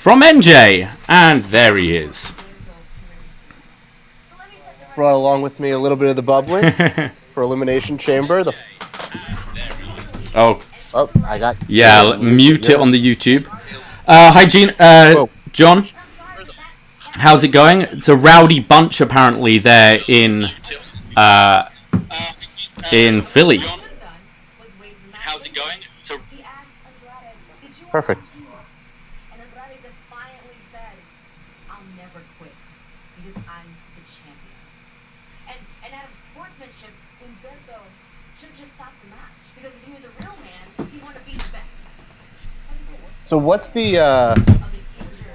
from NJ. And there he is. Brought along with me a little bit of the bubbling for Elimination Chamber. Oh, I got... Yeah, mute it on the YouTube. Hi, John. How's it going? It's a rowdy bunch, apparently, there in Philly. How's it going? So perfect. And Andrade defiantly said, "I'll never quit because I'm the champion." And out of sportsmanship, Humberto should have just stopped the match because if he was a real man, he'd want to be the best. So what's the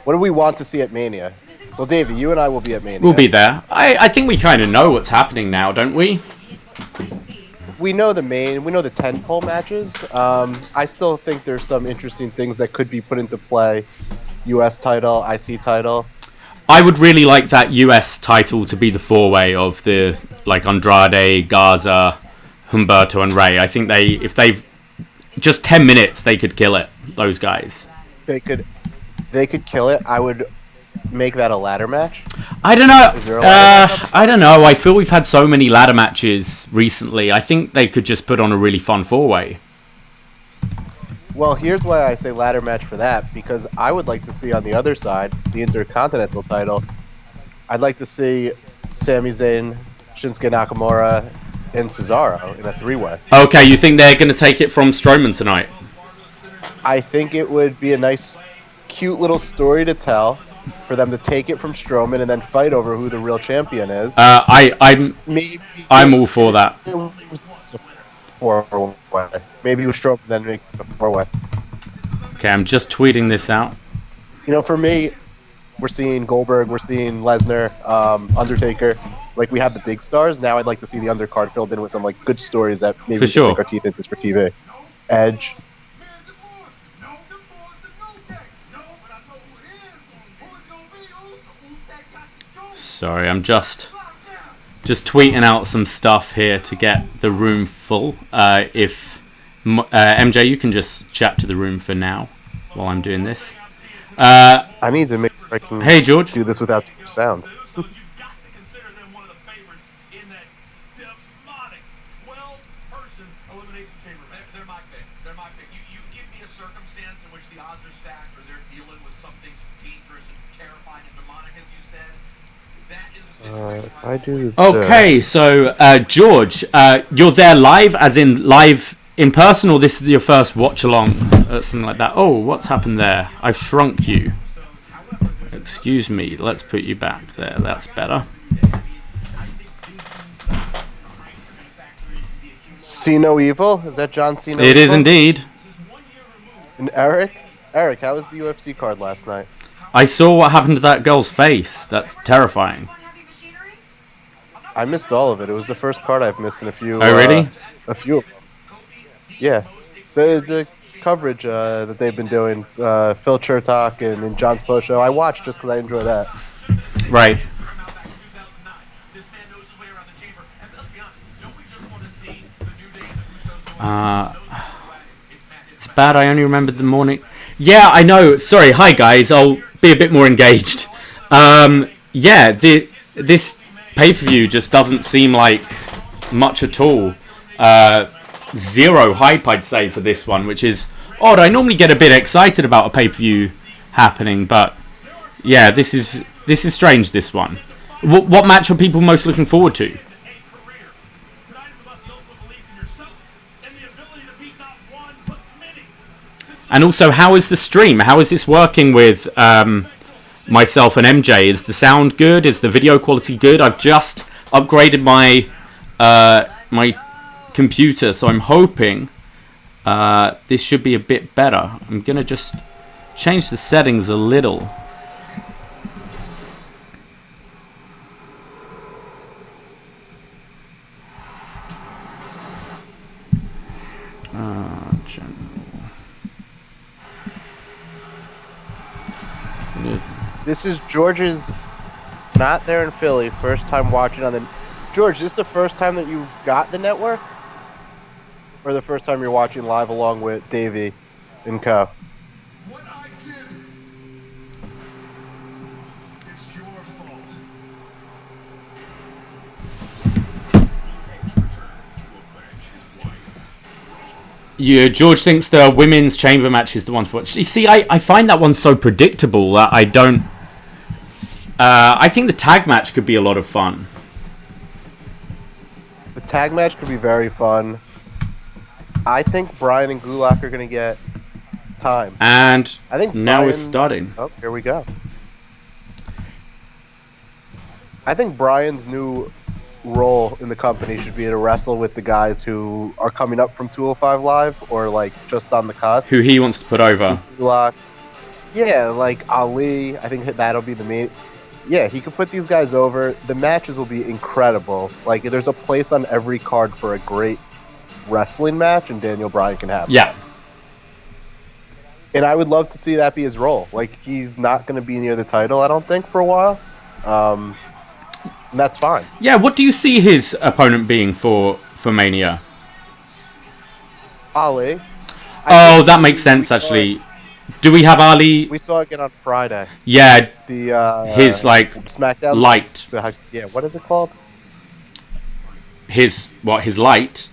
what do we want to see at Mania? Well, Davey, you and I will be at Mania. We'll be there. I think we kind of know what's happening now, don't we? We know the tentpole matches. I still think there's some interesting things that could be put into play. U.S. title, IC title. I would really like that US title to be the four-way of the Andrade, Garza, Humberto, and Ray. I think if they've just 10 minutes, they could kill it. Those guys. They could kill it. I would make that a ladder match. I don't know. Is there a ladder match? I don't know. I feel we've had so many ladder matches recently. I think they could just put on a really fun four-way. Well, here's why I say ladder match for that, because I would like to see on the other side, the Intercontinental title, I'd like to see Sami Zayn, Shinsuke Nakamura, and Cesaro in a three-way. Okay, you think they're going to take it from Strowman tonight? I think it would be a nice, cute little story to tell for them to take it from Strowman and then fight over who the real champion is. I'm all for that. Four-way. Maybe with Strowman then make it a four-way. Okay, I'm just tweeting this out. You know, for me, we're seeing Goldberg, we're seeing Lesnar, Undertaker. Like, we have the big stars. Now I'd like to see the undercard filled in with some good stories that maybe we can sink our teeth into for TV. Edge. Sorry, I'm just tweeting out some stuff here to get the room full. If MJ, you can just chat to the room for now while I'm doing this. I need to make sure I can hey, George. do this without sound. I do. Okay, so George, you're there live, as in live in person, or this is your first watch along, something like that? Oh, what's happened there? I've shrunk you. Excuse me. Let's put you back there. That's better. See No Evil? Is that John Cena? It is indeed. And Eric, how was the UFC card last night? I saw what happened to that girl's face. That's terrifying. I missed all of it. It was the first card I've missed in a few. Oh, really? A few. Yeah, the coverage that they've been doing, Phil Chertok and John's post show. I watched just because I enjoy that. Right. It's bad. I only remembered the morning. Yeah, I know. Sorry. Hi, guys. I'll be a bit more engaged. Yeah, this pay-per-view just doesn't seem like much at all. Zero hype, I'd say, for this one, which is odd. I normally get a bit excited about a pay-per-view happening, but yeah, this is strange, this one. What match are people most looking forward to? And also, how is the stream? How is this working with myself and MJ? Is the sound good? Is the video quality good? I've just upgraded my my computer, so I'm hoping this should be a bit better. I'm gonna just change the settings a little. This is George's not there in Philly, first time watching on the... George, is this the first time that you got the network? Or the first time you're watching live along with Davie and co? Yeah, George thinks the women's chamber match is the one to watch. You see, I find that one so predictable that I don't. I think the tag match could be a lot of fun. The tag match could be very fun. I think Bryan and Gulak are going to get time. And I think now Bryan, we're starting. Oh, here we go. I think Bryan's new role in the company should be to wrestle with the guys who are coming up from 205 Live or like just on the cusp. Who he wants to put over. Gulak. Yeah, like Ali. I think that'll be the main. Yeah, he could put these guys over. The matches will be incredible. Like, there's a place on every card for a great wrestling match, and Daniel Bryan can have Yeah. that. And I would love to see that be his role. Like, he's not going to be near the title, I don't think, for a while. And that's fine. Yeah, what do you see his opponent being for Mania? Ali. Oh, that makes sense, actually. Do we have Ali? We saw it again on Friday. Yeah, The his, like, SmackDown light. Yeah, what is it called? His light?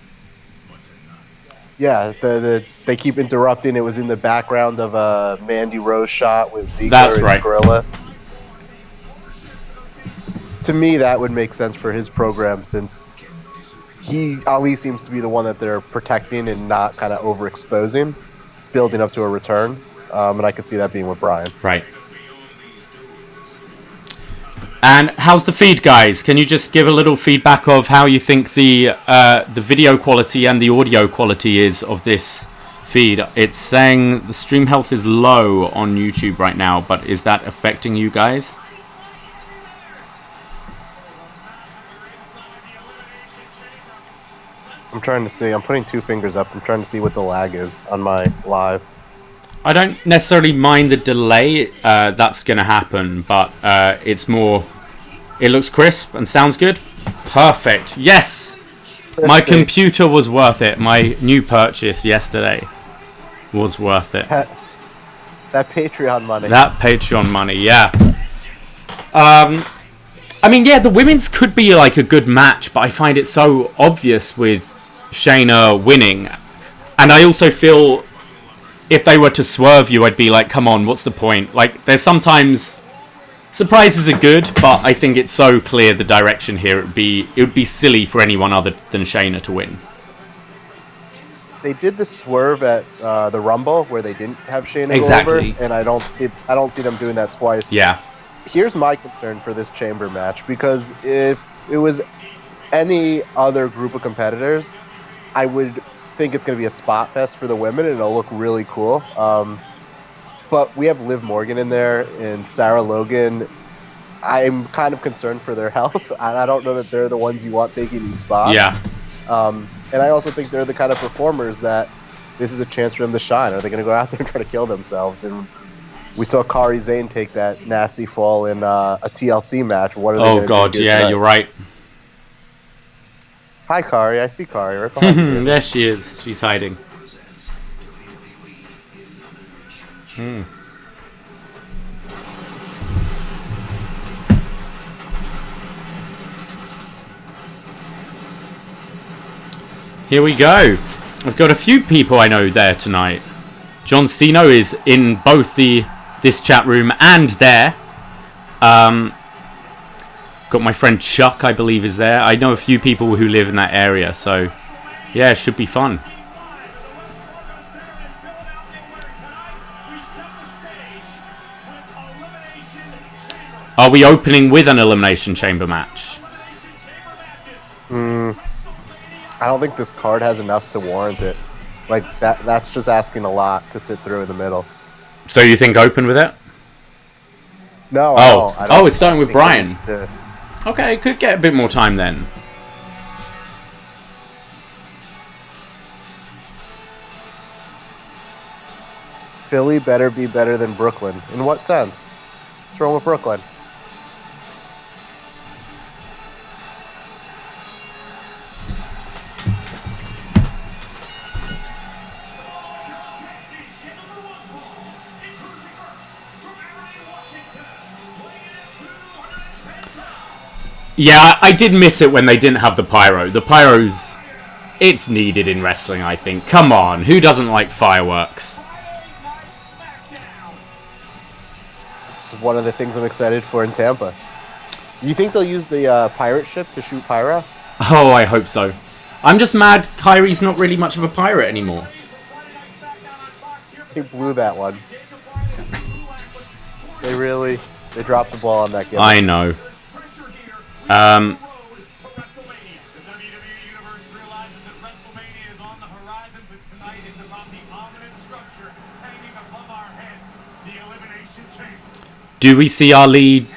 Yeah, they keep interrupting. It was in the background of a Mandy Rose shot with Ziggler That's and right. Gorilla. To me, that would make sense for his program, since Ali seems to be the one that they're protecting and not kind of overexposing, building up to a return. And I could see that being with Bryan. Right. And how's the feed, guys? Can you just give a little feedback of how you think the video quality and the audio quality is of this feed? It's saying the stream health is low on YouTube right now, but is that affecting you guys? I'm trying to see. I'm putting two fingers up. I'm trying to see what the lag is on my live. I don't necessarily mind the delay that's going to happen, but it's more... It looks crisp and sounds good. Perfect. Yes! My computer was worth it. My new purchase yesterday was worth it. That Patreon money. That Patreon money, yeah. I mean, yeah, the women's could be like a good match, but I find it so obvious with Shayna winning. And I also feel if they were to swerve you, I'd be like, come on, what's the point? Like, there's sometimes... Surprises are good, but I think it's so clear the direction here. It would be silly for anyone other than Shayna to win. They did the swerve at the Rumble where they didn't have Shayna Exactly. go over, and I don't see them doing that twice. Yeah. Here's my concern for this chamber match, because if it was any other group of competitors, I would think it's going to be a spot fest for the women, and it'll look really cool. But we have Liv Morgan in there and Sarah Logan. I'm kind of concerned for their health. I don't know that they're the ones you want taking these spots. Yeah. And I also think they're the kind of performers that this is a chance for them to shine. Are they going to go out there and try to kill themselves? And we saw Kari Zane take that nasty fall in a TLC match. What are they Oh, God, yeah, tonight? you're right. Hi, Kari. I see Kari right behind you. There she is. She's hiding. Here we go. I've got a few people I know there tonight. John Cena is in both this chat room and there. Got my friend Chuck, I believe, is there. I know a few people who live in that area, so yeah, it should be fun. Are we opening with an Elimination Chamber match? I don't think this card has enough to warrant it. Like, that's just asking a lot to sit through in the middle. So you think open with it? No, Oh, I don't it's starting with think Bryan. they need to- Okay, it could get a bit more time then. Philly better be better than Brooklyn. In what sense? What's wrong with Brooklyn? Yeah, I did miss it when they didn't have the pyro. The pyro's It's needed in wrestling, I think. Come on, who doesn't like fireworks? It's one of the things I'm excited for in Tampa. You think they'll use the pirate ship to shoot pyro? Oh, I hope so. I'm just mad Kyrie's not really much of a pirate anymore. They blew that one. They dropped the ball on that game. I know. Do we see our lead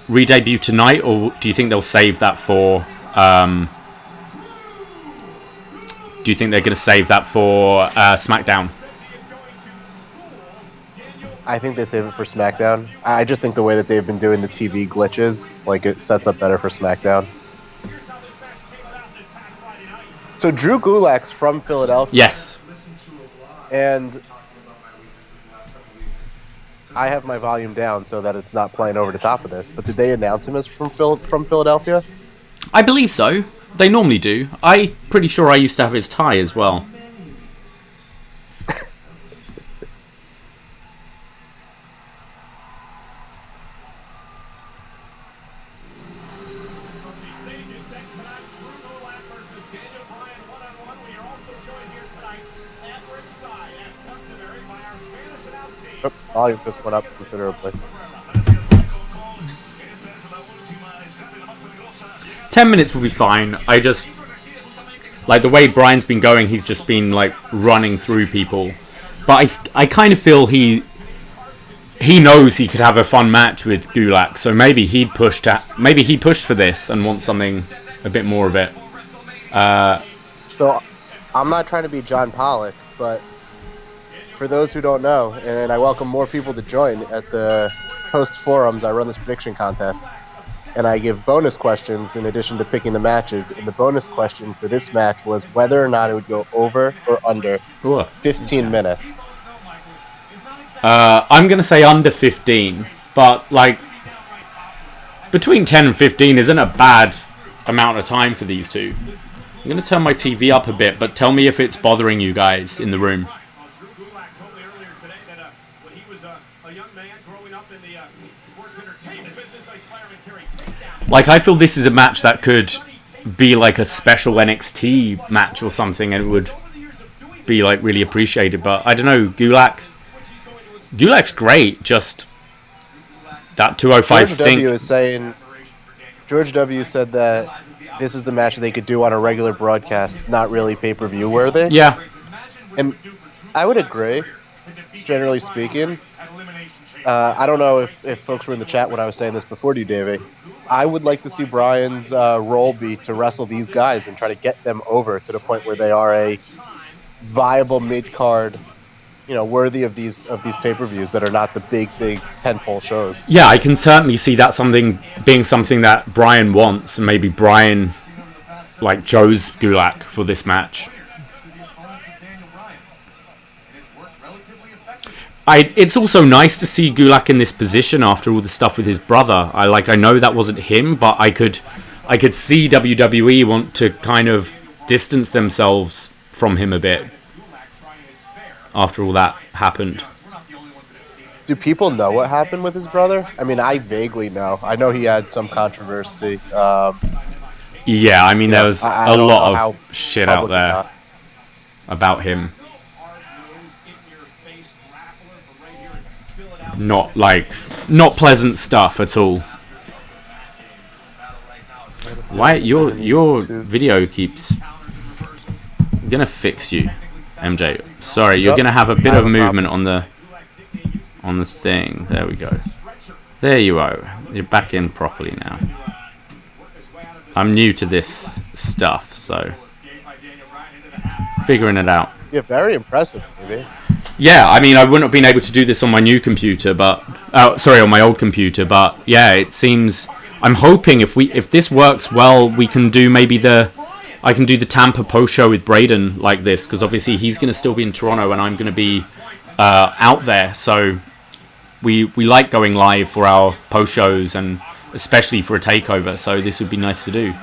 re-debut tonight, or do you think they'll save that for... do you think they're going to save that for SmackDown? I think they save it for SmackDown. I just think the way that they've been doing the TV glitches, like, it sets up better for SmackDown. So Drew Gulak's from Philadelphia. Yes. And I have my volume down so that it's not playing over the top of this. But did they announce him as from Philadelphia? I believe so. They normally do. I'm pretty sure I used to have his tie as well. Oh, volume just went up considerably. 10 minutes will be fine. I just... Like, the way Bryan's been going, he's just been, like, running through people. But I kind of feel he knows he could have a fun match with Gulak, so maybe he pushed for this and wants something a bit more of it. So, I'm not trying to be John Pollock, but for those who don't know, and I welcome more people to join at the post forums, I run this prediction contest, and I give bonus questions in addition to picking the matches. And the bonus question for this match was whether or not it would go over or under 15 minutes. I'm going to say under 15, but, like, between 10 and 15 isn't a bad amount of time for these two. I'm going to turn my TV up a bit, but tell me if it's bothering you guys in the room. Like, I feel this is a match that could be like a special NXT match or something, and it would be, like, really appreciated. But I don't know, Gulak's great, just that 205 stink. George W. said that this is the match they could do on a regular broadcast, not really pay-per-view worthy. Yeah. And I would agree, generally speaking. I don't know if folks were in the chat when I was saying this before, do you, Davie? I would like to see Bryan's role be to wrestle these guys and try to get them over to the point where they are a viable mid-card, worthy of these pay-per-views that are not the big tentpole shows. Yeah, I can certainly see that being something that Bryan wants, and maybe Bryan, like, chose Gulak for this match. It's also nice to see Gulak in this position after all the stuff with his brother. I know that wasn't him, but I could see WWE want to kind of distance themselves from him a bit after all that happened. Do people know what happened with his brother? I mean, I vaguely know. I know he had some controversy. Yeah, I mean, there was a lot of shit out there about him. Not pleasant stuff at all. Why your video keeps... I'm gonna fix you, MJ. Sorry, you're gonna have a bit of movement on the thing. There we go. There you are. You're back in properly now. I'm new to this stuff, so figuring it out. Yeah, very impressive, maybe. Yeah, I mean, I wouldn't have been able to do this on my new computer, on my old computer, but yeah, it seems... I'm hoping if this works well, we can do I can do the Tampa post show with Braden like this, because obviously he's going to still be in Toronto and I'm going to be out there, so we like going live for our post shows, and especially for a takeover, so this would be nice to do.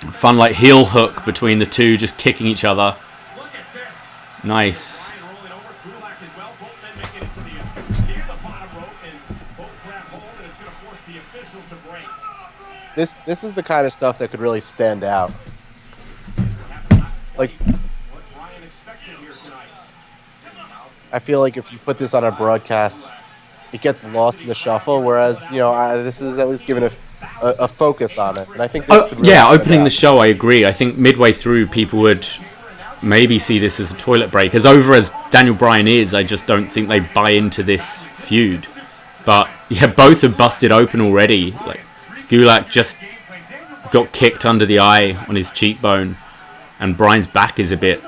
Fun like heel hook between the two, just kicking each other. Look at this. Nice. Bryan rolling over. Gulak as well. Both men making it to the near the bottom rope, and both grab hold, and it's going to force the official to break. This is the kind of stuff that could really stand out. Like, What Bryan expected here tonight. I feel like if you put this on a broadcast, it gets lost in the shuffle. Whereas, this is at least given a focus on it, and I think this could really stand Opening out. the show, I agree. I think midway through, people would maybe see this as a toilet break. As over as Daniel Bryan is, I just don't think they buy into this feud. But yeah, both have busted open already. Like Gulak just got kicked under the eye on his cheekbone, and Bryan's back is a bit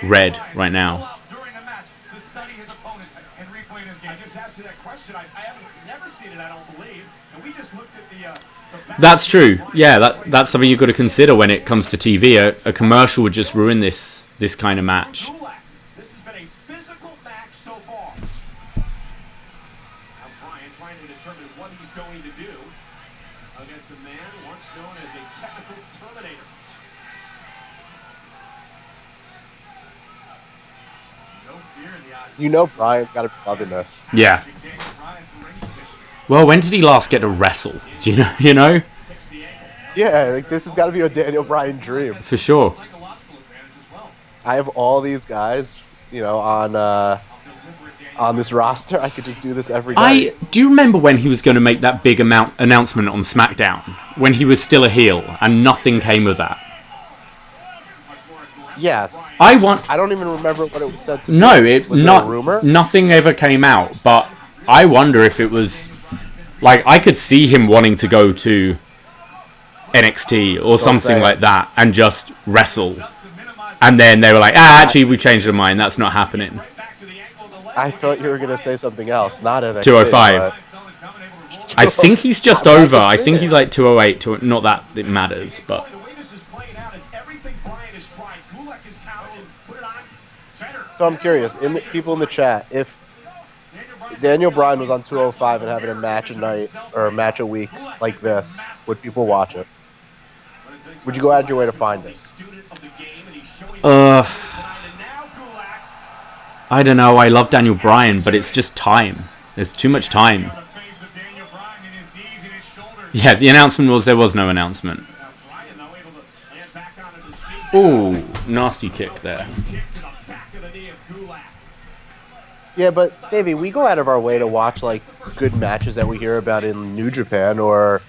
red right now. During the match to study his opponent and replay his game. I just asked you that question. I haven't never seen it, I don't believe. And we just looked at the back. That's true. Yeah, that's something you've got to consider when it comes to TV. A commercial would just ruin this kind of match. Gulak. This has been a physical match so far. Now Bryan trying to determine what he's going to do against a man once known as a technical terminator. No fear in the eyes. Bryan's got to be loving this. Yeah. Daniel Bryan from ring position. Well, when did he last get to wrestle? Do you know? You know, Picks the ankle. Yeah, like this has got to be a Daniel Bryan dream. for sure. Psychological advantage as well. I have all these guys, on this roster. I could just do this every night. Do you remember when he was going to make that big announcement on SmackDown when he was still a heel and nothing came of that? Yes. I don't even remember what it was said to No, be. it Was it a not rumor? nothing ever came out. But I wonder if it was like I could see him wanting to go to NXT or something saying. like that and just wrestle. And then they were like, actually, we changed our mind. That's not happening. I thought you were gonna say something else, not NXT. 205. but- I think he's just over. I think he's like 208. Not that it matters, but The way this is playing out is everything Bryan has tried. Gulak has counted and put it on better. So I'm curious, people in the chat, if Daniel Bryan was on 205 and having a match a night or a match a week like this, would people watch it? Would you go out of your way to find it? I don't know. I love Daniel Bryan, but it's just time. There's too much time. Yeah, the announcement was there was no announcement. Ooh, nasty kick there. Yeah, but Davey, we go out of our way to watch like good matches that we hear about in New Japan or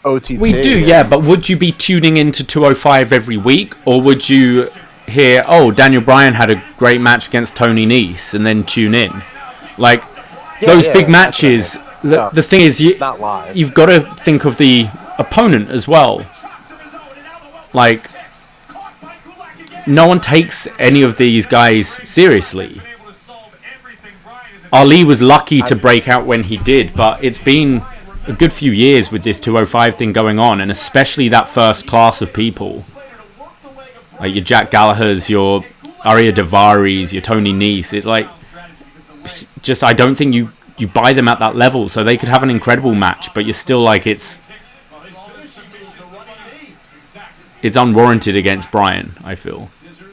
OTT. We do, yeah, but would you be tuning into 205 every week, or would you hear, oh, Daniel Bryan had a great match against Tony Nese, and then tune in? Like, those big matches, the thing is, not live. you've got to think of the opponent as well. Like, no one takes any of these guys seriously. Ali was lucky to break out when he did, but it's been a good few years with this 205 thing going on, and especially that first class of people. Like your Jack Gallagher's, your Arya Daivaris, your Tony Nese. It like, just I don't think you buy them at that level, so they could have an incredible match, but you're still like it's unwarranted against Bryan, I feel.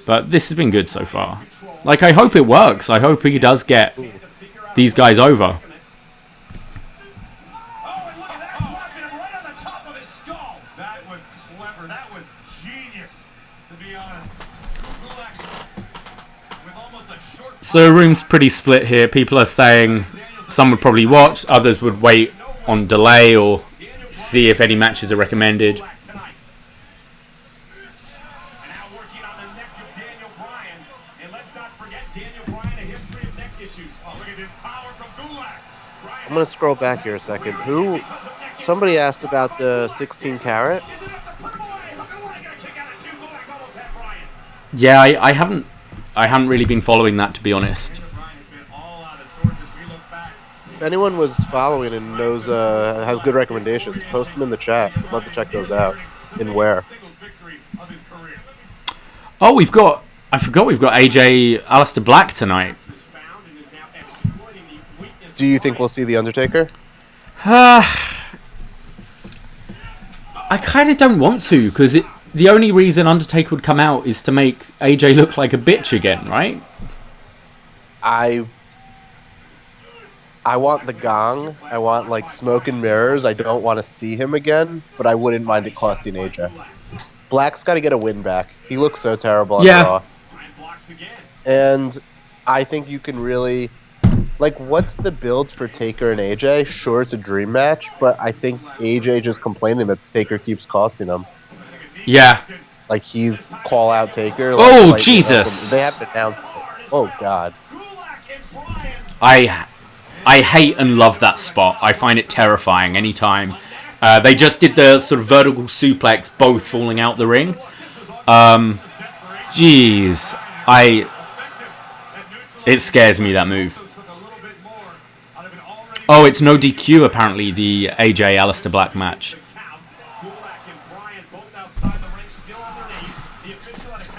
But this has been good so far. Like, I hope it works. I hope he does get these guys over. So the room's pretty split here. People are saying some would probably watch, others would wait on delay or see if any matches are recommended. I'm gonna scroll back here a second. Somebody asked about the 16 carat. Yeah, I haven't really been following that, to be honest. If anyone was following and knows has good recommendations, post them in the chat. I'd love to check those out. And where? Oh, I forgot we've got Alistair Black tonight. Do you think we'll see The Undertaker? I kind of don't want to, because the only reason Undertaker would come out is to make AJ look like a bitch again, right? I want the gong. I want like smoke and mirrors. I don't want to see him again, but I wouldn't mind it costing AJ. Black's got to get a win back. He looks so terrible on Raw. And I think you can really... Like, what's the build for Taker and AJ? Sure, it's a dream match, but I think AJ just complaining that Taker keeps costing him. Yeah. Like, he's call-out Taker. Like, Oh, Jesus! They haven't announced it. Oh, God. I hate and love that spot. I find it terrifying anytime. They just did the sort of vertical suplex, both falling out the ring. Jeez. It scares me, that move. Oh, it's no DQ, apparently, the AJ Alistair Black match.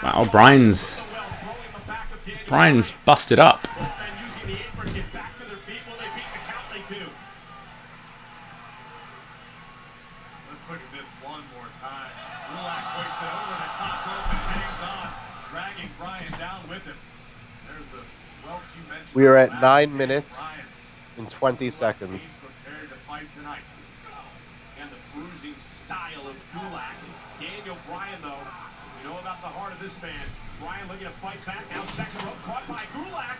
Wow, Bryan's busted up. Let's look at this one more time. Gulak hoisted over the top rope and hangs on, dragging Bryan down with him. There's the welts you mentioned. We are at 9 minutes and 20 seconds. Prepared to fight tonight. And the bruising style of Gulak. Daniel Bryan, though, you know about the heart of this man. Bryan looking to fight back. Now second rope caught by Gulak.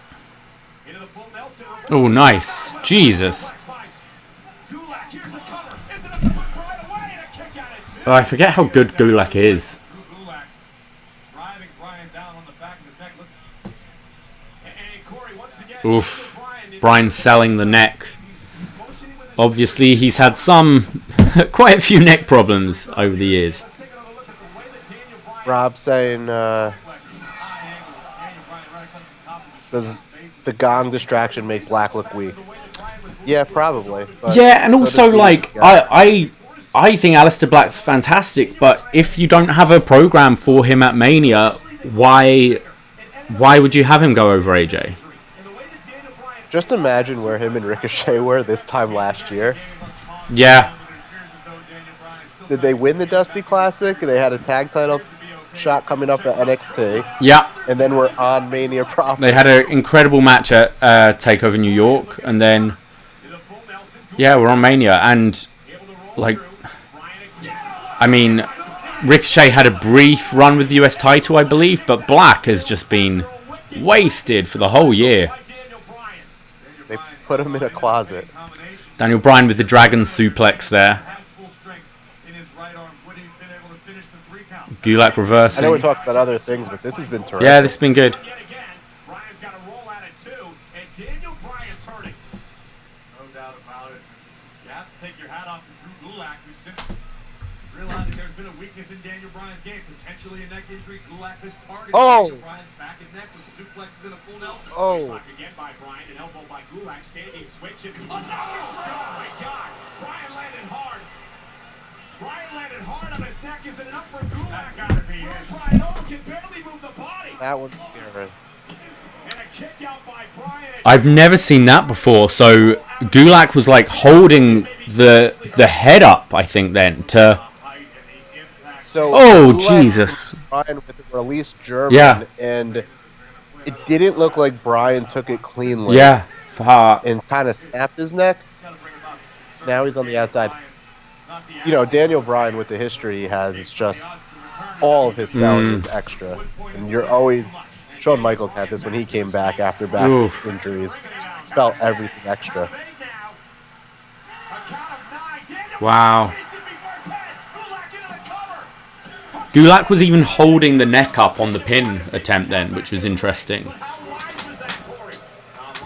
Into the full Nelson. Oh, nice. Jesus. Gulak, here's the cover. Isn't it to put Bryan away and a kick out at two? Oh, I forget how good Gulak is. Gulak driving Bryan down on the back of his neck. Look. And Corey, once again, Oof. Bryan selling the neck. Obviously, he's had quite a few neck problems over the years. Rob saying, does the gong distraction make Black look weak? Yeah, probably. But Yeah, and also, does like, Gulak. I think Alistair Black's fantastic, but if you don't have a program for him at Mania, why would you have him go over AJ? Just imagine where him and Ricochet were this time last year. Yeah. Did they win the Dusty Classic? They had a tag title shot coming up at NXT. Yeah. And then we're on Mania proper. They had an incredible match at TakeOver New York, and then, yeah, we're on Mania, and, like, I mean, Ricochet had a brief run with the US title, I believe, but Black has just been wasted for the whole year. They put him in a closet. Daniel Bryan with the Dragon Suplex there. Gulak I reversing. know we're talking about other things, but this has been terrific. Yeah, this has been good. Bryan's got a roll at it too, and Daniel Bryan's hurting. No doubt about it. You have to take your hat off to Drew Gulak, who since realizing there's been a weakness in Daniel Bryan's game, potentially a neck injury, Gulak has targeted Daniel Bryan's back and neck with suplexes in a full Nelson. Block again by Bryan, an elbow by Gulak, standing switch, and another three. Oh my God! Bryan landed hard. Bryan landed hard on his neck. Is it enough for Gulak? That's gotta be it. Bryan can barely move the body. That one's scary. And a kick out by Bryan. I've never seen that before. So Gulak was like holding the head up, I think, then to. So Oh, Gulak Jesus. Bryan with a released German, Yeah. and it didn't look like Bryan took it cleanly. Yeah. Fuck. And kind of snapped his neck. Now he's on the outside. You know, Daniel Bryan, with the history he has, is just all of his selling is extra. And you're always... Shawn Michaels had this when he came back after back Oof. injuries. Felt everything extra. Wow. Gulak was even holding the neck up on the pin attempt then, which was interesting.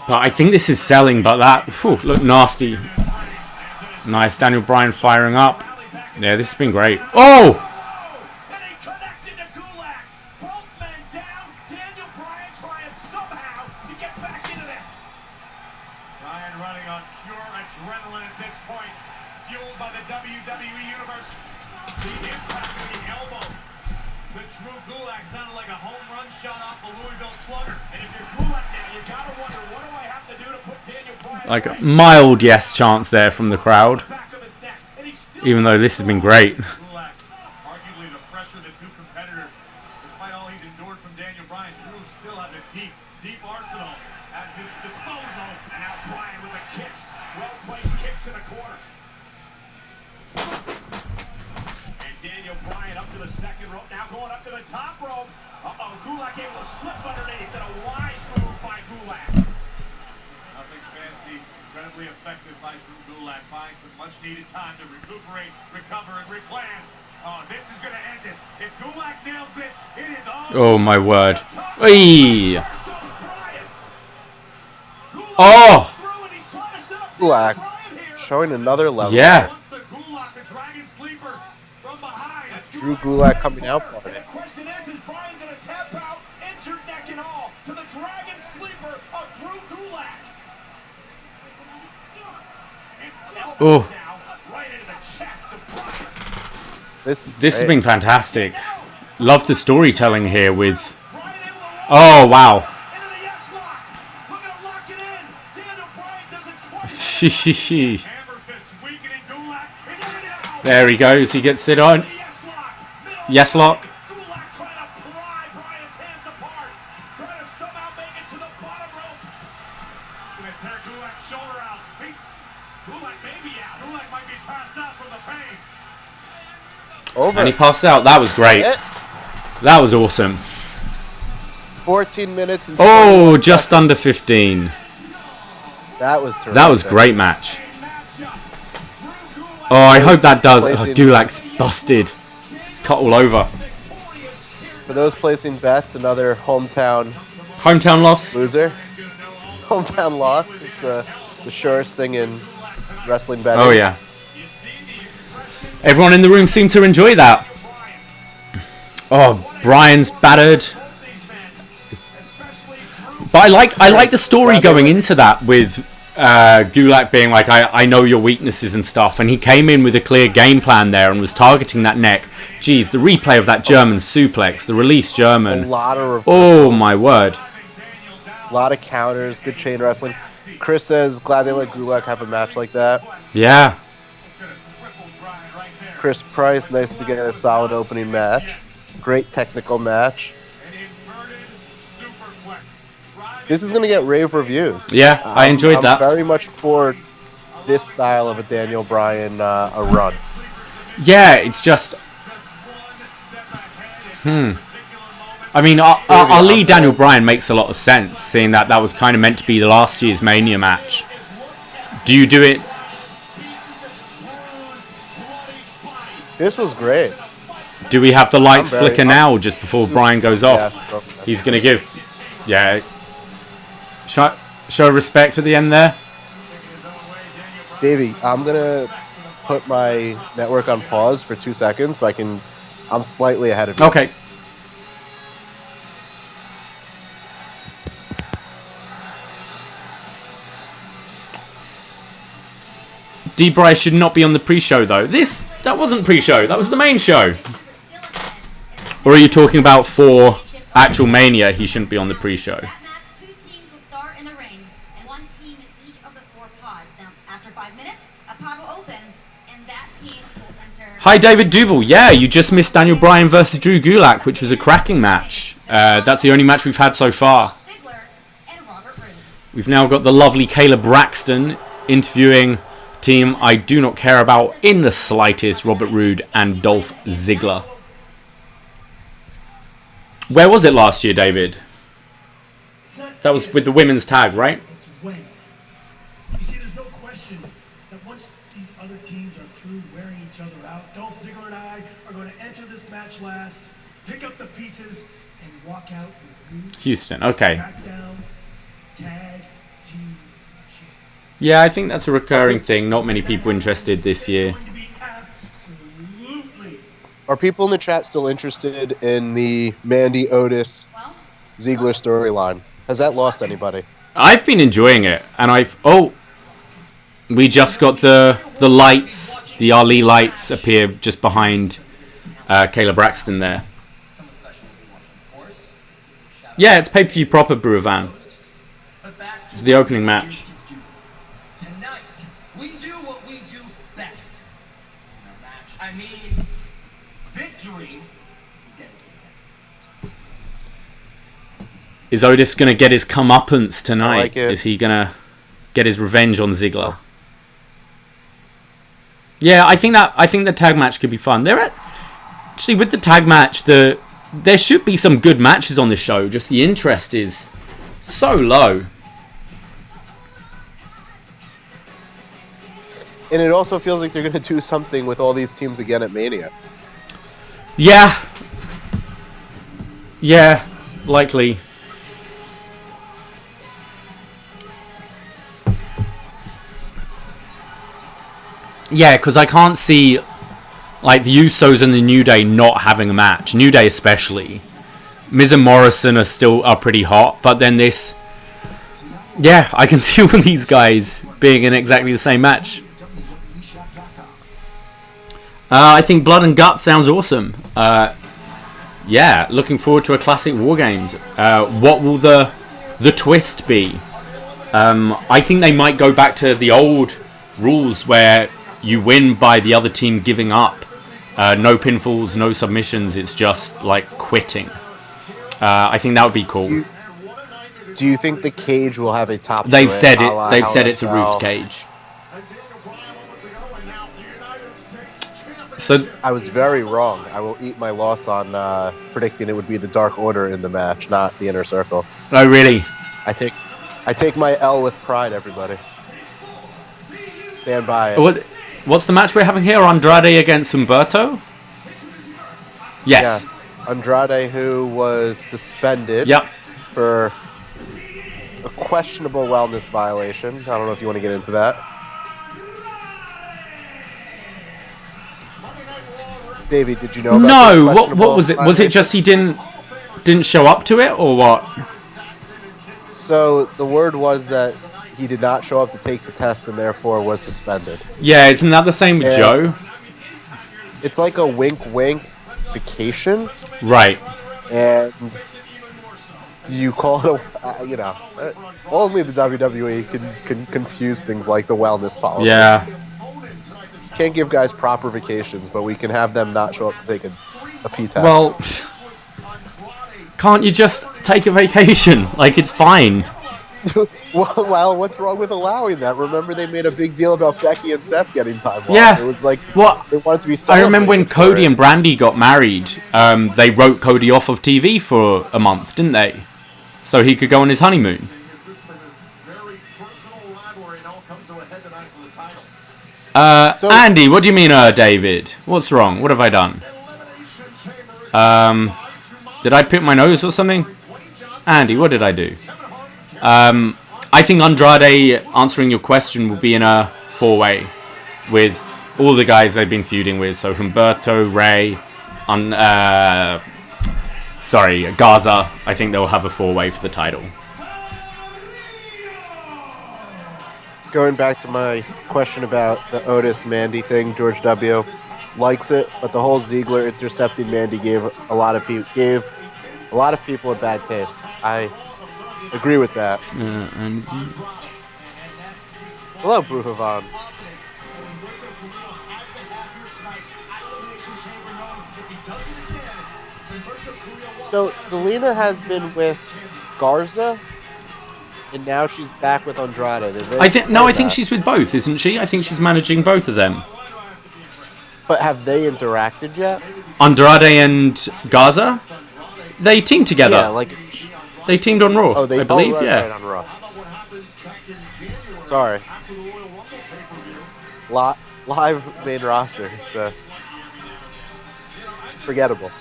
But I think this is selling, but that looked nasty. Nice, Daniel Bryan firing up. Yeah, this has been great. Oh! And he connected to Gulak. Both men down. Daniel Bryan trying somehow to get back into this. Bryan running on pure adrenaline at this point, fueled by the WWE Universe. The impact of the elbow to Drew Gulak sounded like a home run shot off the Louisville Slugger. And if you're Gulak now, you gotta wonder, what do I have to do to put Daniel Bryan Like a away? mild yes chance there from the crowd. Even though this has been great. Gulak in the corner. And Daniel Bryan up to the second rope, now going up to the top rope. Uh-oh, Gulak able to slip underneath, and a wise move by Gulak. Nothing fancy, incredibly effective by Drew Gulak, buying some much-needed time to recuperate, recover, and replan. Oh, this is going to end it. If Gulak nails this, it is all. Oh my word. Oy. Oh. Gulak showing another level. Yeah. Drew Gulak coming out for it. The question is Bryan going to tap out, injured neck and all, to the Dragon Sleeper of Drew Gulak? Oh. Right into the chest of Bryan. This has been fantastic. Love the storytelling here with. Oh wow. There he goes. He gets it on. Yes lock. Over. And he passed out. That was great. That was awesome. 14 minutes. And Oh, just under 15. That was terrific. That was great match. Oh, I hope that does. Oh, Gulak's busted. It's cut all over. For those placing bets, another hometown Loss. loser. Hometown loss. It's the surest thing in wrestling betting. Oh yeah. Everyone in the room seemed to enjoy that. Oh, Bryan's battered. But I like the story going into that with Gulak being like, I know your weaknesses and stuff, and he came in with a clear game plan there and was targeting that neck. Jeez, the replay of that German suplex, the release German. A lot of oh my word. A lot of counters, good chain wrestling. Chris says, glad they let Gulak have a match like that. Yeah. Chris Price, nice to get a solid opening match. Great technical match. This is going to get rave reviews. Yeah, I enjoyed that. I'm very much for this style of a Daniel Bryan a run. Yeah, it's just. I mean, our lead Daniel Bryan makes a lot of sense, seeing that was kind of meant to be the last year's Mania match. Do you do it? This was great. Do we have the lights flicker now, just before Bryan goes off? He's going to give. Yeah. Show respect at the end there. Davey, I'm going to put my network on pause for 2 seconds so I'm slightly ahead of you. Okay. D-Bry should not be on the pre-show though. That wasn't pre-show, that was the main show. Or are you talking about for actual Mania he shouldn't be on the pre-show? Hi David Double, yeah, you just missed Daniel Bryan versus Drew Gulak, which was a cracking match. That's the only match we've had so far. We've now got the lovely Kayla Braxton interviewing team I do not care about in the slightest, Robert Roode and Dolph Ziggler. Where was it last year, David? That was with the women's tag, right? It's when. You see, there's no question that once these other teams are through wearing each other out, Dolph Ziggler and I are going to enter this match last, pick up the pieces, and walk out with Houston, okay. SmackDown Tag Team Champion. Yeah, I think that's a recurring thing. Not many people interested this year. Are people in the chat still interested in the Mandy Otis Ziggler storyline? Has that lost anybody? I've been enjoying it, and we just got the lights, the Ali lights appear just behind Kayla Braxton there. Yeah, it's pay-per-view proper, Brewer. It's the opening match. Tonight, we do what we do best. In our match, I mean, victory. Is Otis going to get his comeuppance tonight? I like it. Is he going to get his revenge on Ziggler? Yeah, I think the tag match could be fun. Actually, with the tag match, there should be some good matches on this show. Just the interest is so low. And it also feels like they're going to do something with all these teams again at Mania. Yeah. Yeah, likely. Yeah, because I can't see like the Usos and the New Day not having a match. New Day especially. Miz and Morrison are pretty hot, but then this... Yeah, I can see all these guys being in exactly the same match. I think Blood and Guts sounds awesome. Yeah, looking forward to a classic War Games. What will the twist be? I think they might go back to the old rules where you win by the other team giving up. No pinfalls, no submissions. It's just like quitting. I think that would be cool. Do you think the cage will have a top? They've said it. They've said it's a roofed cage. So I was very wrong. I will eat my loss on predicting it would be the Dark Order in the match, not the Inner Circle. Oh, really? I take my L with pride, everybody. Stand by it. What's the match we're having here? Andrade against Humberto? Yes. Andrade, who was suspended for a questionable wellness violation. I don't know if you want to get into that. Davey, did you know about No, what was it? Was it just he didn't show up to it, or what? So the word was that he did not show up to take the test and therefore was suspended. Yeah, isn't that the same with Joe? It's like a wink vacation. Right. And you call it only the WWE can confuse things like the wellness policy. Yeah. Can't give guys proper vacations, but we can have them not show up to take a P test. Well, can't you just take a vacation? Like, it's fine. Well, what's wrong with allowing that? Remember, they made a big deal about Becky and Seth getting time off. Yeah. It was like, they wanted to be I remember when Cody and Brandy got married, they wrote Cody off of TV for a month, didn't they? So he could go on his honeymoon. Andy, what do you mean, David? What's wrong? What have I done? Did I pick my nose or something? Andy, what did I do? I think Andrade, answering your question, will be in a 4-way with all the guys they've been feuding with. So Humberto, Ray, Garza. I think they'll have a 4-way for the title. Going back to my question about the Otis Mandy thing, George W. likes it, but the whole Ziggler intercepting Mandy gave a lot of people a bad taste. I agree with that. Hello, Bruhavan. So Zelina has been with Garza, and now she's back with Andrade. I think she's with both, isn't she? I think she's managing both of them. But have they interacted yet? Andrade and Garza? They teamed together. Yeah, they teamed on Raw, I believe. Right, on Raw. Sorry. Live main roster. Forgettable.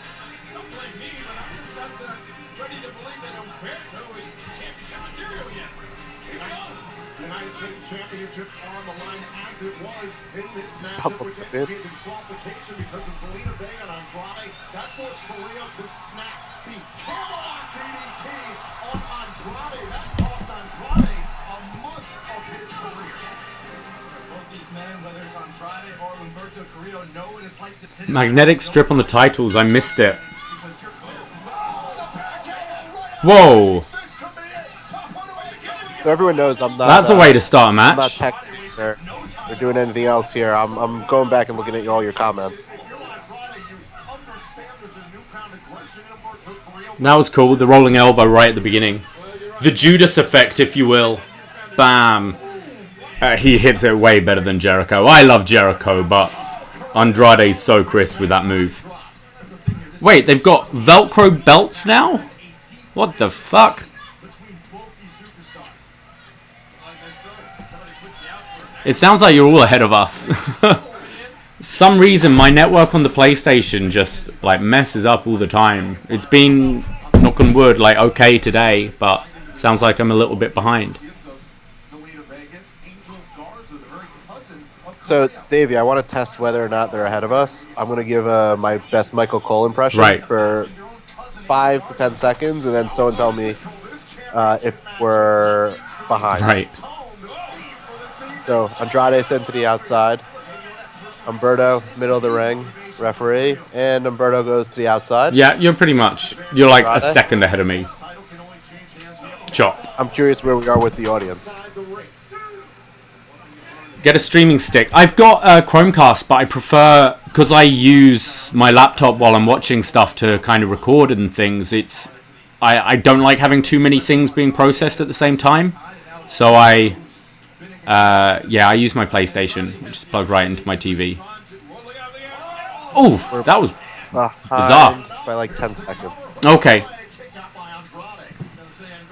Championships on the line as it was in this match. It would be a disqualification because of Zelina Vega and Andrade. That forced Correa to snap the Hammerlock DDT on Andrade. That cost Andrade a month of his career. Both these men, whether it's Andrade or Humberto Carrillo, know what it's like to sit. Magnetic strip on the titles. I missed it. Whoa. So everyone knows I'm not. That's a way to start a match. I'm not texting or doing anything else here. I'm going back and looking at all your comments. That was cool. The rolling elbow right at the beginning. The Judas effect, if you will. Bam. He hits it way better than Jericho. I love Jericho, but Andrade's so crisp with that move. Wait, they've got Velcro belts now? What the fuck? It sounds like you're all ahead of us. Some reason my network on the PlayStation just like messes up all the time. It's been, knock on wood, like okay today, but sounds like I'm a little bit behind. So, Davey, I want to test whether or not they're ahead of us. I'm going to give my best Michael Cole impression for 5 to 10 seconds, and then someone tell me if we're behind. Right. So, Andrade sent to the outside. Humberto, middle of the ring, referee, and Humberto goes to the outside. Yeah, you're like a second ahead of me. Chop. I'm curious where we are with the audience. Get a streaming stick. I've got a Chromecast, but I prefer, because I use my laptop while I'm watching stuff to kind of record and things, I don't like having too many things being processed at the same time. So I use my PlayStation, which is plugged right into my TV. Oh, that was bizarre. By like 10 seconds. Okay.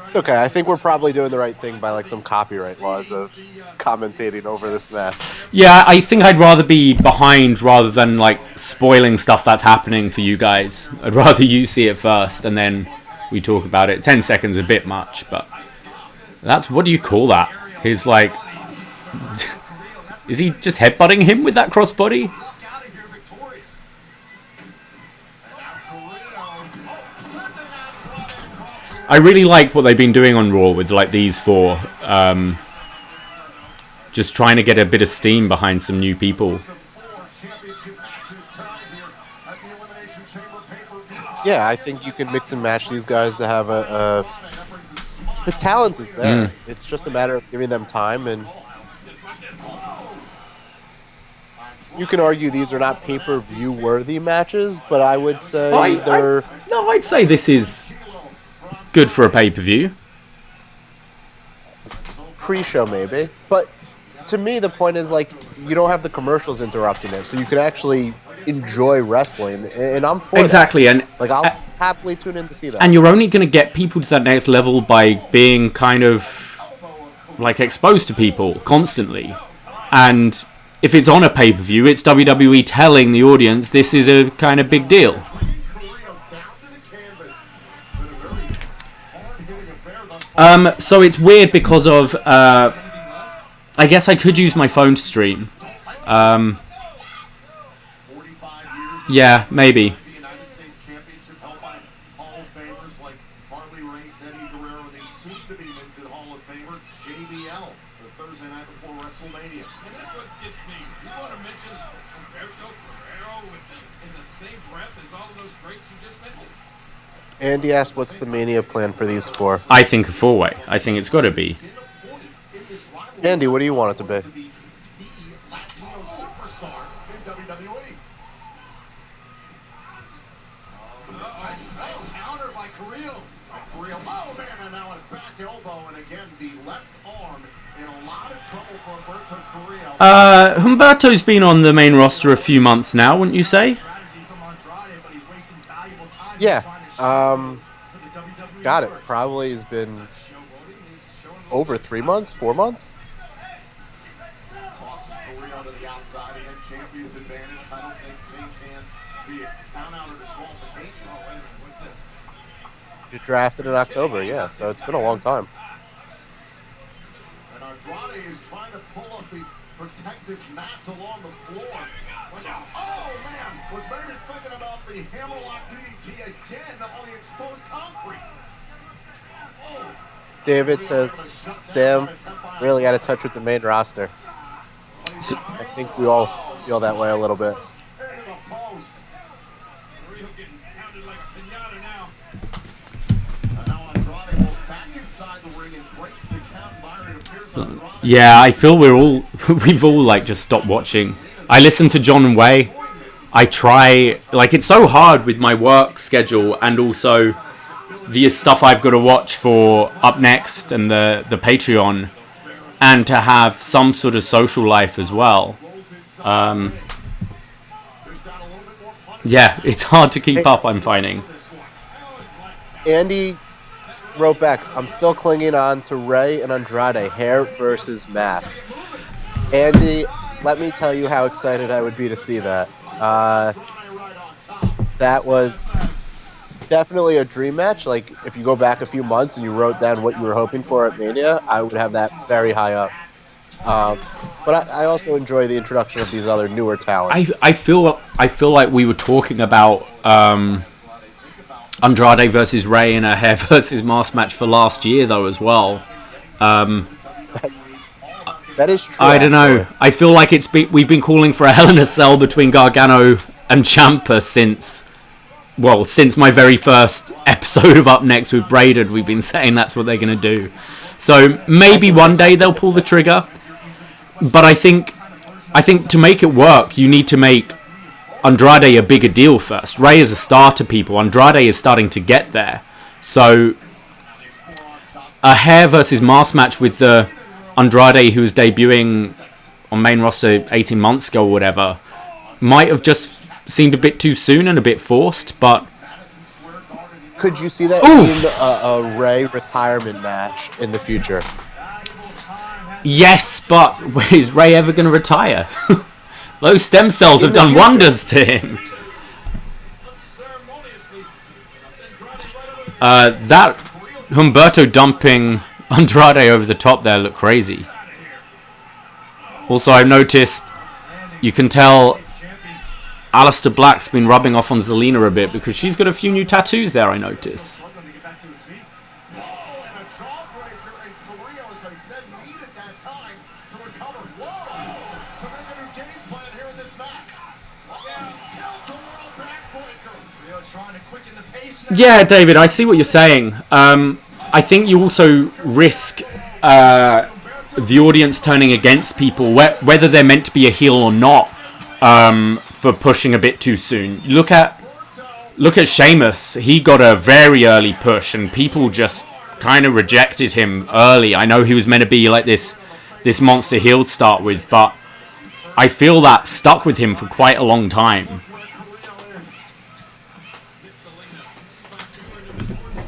It's okay. I think we're probably doing the right thing by like some copyright laws of commentating over this match. Yeah, I think I'd rather be behind rather than like spoiling stuff that's happening for you guys. I'd rather you see it first and then we talk about it. 10 seconds a bit much, but that's, what do you call that? His like, is he just headbutting him with that crossbody? I really like what they've been doing on Raw with like these four. Just trying to get a bit of steam behind some new people. Yeah, I think you can mix and match these guys to have the talent is there. It's just a matter of giving them time, and you can argue these are not pay-per-view worthy matches, but I would say I'd say this is good for a pay-per-view. Pre-show maybe, but to me the point is like you don't have the commercials interrupting it, so you can actually enjoy wrestling, and I'm for exactly, that. And like I'll happily tune in to see that. And you're only going to get people to that next level by being kind of like exposed to people constantly, and if it's on a pay-per-view, it's WWE telling the audience this is a kind of big deal. So it's weird because of I guess I could use my phone to stream. Yeah, maybe. Thursday night before WrestleMania. And that's what gets me. You want to mention Humberto in the same breath as all of those greats you just mentioned? Andy asked, what's the Mania plan for these four? I think a four-way. I think it's got to be. Andy, what do you want it to be? The Latino superstar in WWE. Nice counter by Carrillo. Oh man, and now a back elbow, and again the left arm in a lot of trouble for Humberto Carrillo. Humberto's been on the main roster a few months now, wouldn't you say? Yeah. Got it. Probably has been over 3 months, 4 months. Tossing Carrillo to the outside, and then champion's advantage. Title change hands via count out or disqualification. Oh, wait a minute, what's this? You drafted in October, yeah, so it's been a long time. And Andrade is trying to pull up the protective mats along the floor. Oh man, was maybe thinking about the hammerlock DDT again on the exposed concrete. Oh. David says, damn, really out of touch with the main roster. I think we all feel that way a little bit. Yeah, I feel we've all like just stopped watching. I listen to John Way. I try, like, it's so hard with my work schedule and also the stuff I've got to watch for upNXT and the Patreon. and to have some sort of social life as well. Yeah, it's hard to keep up, I'm finding. Andy wrote back, I'm still clinging on to Ray and Andrade, hair versus mask. Andy, let me tell you how excited I would be to see that. That was definitely a dream match. Like, if you go back a few months and you wrote down what you were hoping for at Mania, I would have that very high up. But I also enjoy the introduction of these other newer talents. I feel like we were talking about Andrade versus Ray in a hair versus mask match for last year, though, as well. That is true. I don't know. I feel like we've been calling for a Hell in a Cell between Gargano and Ciampa since my very first episode of upNXT with Braden. We've been saying that's what they're going to do. So maybe one day they'll pull the trigger. But I think to make it work, you need to make Andrade a bigger deal first. Ray is a star to people. Andrade is starting to get there. So a hair versus mask match with the Andrade who was debuting on main roster 18 months ago or whatever might have just seemed a bit too soon and a bit forced, but... Could you see that being a Ray retirement match in the future? Yes, but is Ray ever going to retire? Those stem cells have done wonders to him. That Humberto dumping Andrade over the top there looked crazy. Also, I've noticed, you can tell Alistair Black's been rubbing off on Zelina a bit because she's got a few new tattoos there, I notice. Yeah, David, I see what you're saying. I think you also risk the audience turning against people, whether they're meant to be a heel or not, for pushing a bit too soon. Look at Sheamus. He got a very early push, and people just kind of rejected him early. I know he was meant to be like this monster heel to start with, but I feel that stuck with him for quite a long time.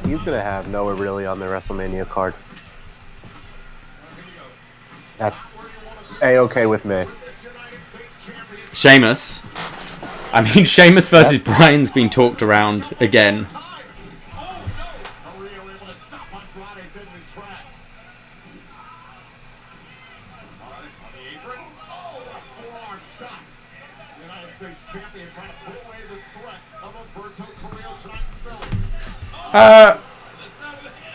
He's going to have Noah really on the WrestleMania card. That's A-okay with me. Sheamus. I mean, Sheamus versus Bryan's been talked around again.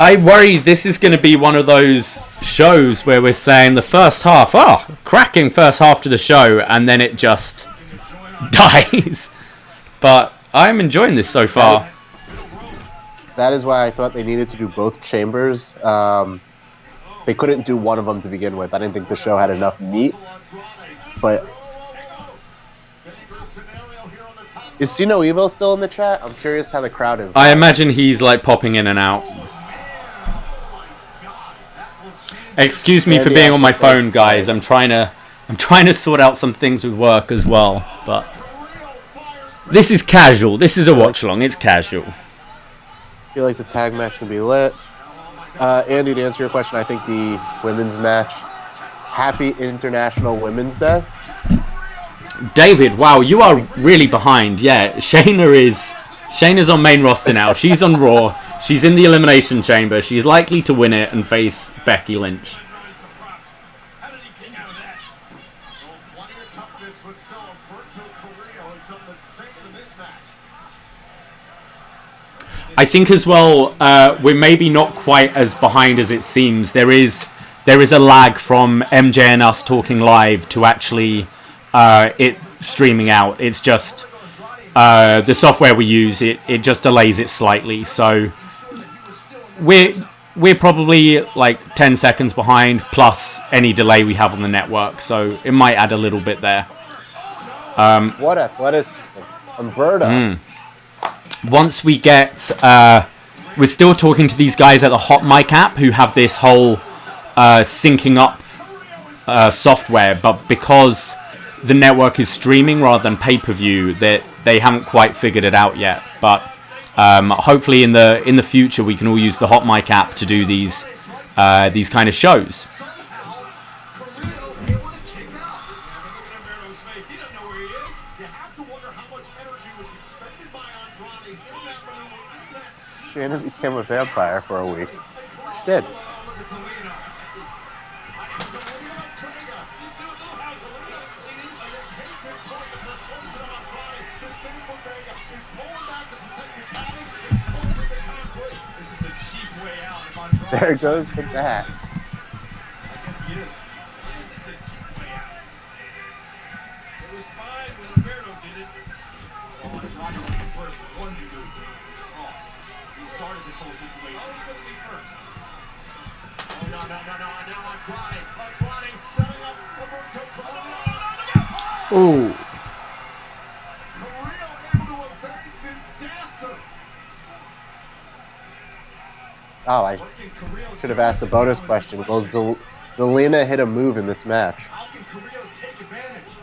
I worry this is going to be one of those shows where we're saying the first half, cracking first half to the show, and then it just dies. But I'm enjoying this so far. That is why I thought they needed to do both chambers. They couldn't do one of them to begin with. I didn't think the show had enough meat. But is Sino Evil still in the chat? I'm curious how the crowd is. I imagine he's like popping in and out. Excuse me for being on my phone, guys. I'm trying to sort out some things with work as well. But this is casual. This is a watch along. It's casual. I feel like the tag match can be lit. Andy, to answer your question, I think the women's match. Happy International Women's Day. David, wow, you are really behind. Yeah, Shayna's on main roster now. She's on Raw. She's in the Elimination Chamber. She's likely to win it and face Becky Lynch. I think as well, we're maybe not quite as behind as it seems. There is a lag from MJ and us talking live to actually it streaming out. It's just the software we use. It just delays it slightly. So we're probably like 10 seconds behind plus any delay we have on the network. So it might add a little bit there. What athleticism, Humberto. Once we get, we're still talking to these guys at the Hot Mic app who have this whole syncing up software, but because the network is streaming rather than pay-per-view, that they haven't quite figured it out yet. But hopefully in the future we can all use the Hot Mic app to do these kind of shows. Somehow, Carrillo able to kick out. Look at Humberto's face. He doesn't know where he is. You have to wonder how much energy was expended by Andrade in that maneuver, in that sequence. Shannon became a vampire for a week. She did. Look at Selena. There goes the bat. I guess he is. The cheap way out. It was fine when Humberto did it. Well, Andrade was the first one to do it. Oh, he started this whole situation. He's going to be first. Oh, no. Now Andrade. Andrade setting up Humberto. Ooh. Carrillo able to evade disaster. Oh, I should have asked the bonus question. Will Zelina hit a move in this match? How can Carrillo take advantage?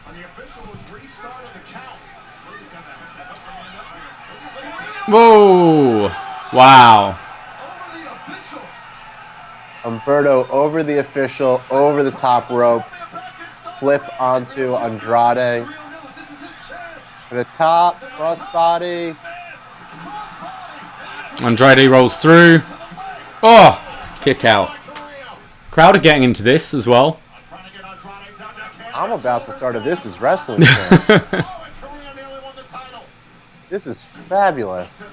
And the official has restarted the count. Whoa! Wow. Over the official. Humberto over the official, over the top rope, flip onto Andrade. To the top, crossbody. Andrade rolls through. Oh! Kick out. Crowd are getting into this as well. I'm about to start a This Is Wrestling fan. This is fabulous.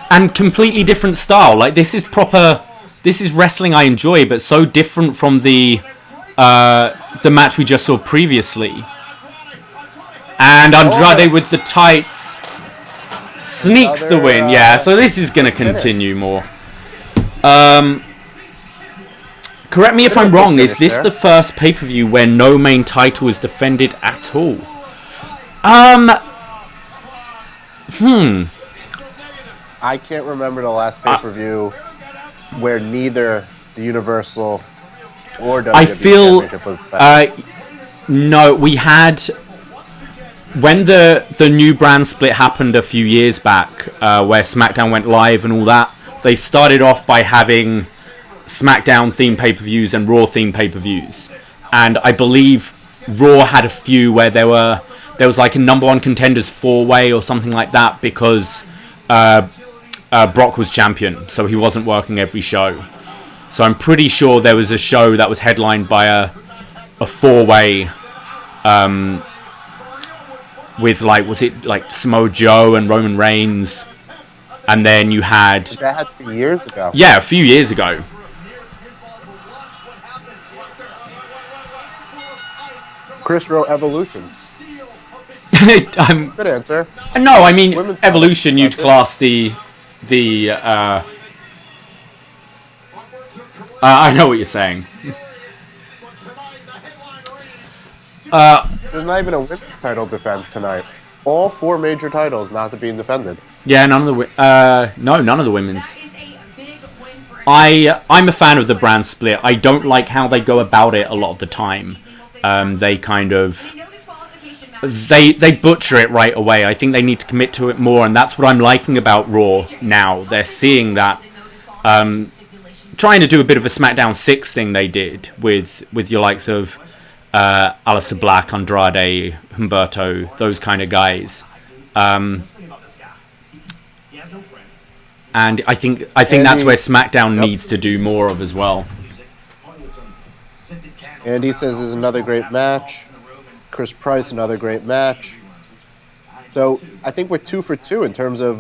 And completely different style. Like, this is proper... This is wrestling I enjoy, but so different from the match we just saw previously. And Andrade with the tights sneaks the win. Yeah, so this is going to continue more. Correct me if I'm wrong. Is this the first pay-per-view where no main title is defended at all? I can't remember the last pay-per-view where neither the Universal or WWE I feel Championship was defended. no. We had when the new brand split happened a few years back, where SmackDown went live and all that. They started off by having SmackDown themed pay-per-views and Raw themed pay-per-views, and I believe Raw had a few where there was like a number one contenders 4-way or something like that because Brock was champion, so he wasn't working every show. So I'm pretty sure there was a show that was headlined by a 4-way with was it Samoa Joe and Roman Reigns, and then you had That had to be years ago. yeah, a few years ago. Chris Rowe Evolution. I'm, Good answer. no, I mean Women's Evolution. title. You'd class the I know what you're saying. There's not even a women's title defense tonight. All 4 major titles not to be defended. Yeah, none of the women's. That is a big win for I'm a fan of the brand split. I don't like how they go about it a lot of the time. They kind of no disqualification match. they butcher it right away. I think they need to commit to it more, and that's what I'm liking about Raw now. They're seeing that, trying to do a bit of a SmackDown 6 thing they did with your likes of Alistair Black, Andrade, Humberto, those kind of guys. And I think that's where SmackDown needs to do more of as well. Andy says this is another great match. Chris Price, another great match. So I think we're 2 for 2 in terms of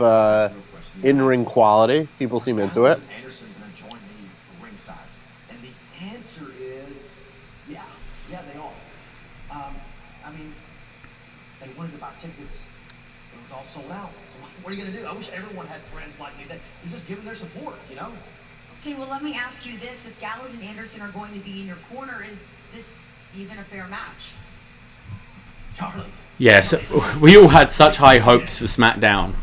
in-ring quality. People seem into it. Anderson going to join me ringside? And the answer is, yeah, they are. I mean, they wanted to buy tickets. It was all sold out. So what are you going to do? I wish everyone had friends like me that you're just giving their support, you know? Okay, well, let me ask you this. If Gallows and Anderson are going to be in your corner, is this even a fair match? Charlie. Yes, we all had such high hopes for SmackDown.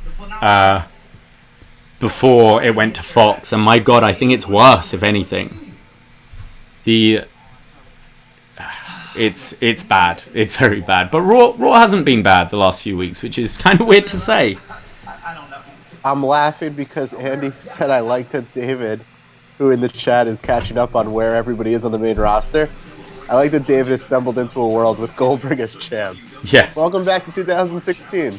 before it went to Fox, and my God, I think it's worse, if anything. It's bad. It's very bad. But Raw hasn't been bad the last few weeks, which is kind of weird to say. I don't know. I'm laughing because Andy said I like that David, who in the chat is catching up on where everybody is on the main roster. I like that David has stumbled into a world with Goldberg as champ. Yes. Welcome back to 2016.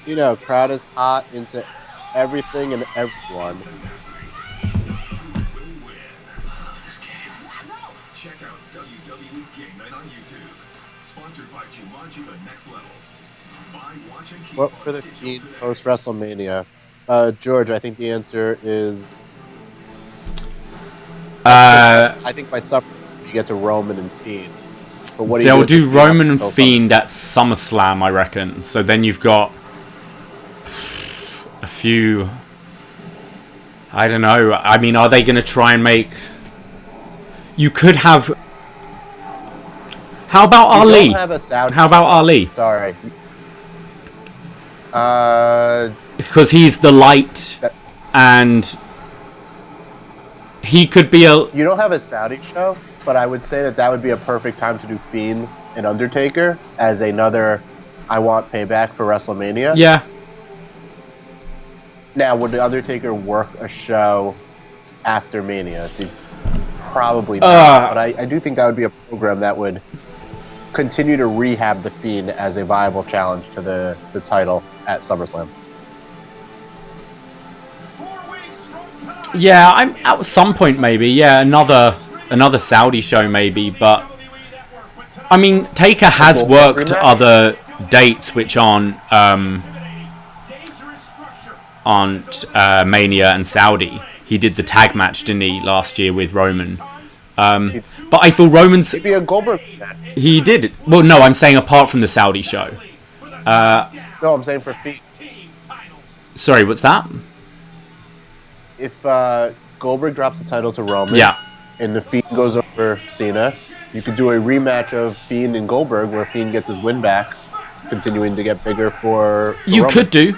You know, crowd is hot into everything and everyone. Check out WWE Game Night on YouTube. Sponsored by Jumanji The Next Level. Buy, watch, and keep What for the feed post WrestleMania? George, I think the answer is. I think by summer you get to Roman and Fiend. But what They'll do Roman and until Fiend SummerSlam? at SummerSlam, I reckon. So then you've got a few. I don't know. I mean, are they going to try and make? You could have. How about You Ali? don't have a Saudi How about show. Ali? Sorry. Because he's the light, and he could be a. You don't have a Saudi show, but I would say that would be a perfect time to do Fiend and Undertaker as another I want payback for WrestleMania. Yeah. Now, would the Undertaker work a show after Mania? Probably not. But I do think that would be a program that would continue to rehab the Fiend as a viable challenge to the title at SummerSlam. Yeah, I'm at some point maybe. Yeah, another Saudi show maybe, but I mean Taker has worked other dates which aren't Mania and Saudi. He did the tag match, didn't he, last year with Roman? But I feel Roman's. It'd be a Goldberg match. He did. Well, no, I'm saying apart from the Saudi show. No, I'm saying for Fiend. Sorry, what's that? If Goldberg drops the title to Roman, Yeah. and the Fiend goes over Cena, you could do a rematch of Fiend and Goldberg where Fiend gets his win back, continuing to get bigger for You Roman. could do.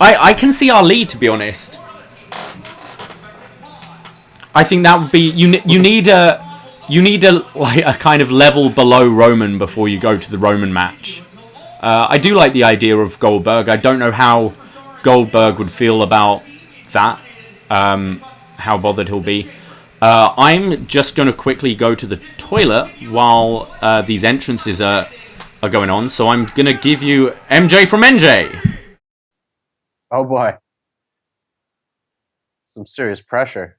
I can see Ali, to be honest. I think that would be you need a like a kind of level below Roman before you go to the Roman match. I do like the idea of Goldberg. I don't know how Goldberg would feel about that. How bothered he'll be. I'm just going to quickly go to the toilet while these entrances are going on. So I'm going to give you MJ from NJ. Oh boy. Some serious pressure.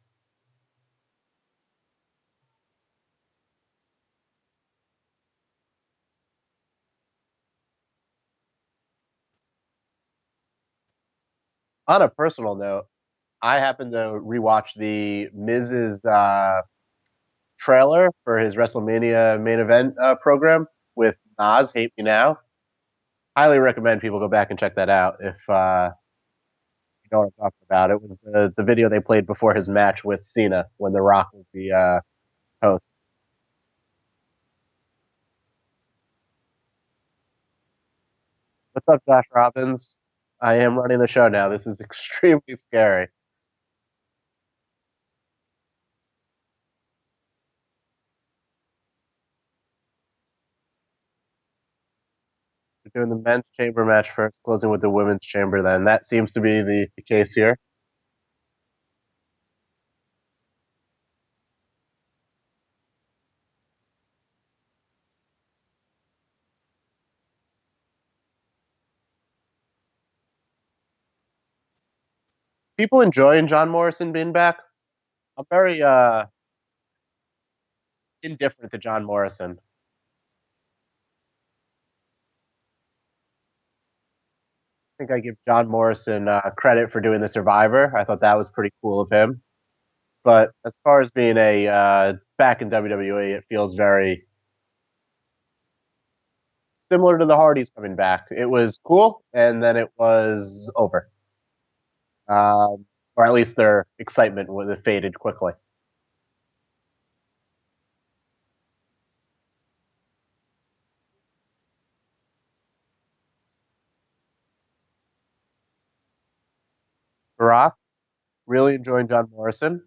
On a personal note, I happened to rewatch the Miz's trailer for his WrestleMania main event program with Nas, Hate Me Now. Highly recommend people go back and check that out if you know what I'm talking about. It was the video they played before his match with Cena when The Rock was the host. What's up, Josh Robbins? I am running the show now. This is extremely scary. We're doing the men's chamber match first, closing with the women's chamber then. That seems to be the case here. People enjoying John Morrison being back. I'm very indifferent to John Morrison. I think I give John Morrison credit for doing the Survivor. I thought that was pretty cool of him. But as far as being a back in WWE, it feels very similar to the Hardys coming back. It was cool, and then it was over. or at least their excitement faded quickly. Barack, really enjoying John Morrison.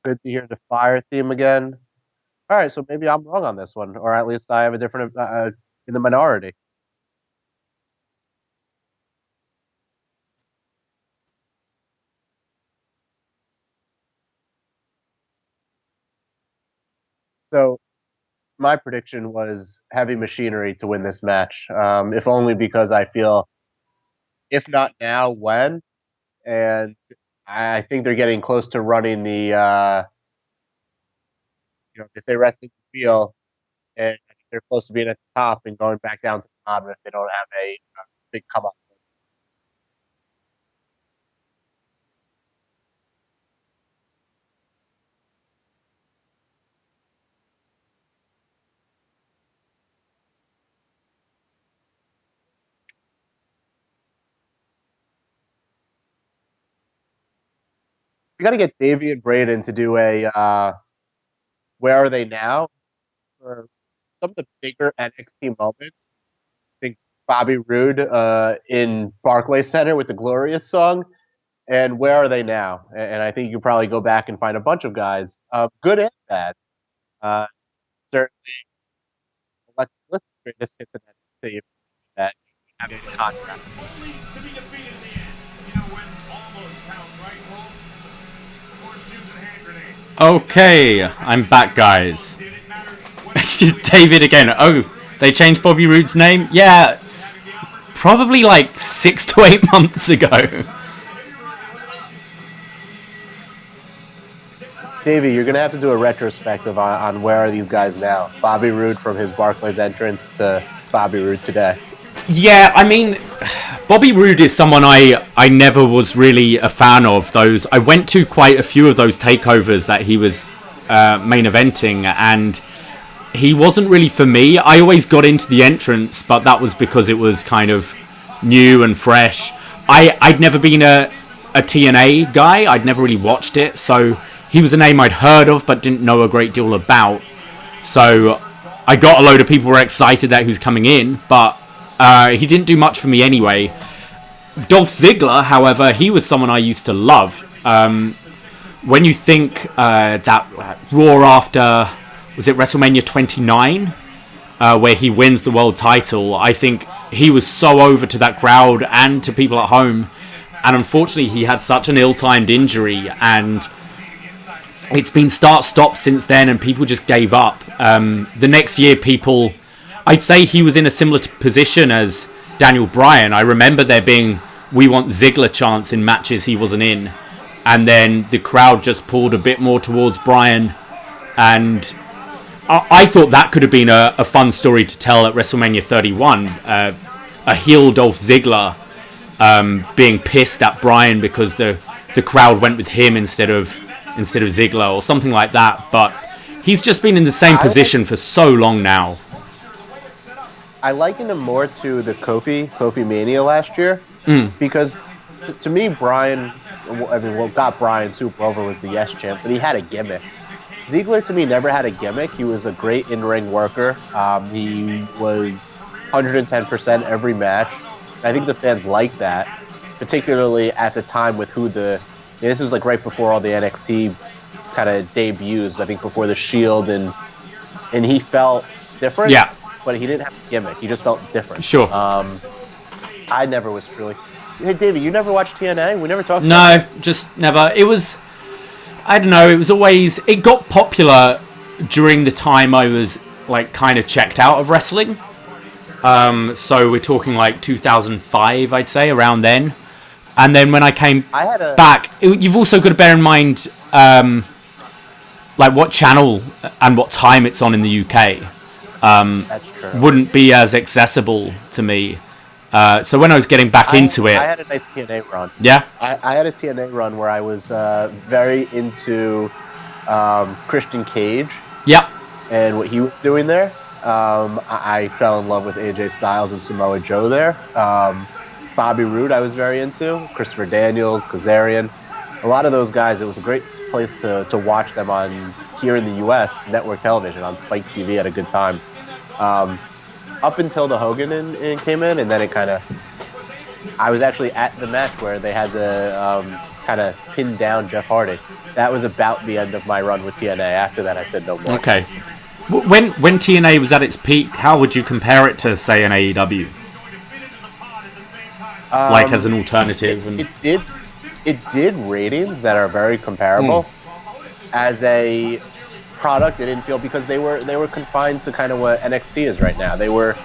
Good to hear the fire theme again. All right, so maybe I'm wrong on this one, or at least I have a different in the minority. So my prediction was Heavy Machinery to win this match, if only because I feel, if not now, when? And I think they're getting close to running the, they say wrestling wheel, and I think they're close to being at the top and going back down to the bottom if they don't have a big come up. We got to get Davie and Braden to do a Where Are They Now? For some of the bigger NXT moments. I think Bobby Roode in Barclays Center with the Glorious song, and Where Are They Now? And I think you can probably go back and find a bunch of guys, good and bad. Uh, certainly, let's greatest hits in NXT that have his contract. Only to be defeated in the end. You know, when almost counts, right, Cole? Horseshoes and hand grenades. Okay, I'm back, guys. David again. Oh, they changed Bobby Roode's name? Yeah, probably like 6 to 8 months ago. Davey, you're going to have to do a retrospective on where are these guys now. Bobby Roode from his Barclays entrance to Bobby Roode today. Yeah, I mean, Bobby Roode is someone I never was really a fan of. Those I went to quite a few of those takeovers that he was main eventing, and he wasn't really for me. I always got into the entrance, but that was because it was kind of new and fresh. I'd never been a TNA guy. I'd never really watched it, so he was a name I'd heard of but didn't know a great deal about. So I got a load of people who were excited that he was coming in, but he didn't do much for me anyway. Dolph Ziggler, however, he was someone I used to love. When you think that Raw after, was it WrestleMania 29, where he wins the world title, I think he was so over to that crowd and to people at home. And unfortunately, he had such an ill-timed injury, and it's been start-stop since then, and people just gave up. The next year, I'd say he was in a similar position as Daniel Bryan. I remember there being "We Want Ziggler" chants in matches he wasn't in, and then the crowd just pulled a bit more towards Bryan, and I thought that could have been a fun story to tell at WrestleMania 31. A heel Dolph Ziggler being pissed at Bryan because the crowd went with him instead of Ziggler or something like that. But he's just been in the same position for so long now. I liken him more to the Kofi Mania last year, because to me, Bryan, I mean, what got Bryan super over was the Yes Chant, but he had a gimmick. Ziggler, to me, never had a gimmick. He was a great in-ring worker. He was 110% every match. I think the fans liked that, particularly at the time with this was like right before all the NXT kind of debuts, I think before the Shield, and he felt different. Yeah. But he didn't have a gimmick. He just felt different. Sure. I never was really... Hey, Davey, you never watched TNA? We never talked No, about it. just never. It was... I don't know, it was always... It got popular during the time I was, like, kind of checked out of wrestling. So we're talking, like, 2005, I'd say, around then. And then when I came back... You've also got to bear in mind, like, what channel and what time it's on in the UK. That's true. Wouldn't be as accessible to me. So when I was getting back into it... I had a nice TNA run. Yeah? I had a TNA run where I was very into Christian Cage. Yep. And what he was doing there. I fell in love with AJ Styles and Samoa Joe there. Bobby Roode I was very into, Christopher Daniels, Kazarian. A lot of those guys, it was a great place to watch them on, here in the U.S., network television, on Spike TV at a good time. Up until the Hogan came in, and then it kind of... I was actually at the match where they had to kind of pin down Jeff Hardy. That was about the end of my run with TNA. After that, I said no more. Okay. When TNA was at its peak, how would you compare it to, say, an AEW? Like as an alternative? It did ratings that are very comparable. As a product, it didn't feel, because they were confined to kind of what NXT is right now. They were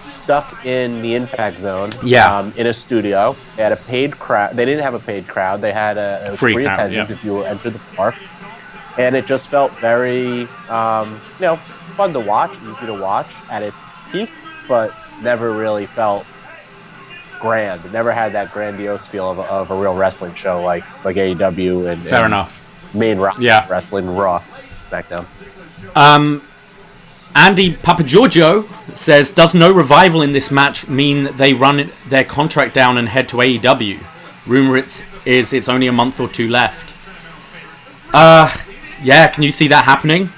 stuck in the Impact Zone, in a studio. They had a paid crowd. They didn't have a paid crowd. They had a free attendance if you entered the park, and it just felt very, fun to watch, easy to watch at its peak, but never really felt grand. It never had that grandiose feel of a real wrestling show like AEW and fair enough. Main wrestling, Raw, SmackDown. Andy Papagiorgio says, does no revival in this match mean they run their contract down and head to AEW? Rumor is it's only a month or two left. Yeah, can you see that happening?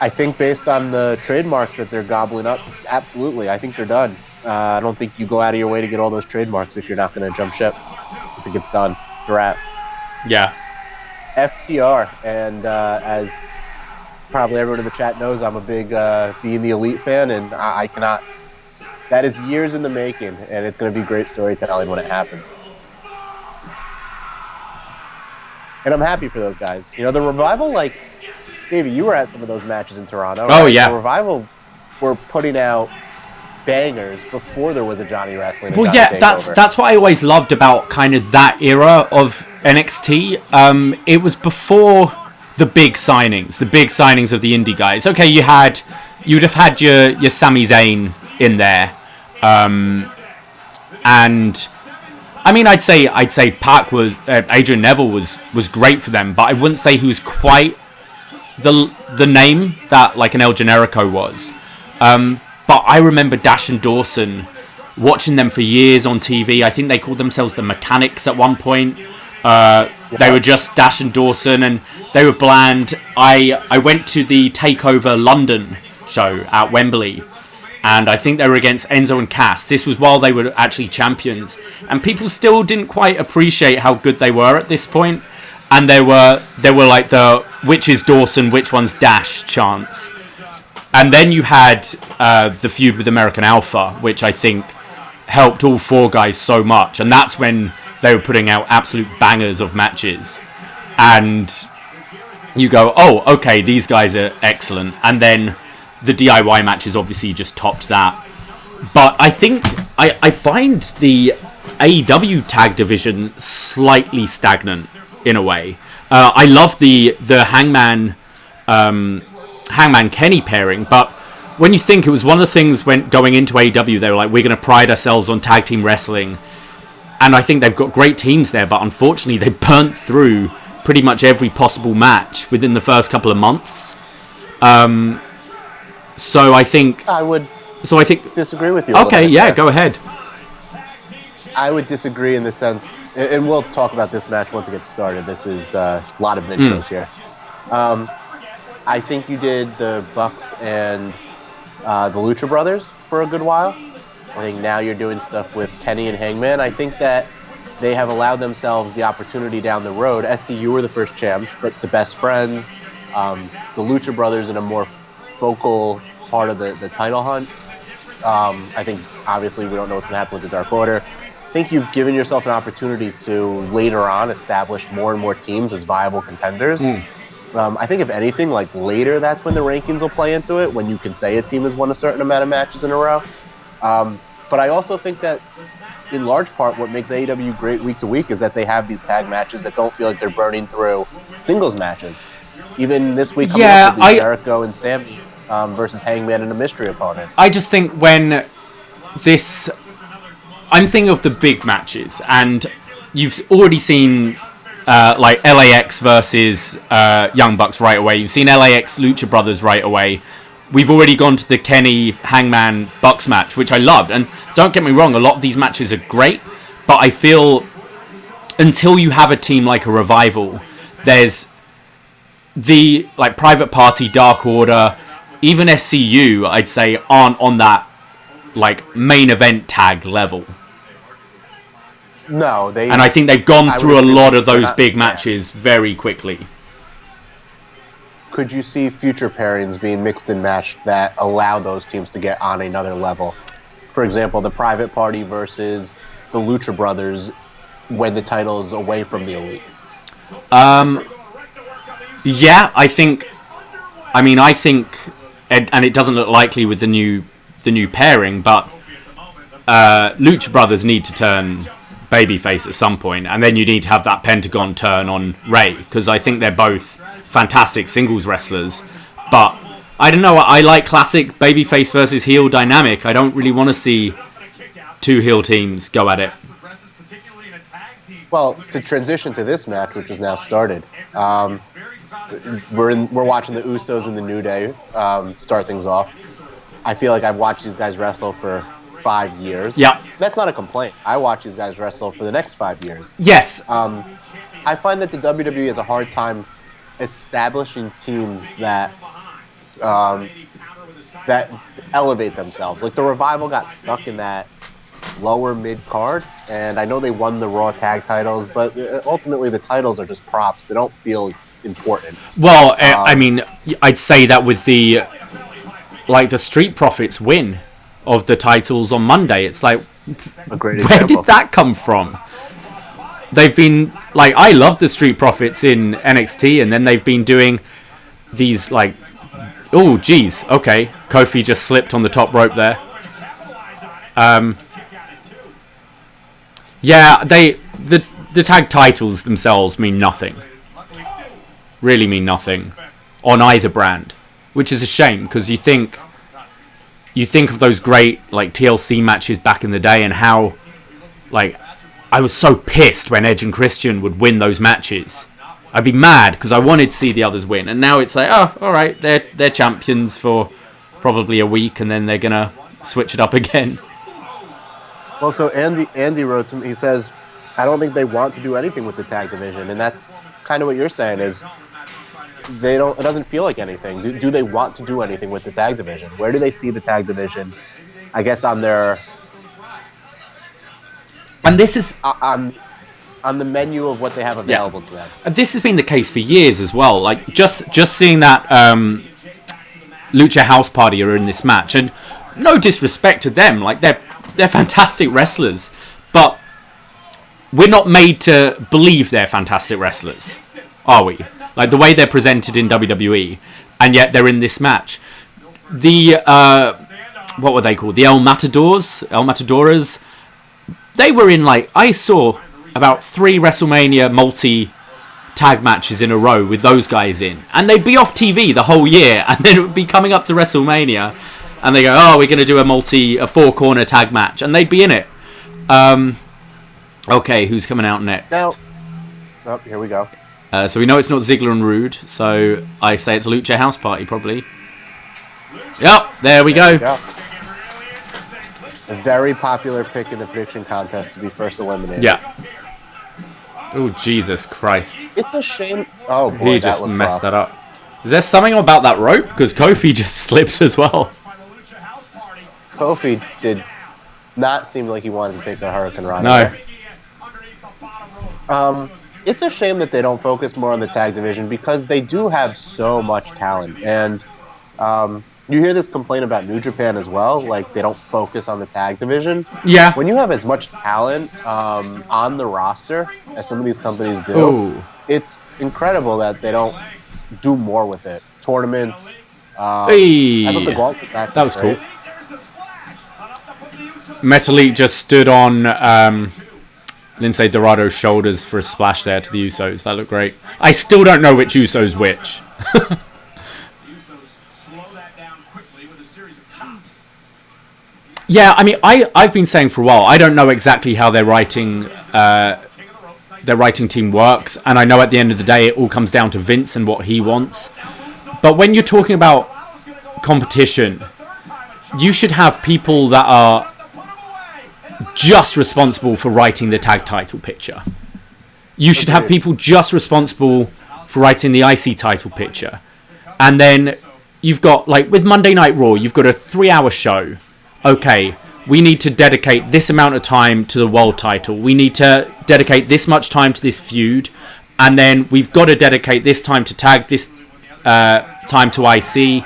I think based on the trademarks that they're gobbling up, absolutely. I think they're done. I don't think you go out of your way to get all those trademarks if you're not going to jump ship. I think it's done. It's a wrap. Yeah. FTR, and as probably everyone in the chat knows, I'm a big Being the Elite fan, and I cannot... That is years in the making, and it's going to be great storytelling when it happens. And I'm happy for those guys. You know, the Revival, like... Davey, you were at some of those matches in Toronto, right? Oh, yeah. The Revival were putting out bangers before there was a Johnny Wrestling. Well, yeah, that's what I always loved about kind of that era of NXT. It was before the big signings of the indie guys. Okay, you'd have had your Sami Zayn in there, and I mean, I'd say Pac was Adrian Neville was great for them, but I wouldn't say he was quite the name that like an El Generico was. But I remember Dash and Dawson, watching them for years on TV. I think they called themselves the Mechanics at one point. They were just Dash and Dawson, and they were bland. I went to the Takeover London show at Wembley, and I think they were against Enzo and Cass. This was while they were actually champions, and people still didn't quite appreciate how good they were at this point. And there were like the which is Dawson, which one's Dash chants. And then you had the feud with American Alpha, which I think helped all four guys so much. And that's when they were putting out absolute bangers of matches. And you go, oh, okay, these guys are excellent. And then the DIY matches obviously just topped that. But I think I find the AEW tag division slightly stagnant in a way. I love the Hangman Kenny pairing, but when you think it was one of the things when going into AEW, they were like, we're going to pride ourselves on tag team wrestling, and I think they've got great teams there, but unfortunately they burnt through pretty much every possible match within the first couple of months. So I think disagree with you. Okay, yeah, go ahead. I would disagree in the sense, and we'll talk about this match once it gets started. This is a lot of intros here. I think you did the Bucks and the Lucha Brothers for a good while. I think now you're doing stuff with Kenny and Hangman. I think that they have allowed themselves the opportunity down the road. SCU were the first champs, but the Best Friends, the Lucha Brothers in a more focal part of the title hunt. I think, obviously, we don't know what's going to happen with the Dark Order. I think you've given yourself an opportunity to, later on, establish more and more teams as viable contenders. I think, if anything, like later, that's when the rankings will play into it, when you can say a team has won a certain amount of matches in a row. But I also think that, in large part, what makes AEW great week to week is that they have these tag matches that don't feel like they're burning through singles matches. Even this week, coming up with Jericho and Sami versus Hangman and a mystery opponent. I just think when this... I'm thinking of the big matches, and you've already seen like LAX versus Young Bucks right away. You've seen LAX Lucha Brothers right away. we've already gone to the Kenny Hangman Bucks match, which I loved. And don't get me wrong, a lot of these matches are great, but I feel until you have a team like a Revival, there's the like Private Party, Dark Order, even SCU, I'd say, aren't on that like main event tag level. No, and I think they've gone through a lot of those big matches very quickly. Could you see future pairings being mixed and matched that allow those teams to get on another level? For example, the Private Party versus the Lucha Brothers when the title is away from the Elite. Yeah, I think, and it doesn't look likely with the new pairing, but Lucha Brothers need to turn babyface at some point, and then you need to have that Pentagon turn on Rey, because I think they're both fantastic singles wrestlers. But I don't know, I like classic babyface versus heel dynamic. I don't really want to see two heel teams go at it. Well, to transition to this match, which is now started, we're watching the Usos and the New Day start things off. I feel like I've watched these guys wrestle for 5 years. Yeah. That's not a complaint. I watch these guys wrestle for the next 5 years. Yes. I find that the WWE has a hard time establishing teams that that elevate themselves. Like the Revival got stuck in that lower mid card, and I know they won the Raw tag titles, but ultimately the titles are just props. They don't feel important. Well, I'd say that with the Street Profits win of the titles on Monday, it's like, a great where example. did that come from? They've been I love the Street Profits in NXT, and then they've been doing these oh geez, okay, Kofi just slipped on the top rope there. Yeah, the tag titles themselves mean nothing. Really mean nothing on either brand, which is a shame, because you think of those great TLC matches back in the day, and how I was so pissed when Edge and Christian would win those matches. I'd be mad because I wanted to see the others win, and now it's like, oh, all right, they're champions for probably a week, and then they're gonna switch it up again. Well, so Andy wrote to me. He says, I don't think they want to do anything with the tag division, and that's kind of what you're saying is they don't. It doesn't feel like anything. Do they want to do anything with the tag division? Where do they see the tag division? I guess on their and this is on the menu of what they have available to them. This has been the case for years as well. Just seeing that Lucha House Party are in this match, and no disrespect to them, they're fantastic wrestlers, but we're not made to believe they're fantastic wrestlers, are we? The way they're presented in WWE, and yet they're in this match. The what were they called? The El Matadoras. They were in I saw about 3 WrestleMania multi-tag matches in a row with those guys in, and they'd be off TV the whole year, and then it would be coming up to WrestleMania, and they go, oh, we're going to do a 4-corner tag match, and they'd be in it. Okay, who's coming out next? Now, here we go. So we know it's not Ziggler and Rude, so I say it's a Lucha House Party, probably. Yep, there we go. A very popular pick in the prediction contest to be first eliminated. Yeah. Oh, Jesus Christ. It's a shame. Oh, boy, he just messed that up. Is there something about that rope? Because Kofi just slipped as well. Kofi did not seem like he wanted to take the Hurricane Rana. No. It's a shame that they don't focus more on the tag division, because they do have so much talent. And you hear this complaint about New Japan as well, they don't focus on the tag division. Yeah. When you have as much talent on the roster as some of these companies do, Ooh. It's incredible that they don't do more with it. Tournaments. Hey. I thought the Gulak match that was great. Cool. Metal Elite just stood on Lindsay Dorado's shoulders for a splash there to the Usos. That looked great. I still don't know which Uso's which. Yeah, I've been saying for a while, I don't know exactly how their writing team works, and I know at the end of the day it all comes down to Vince and what he wants. But when you're talking about competition, you should have people that are just responsible for writing the tag title picture. You should have people just responsible for writing the IC title picture. And then you've got, like, with Monday Night Raw, you've got a 3-hour show. Okay, we need to dedicate this amount of time to the world title. We need to dedicate this much time to this feud. And then we've got to dedicate this time to tag, this time to IC,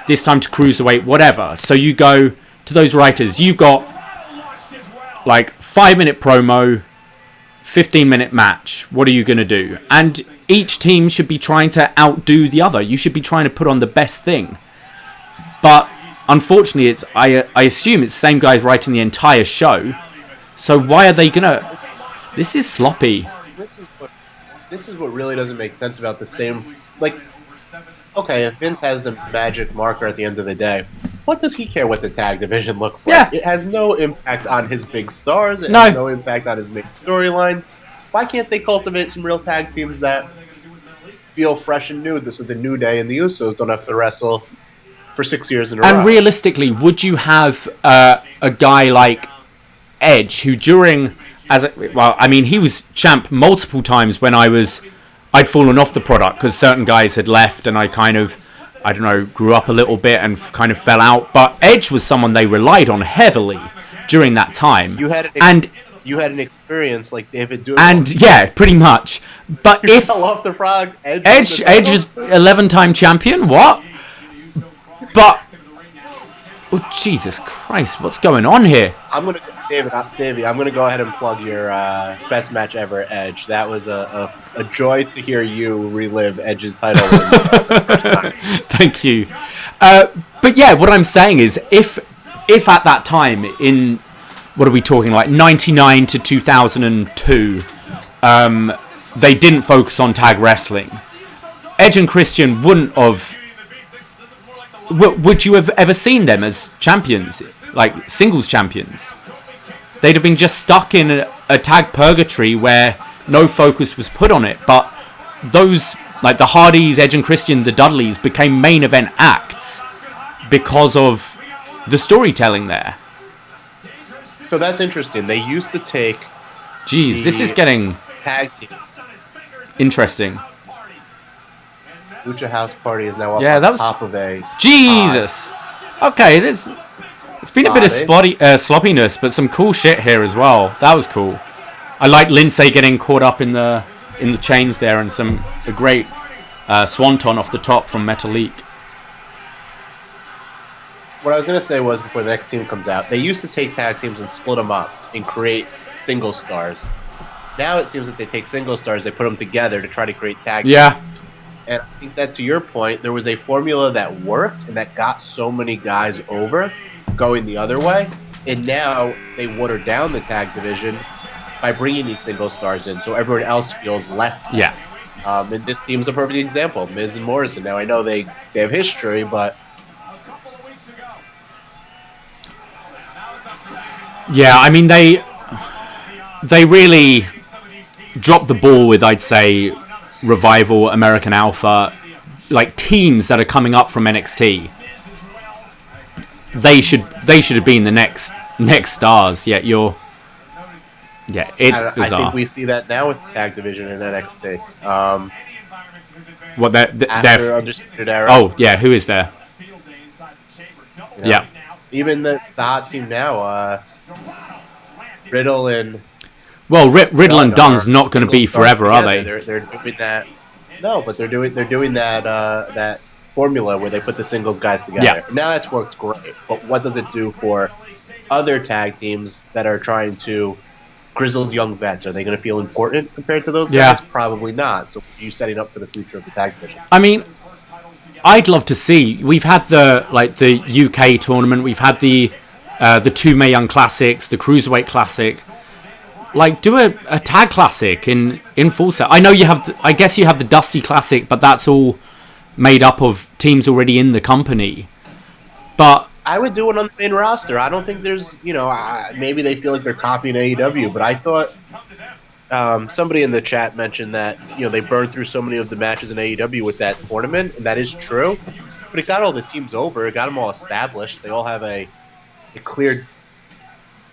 this time to Cruiserweight, whatever. So you go to those writers. You've got, like, 5-minute promo, 15-minute match. What are you going to do? And each team should be trying to outdo the other. You should be trying to put on the best thing. But unfortunately, I assume it's the same guys writing the entire show. So why are they going to... This is sloppy. This is what really doesn't make sense about the same... Like, okay, if Vince has the magic marker at the end of the day, what does he care what the tag division looks like? Yeah. It has no impact on his big stars. It No. has no impact on his main storylines. Why can't they cultivate some real tag teams that feel fresh and new? This is the New Day, and the Usos don't have to wrestle for 6 years in a row. And realistically, would you have a guy like Edge, who during... he was champ multiple times when I'd fallen off the product because certain guys had left and I kind of, I don't know, grew up a little bit and kind of fell out. But Edge was someone they relied on heavily during that time. You had an experience like David Doolittle. And yeah, pretty much. But You if fell off the frog, Edge is 11-time champion, what? But oh, Jesus Christ, what's going on here? Davey, I'm gonna go ahead and plug your best match ever, Edge. That was a joy to hear you relive Edge's title win for the first time. Thank you. But yeah, what I'm saying is, if at that time in, what are we talking, like 99 to 2002, they didn't focus on tag wrestling, Edge and Christian wouldn't have. Would you have ever seen them as champions, like singles champions? They'd have been just stuck in a tag purgatory where no focus was put on it. But those, like the Hardys, Edge and Christian, the Dudleys, became main event acts because of the storytelling there. So that's interesting. They used to take... Jeez, this is getting tag team. interesting. Lucha House Party is now up on top of a... Jesus! Okay, it's been a bit of sloppiness, but some cool shit here as well. That was cool. I like Lindsay getting caught up in the chains there, and a great swanton off the top from Metalik. What I was going to say was, before the next team comes out, they used to take tag teams and split them up and create single stars. Now it seems that they take single stars, they put them together to try to create tag teams. Yeah. And I think that, to your point, there was a formula that worked and that got so many guys over going the other way. And now they watered down the tag division by bringing these single stars in, so everyone else feels less. Yeah. And this team's a perfect example, Miz and Morrison. Now I know they have history, but yeah, I mean they really dropped the ball with, I'd say, Revival, American Alpha, like teams that are coming up from NXT. They should have been the next stars. Yet it's bizarre. I think we see that now with the tag division in NXT. What after Undisputed Era? Oh yeah, who is there? You know, yeah. Even the hot team now, Riddle and... Well, Riddle and Dunn's not going to be forever, are they? They're doing that. No, but they're doing that formula where they put the singles guys together. Yeah. Now that's worked great. But what does it do for other tag teams that are trying to grizzled young vets? Are they going to feel important compared to those guys? Probably not. So are you setting up for the future of the tag division? I mean, I'd love to see. We've had the UK tournament. We've had the two Mae Young Classics, the Cruiserweight Classic. Like, do a tag classic in full set. I know you have. I guess you have the Dusty Classic, but that's all made up of teams already in the company. But I would do it on the main roster. I don't think there's, maybe they feel like they're copying AEW, but I thought somebody in the chat mentioned that they burned through so many of the matches in AEW with that tournament, and that is true. But it got all the teams over. It got them all established. They all have a clear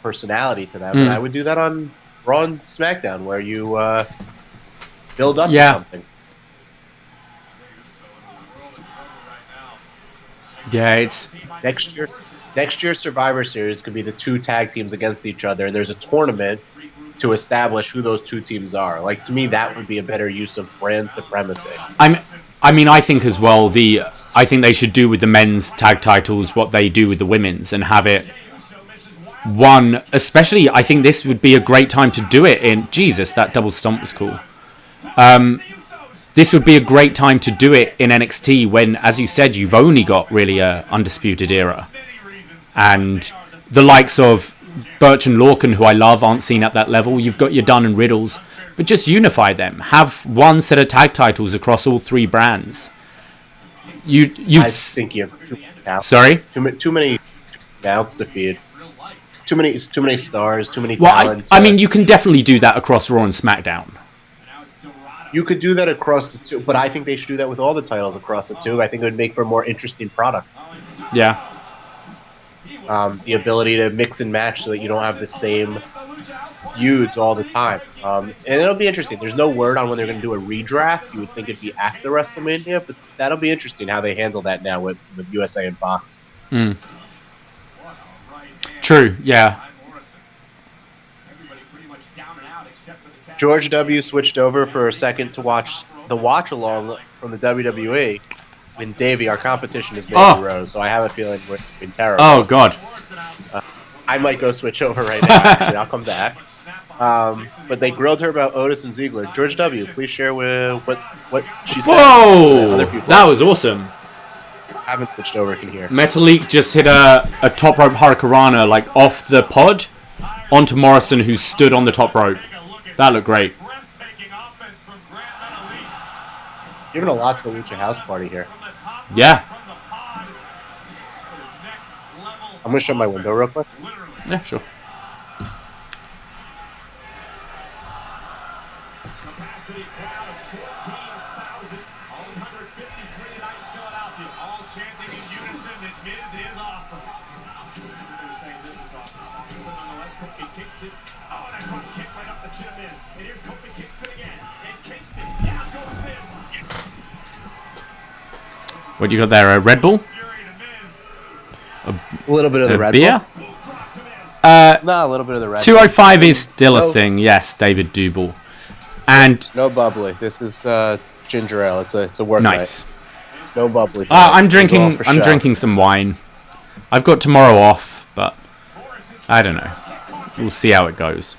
personality to them, and I would do that on Raw and SmackDown, where you build up to something. Yeah, it's next year's Survivor Series could be the two tag teams against each other, and there's a tournament to establish who those two teams are. Like, to me, that would be a better use of brand supremacy. I think as well, I think they should do with the men's tag titles what they do with the women's and have it one, especially I think this would be a great time to do it in, Jesus, that double stomp was cool. This would be a great time to do it in NXT when, as you said, you've only got really a Undisputed Era. And the likes of Birch and Lorcan, who I love, aren't seen at that level. You've got your Dunn and Riddles. But just unify them. Have one set of tag titles across all three brands. I think you have too many Sorry? Too many mouths to feed. Too many stars, too many talents. I mean, you can definitely do that across Raw and SmackDown. You could do that across the two, but I think they should do that with all the titles across the two. I think it would make for a more interesting product. Yeah. The ability to mix and match so that you don't have the same feuds all the time. And it'll be interesting. There's no word on when they're going to do a redraft. You would think it'd be after WrestleMania, but that'll be interesting how they handle that now with USA and Fox. True, yeah. George W. switched over for a second to watch the watch-along from the WWE. And Davie, our competition is Mandy Rose, so I have a feeling we're being terrible. Oh, God. I might go switch over right now, actually. I'll come back. But they grilled her about Otis and Ziggler. George W., please share with what she said. Whoa! Other people. That was awesome. I haven't switched over, can hear. Metalik just hit a top rope Hurricanrana, like, off the pod onto Morrison, who stood on the top rope. That looked great. Giving a lot to the Lucha House Party here. Yeah. I'm going to shut my window real quick. Yeah, sure. Capacity crowd of 14,000. 153 tonight in Philadelphia. All chanting in unison that Miz is awesome. They're saying this is awesome. But nonetheless, Kofi Kingston. Oh, that's one kick right up the chin of Miz. And here's Kofi Kingston again. And Kingston. Down goes Miz. What you got there? A Red Bull? A little bit of the Red beer? Bull. No, a little bit of the Red 205 is still a thing, yes, David Dubel. And no bubbly. This is ginger ale. It's a work nice. Night. No bubbly. I'm drinking some wine. I've got tomorrow off, but I don't know. We'll see how it goes.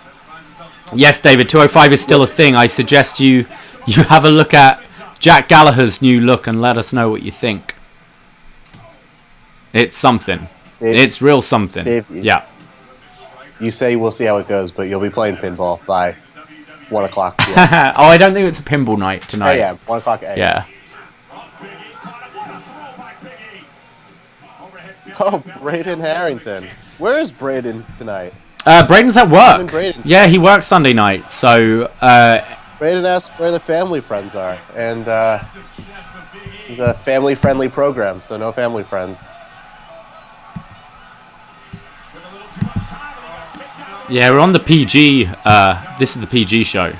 Yes, David, 205 is still a thing. I suggest you have a look at Jack Gallagher's new look and let us know what you think. It's something. It's real something. Yeah. You say we'll see how it goes, but you'll be playing pinball by 1 o'clock. Oh, I don't think it's a pinball night tonight. Yeah, 1 o'clock. Yeah. Oh, Braden Harrington. Where is Braden tonight? Braden's at work. Yeah, he works Sunday night, so... Braden asked where the family friends are, and it's a family-friendly program, so no family friends. Yeah, we're on the PG. This is the PG show.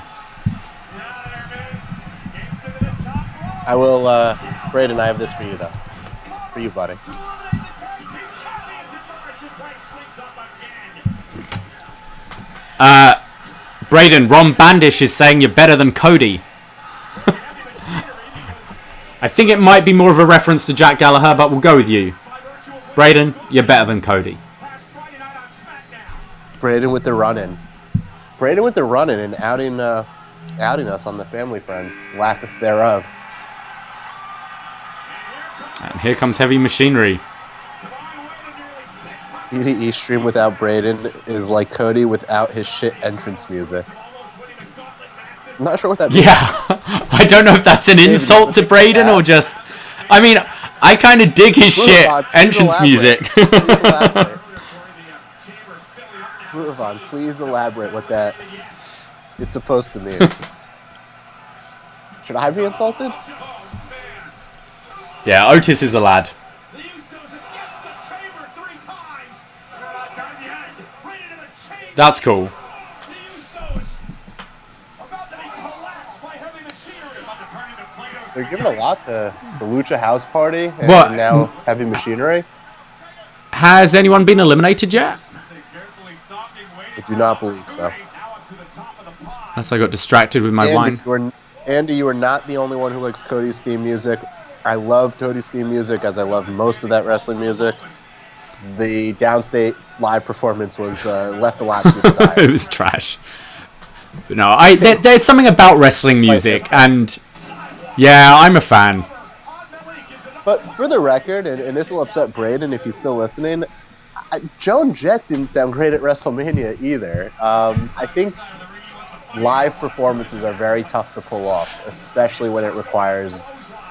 I will, Braden, I have this for you, though. For you, buddy. Braden, Ron Bandish is saying you're better than Cody. I think it might be more of a reference to Jack Gallagher, but we'll go with you. Braden, you're better than Cody. Braden with the run-in. Braden with the run-in and outing us on the family friends. Lack thereof. And here comes Heavy Machinery. EDE stream without Braden is like Cody without his shit entrance music. I'm not sure what that means. Yeah, I don't know if that's an insult to Braden or just... I mean, I kind of dig his shit entrance music. Move on, please elaborate what that... is supposed to mean. Should I be insulted? Yeah, Otis is a lad. The Usos against the chamber 3 times. They're not done yet. Right into the chamber. That's cool. The Usos about to be collapsed by heavy machinery. About to turn into Plato's They're giving a lot to the Lucha House Party and What? now Heavy Machinery. Has anyone been eliminated yet? I do not believe so. Unless I got distracted with my wine. Andy, you are not the only one who likes Cody's theme music. I love Cody's theme music, as I love most of that wrestling music. The downstate live performance was left a lot to be desired. It was trash. But no, there's something about wrestling music, and yeah, I'm a fan. But for the record, and this will upset Braden if he's still listening, Joan Jett didn't sound great at WrestleMania either. I think live performances are very tough to pull off, especially when it requires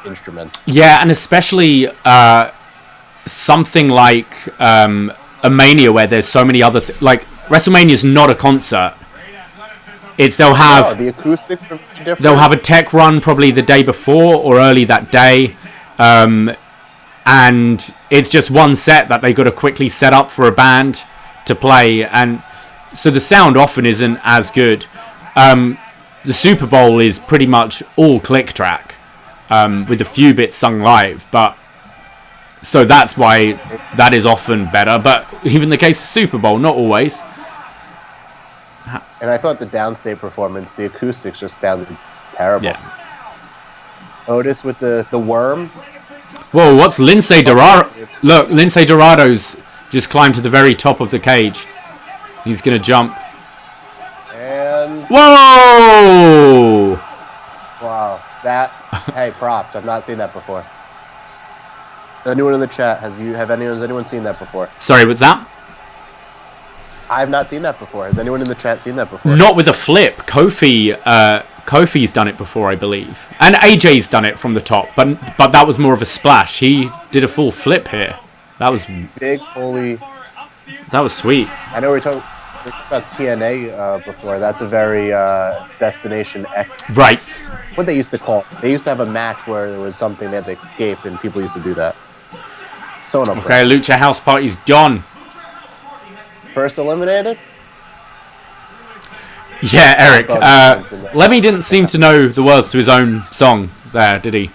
instruments. Yeah, and especially something like a Mania where there's so many other like WrestleMania is not a concert. They'll have the acoustics are different. They'll have a tech run probably the day before or early that day. And it's just one set that they got to quickly set up for a band to play, and so the sound often isn't as good. The Super Bowl is pretty much all click track, with a few bits sung live, but so that's why that is often better. But even the case of Super Bowl, not always. And I thought the downstate performance, the acoustics just sounded terrible. Yeah. Otis with the worm. Whoa, what's Lindsay Dorado? Look, Lindsay Dorado's just climbed to the very top of the cage. He's going to jump. And... Whoa! Wow. That... hey, props. I've not seen that before. Anyone in the chat, has anyone seen that before? Sorry, what's that? I have not seen that before. Has anyone in the chat seen that before? Not with a flip. Kofi's done it before, I believe. And AJ's done it from the top, but that was more of a splash. He did a full flip here. That was big, holy. That was sweet. I know we talked about TNA before. That's a very Destination X. Right. What they used to call it. They used to have a match where there was something they had to escape, and people used to do that. So okay, Lucha House Party's gone. First eliminated? Yeah, Eric. Lemmy didn't seem to know the words to his own song there, did he?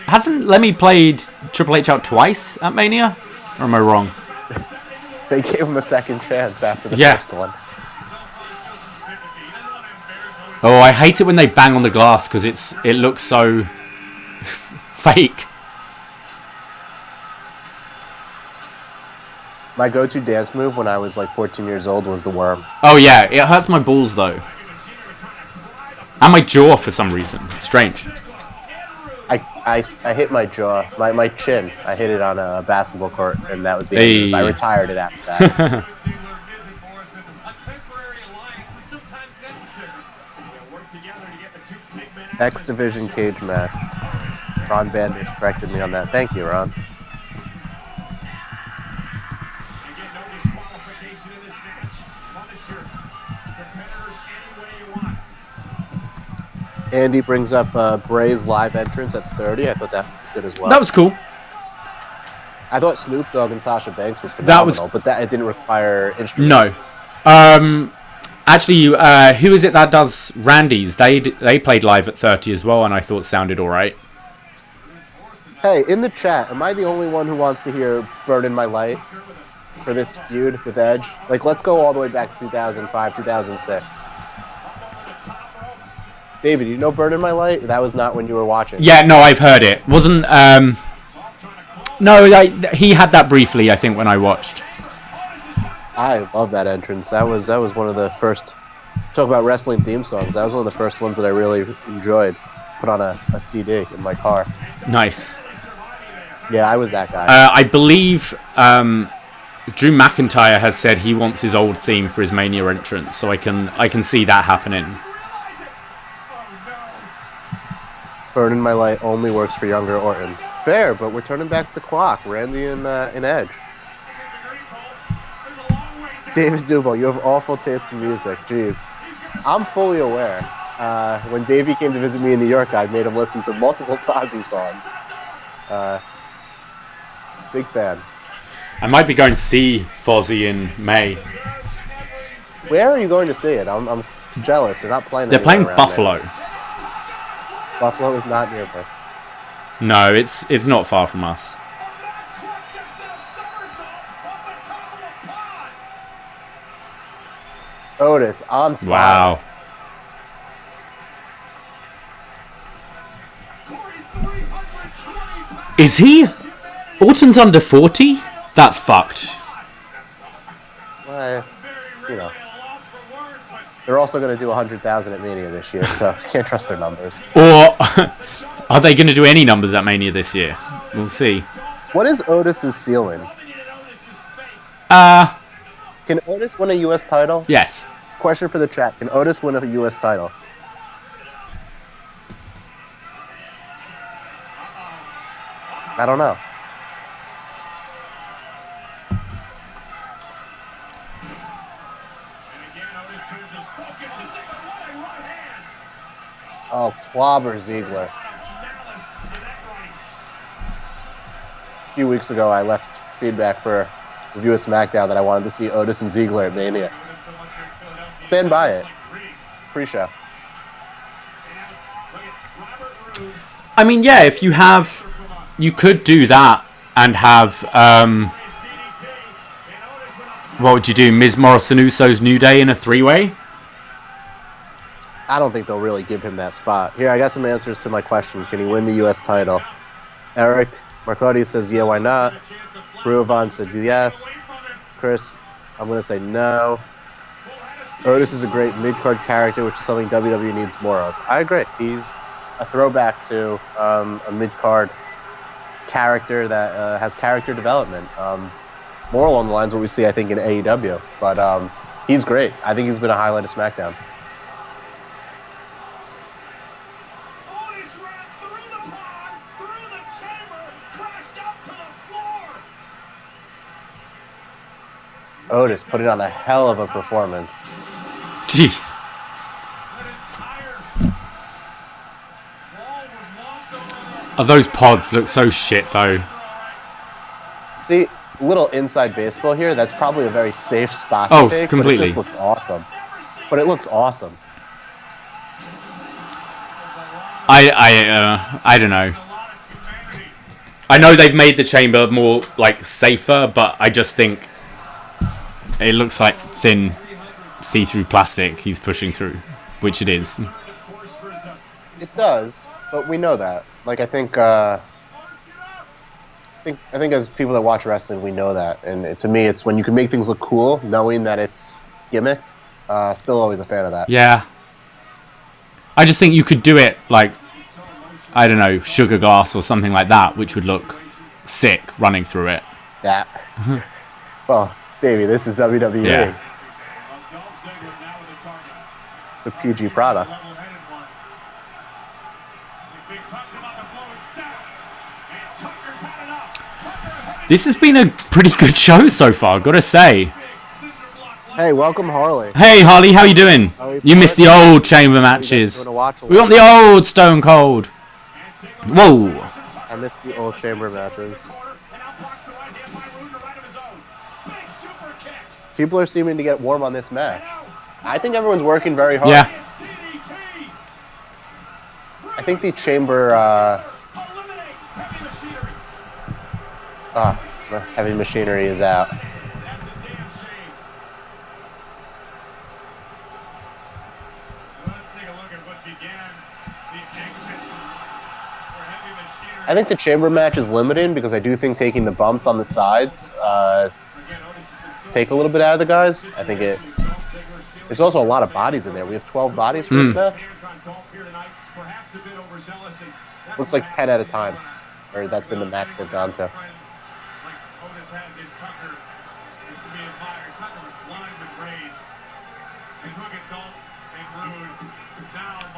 Hasn't Lemmy played Triple H out twice at Mania? Or am I wrong? They gave him a second chance after the first one. Oh, I hate it when they bang on the glass because it looks so fake. My go-to dance move when I was like 14 years old was the worm. Oh yeah, it hurts my balls though. And my jaw for some reason. Strange. I hit my jaw, my chin. I hit it on a basketball court, and that was the end of it. I retired it after that. X Division cage match. Ron Bandage corrected me on that. Thank you, Ron. Andy brings up Bray's live entrance at 30. I thought that was good as well. That was cool. I thought Snoop Dogg and Sasha Banks was phenomenal, but it didn't require instruments. No. Actually, who is it that does Randy's? They played live at 30 as well, and I thought sounded alright. Hey, in the chat, am I the only one who wants to hear Burn in My Light for this feud with Edge? Like, let's go all the way back to 2005, 2006. David, you know Burn in My Light? That was not when you were watching. Yeah, no, I've heard it. Wasn't, no, he had that briefly, I think, when I watched. I love that entrance. That was one of the first, talk about wrestling theme songs, that was one of the first ones that I really enjoyed. Put on a CD in my car. Nice. Yeah, I was that guy. I believe Drew McIntyre has said he wants his old theme for his Mania entrance, so I can see that happening. Burn in My Light only works for younger Orton. Fair, but we're turning back the clock. Randy and Edge. David Duval, you have awful taste in music. Jeez. I'm fully aware. When Davey came to visit me in New York, I made him listen to multiple Fozzy songs. Big fan. I might be going to see Fozzy in May. Where are you going to see it? I'm jealous. They're not playing. They're playing around Buffalo. there. Buffalo is not nearby. No, it's not far from us. Otis on fire. Wow. Is he? Orton's under 40? That's fucked. Well, you know. They're also going to do 100,000 at Mania this year, so can't trust their numbers. Or are they going to do any numbers at Mania this year? We'll see. What is Otis's ceiling? Can Otis win a U.S. title? Yes. Question for the chat. Can Otis win a U.S. title? I don't know. Oh, clobber Ziggler. A few weeks ago, I left feedback for review of SmackDown that I wanted to see Otis and Ziggler at Mania. Stand by it. Pre-show. I mean, yeah, if you have... You could do that and have... what would you do? Miz, Morrison, Usos, New Day in a three-way? I don't think they'll really give him that spot. Here, I got some answers to my question. Can he win the U.S. title? Eric Marcotti says, yeah, why not? Bruavon says yes. Chris, I'm going to say no. Otis is a great mid-card character, which is something WWE needs more of. I agree. He's a throwback to a mid-card character that has character development. More along the lines of what we see, I think, in AEW. But he's great. I think he's been a highlight of SmackDown. Otis put it on a hell of a performance. Jeez. Oh, those pods look so shit, though. See, little inside baseball here. That's probably a very safe spot Oh, to take, completely. but it just looks awesome. But it looks awesome. I don't know. I know they've made the chamber more, like, safer, but I just think it looks like thin, see-through plastic he's pushing through, which it is. It does, but we know that. Like, I think as people that watch wrestling, we know that. And to me, it's when you can make things look cool, knowing that it's gimmicked. Still always a fan of that. Yeah. I just think you could do it, like, I don't know, sugar glass or something like that, which would look sick running through it. Yeah. Well, Davey, this is WWE. Yeah. It's a PG product. This has been a pretty good show so far, gotta say. Hey, welcome Harley. Hey Harley, how you doing? You missed the old chamber matches. We want the old Stone Cold. Whoa. I missed the old chamber matches. People are seeming to get warm on this match. I think everyone's working very hard. Yeah. I think the chamber, heavy machinery is out. I think the chamber match is limiting because I do think taking the bumps on the sides take a little bit out of the guys. I think there's also a lot of bodies in there. We have 12 bodies for this match. Looks like 10 at a time. Or that's been the match they've gone to.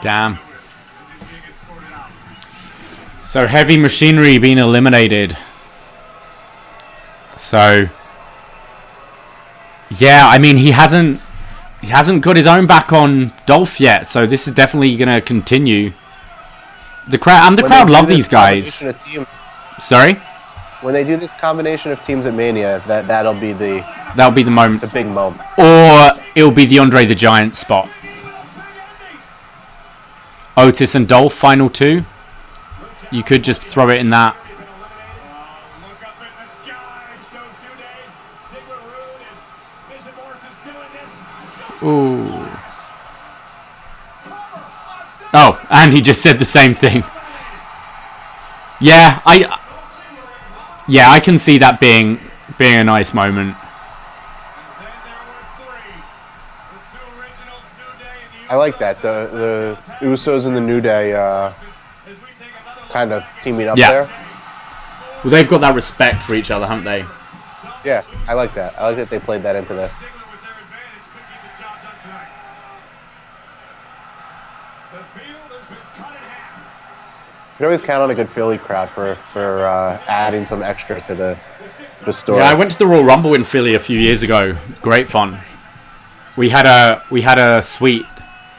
Damn. So heavy machinery being eliminated. So Yeah, I mean he hasn't got his own back on Dolph yet, so this is definitely gonna continue. The crowd love these guys. Sorry? When they do this combination of teams at Mania, that'll be the moment. The big moment. Or it'll be the Andre the Giant spot. Otis and Dolph, final 2. You could just throw it in that. Ooh. Oh, and he just said the same thing. Yeah, I can see that being a nice moment. I like that. The Usos and the New Day kind of teaming up there. Well, they've got that respect for each other, haven't they? Yeah, I like that. I like that they played that into this. You can always count on a good Philly crowd for adding some extra to the story. Yeah, I went to the Royal Rumble in Philly a few years ago. Great fun. We had a suite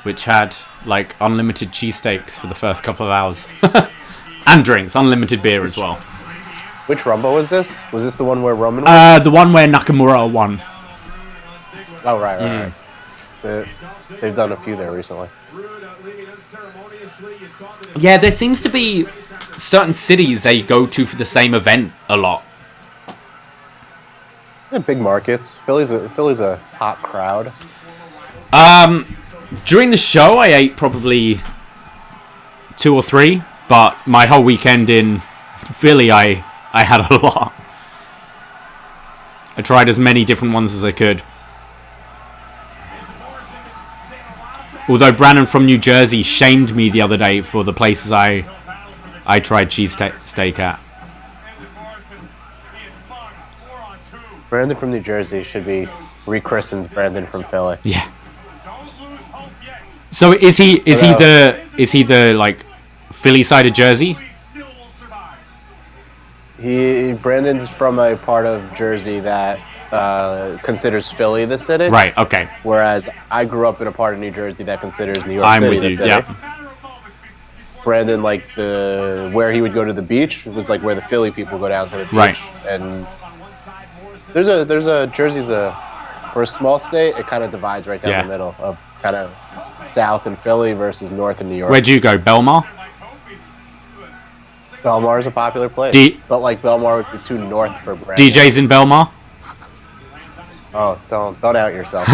which had like unlimited cheesesteaks for the first couple of hours. And drinks, unlimited beer as well. Which Rumble was this? Was this the one where Roman won? The one where Nakamura won. Oh, right. They've done a few there recently. Yeah, there seems to be certain cities they go to for the same event a lot. They're big markets. Philly's a hot crowd. During the show, I ate probably 2 or 3, but my whole weekend in Philly, I had a lot. I tried as many different ones as I could. Although Brandon from New Jersey shamed me the other day for the places I tried cheesesteak at. Brandon from New Jersey should be rechristened Brandon from Philly. Yeah. So is he the like Philly side of Jersey? Brandon's from a part of Jersey that considers Philly the city. Right, okay. Whereas I grew up in a part of New Jersey that considers New York I'm City with you, the city. yeah. Brandon, like where he would go to the beach was like where the Philly people go down to the beach. Right. And there's a Jersey's for a small state, it kind of divides right down the middle of kind of south in Philly versus north in New York. Where'd you go, Belmar? Belmar is a popular place, but like Belmar would be too north for Brandon. DJ's in Belmar? Oh, don't out yourself.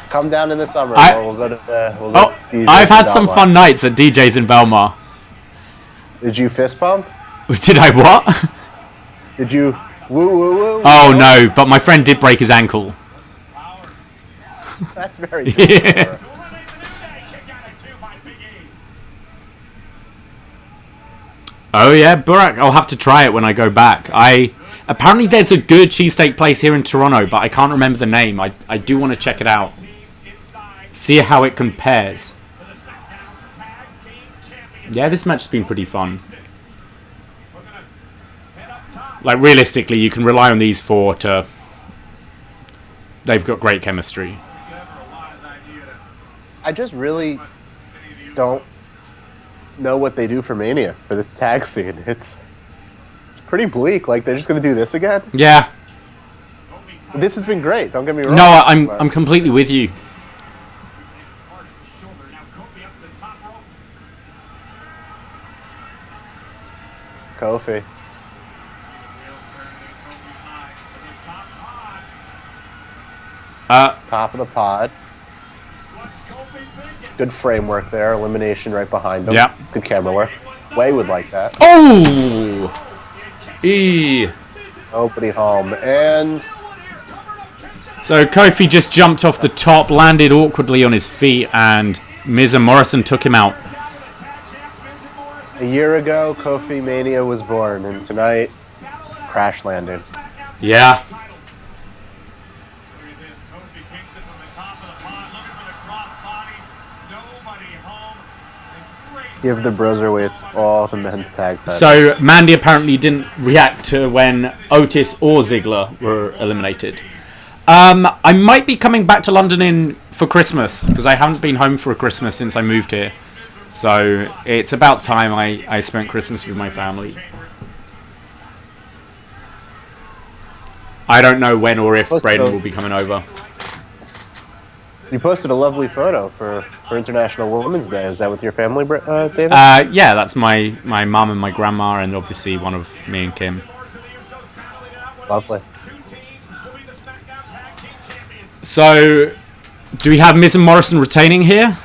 Come down in the summer. We'll go to DJ's I've had in some Belmar. fun nights at DJ's in Belmar. Did you fist pump? Did I what? Did you woo? Oh no, but my friend did break his ankle. That's very cool. Yeah. Oh yeah, Burak, I'll have to try it when I go back. Apparently there's a good cheesesteak place here in Toronto, but I can't remember the name. I do want to check it out. See how it compares. Yeah, this match has been pretty fun. Like, realistically, you can rely on these 4 to... They've got great chemistry. I just really don't know what they do for Mania, for this tag scene. It's pretty bleak. Like, they're just going to do this again? Yeah. This has been great, don't get me wrong. No, I'm completely with you. Kofi. Top of the pod. Good framework there. Elimination right behind him. Yeah. It's good camera work. Way would like that. Oh! Opening home. And so Kofi just jumped off the top, landed awkwardly on his feet, and Miz and Morrison took him out. a year ago, Kofi Mania was born, and tonight, crash landed. Yeah. Give the Broserweights all the men's tag titles. So Mandy apparently didn't react to when Otis or Ziggler were eliminated. I might be coming back to London for Christmas because I haven't been home for a Christmas since I moved here. So it's about time I spent Christmas with my family. I don't know when or if Braden will be coming over. You posted a lovely photo for International Women's Day. Is that with your family, David? Yeah, that's my mum and my grandma, and obviously one of me and Kim. Lovely. So, do we have Miz and Morrison retaining here?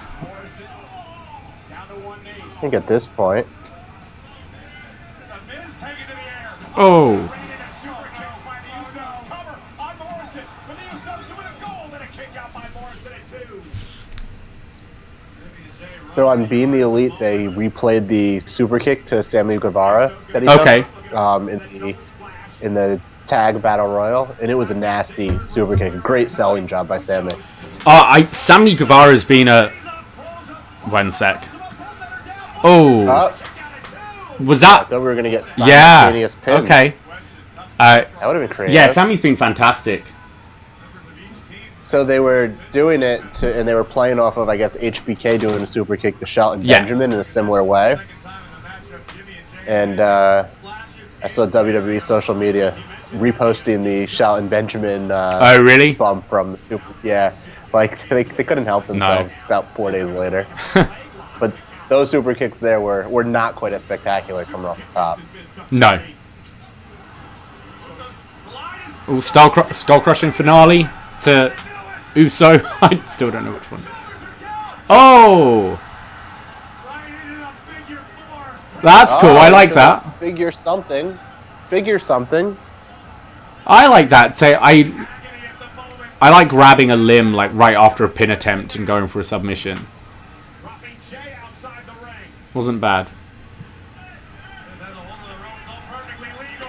I think at this point. Oh. So on Being the Elite, they replayed the super kick to Sami Guevara that he took in the tag battle royal, and it was a nasty super kick. Great selling job by Sami. Sami Guevara's been a... One sec. Oh. Was that... I thought we were going to get simultaneous pins. Okay. That would have been creative. Yeah, Sami's been fantastic. So they were doing it, and they were playing off of, I guess, HBK doing a super kick to Shelton Benjamin in a similar way. And I saw WWE social media reposting the Shelton Benjamin oh, really? bump from the super. Yeah, like they couldn't help themselves about 4 days later. But those super kicks there were not quite as spectacular coming off the top. No. Ooh, skull crushing finale to Uso. I still don't know which one. Oh! That's cool. I like that. Figure something. Figure something. I like that. Say I like grabbing a limb like right after a pin attempt and going for a submission. Wasn't bad.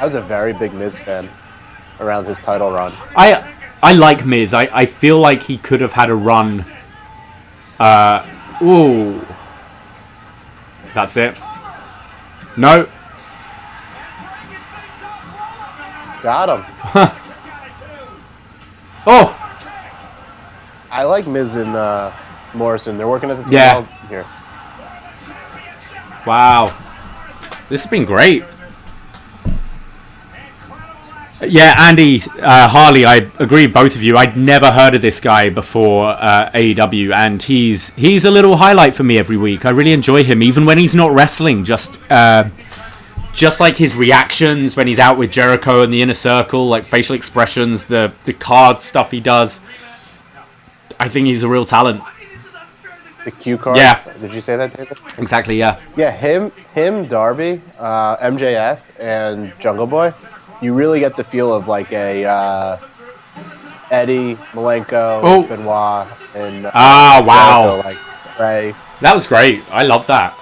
I was a very big Miz fan around his title run. I like Miz. I feel like he could have had a run. Ooh. That's it. No. Got him. Oh. I like Miz and Morrison. They're working as a team well here. Wow. This has been great. Yeah, Andy, Harley, I agree with both of you. I'd never heard of this guy before AEW, and he's a little highlight for me every week. I really enjoy him, even when he's not wrestling. Just like his reactions when he's out with Jericho and the Inner Circle, like facial expressions, the card stuff he does. I think he's a real talent. The cue cards? Yeah. Did you say that, David? Exactly, yeah. Yeah, him, Darby, MJF, and Jungle Boy. You really get the feel of like a Eddie, Malenko, Benoit, and wow, Jericho, like Ray. That was great. I love that,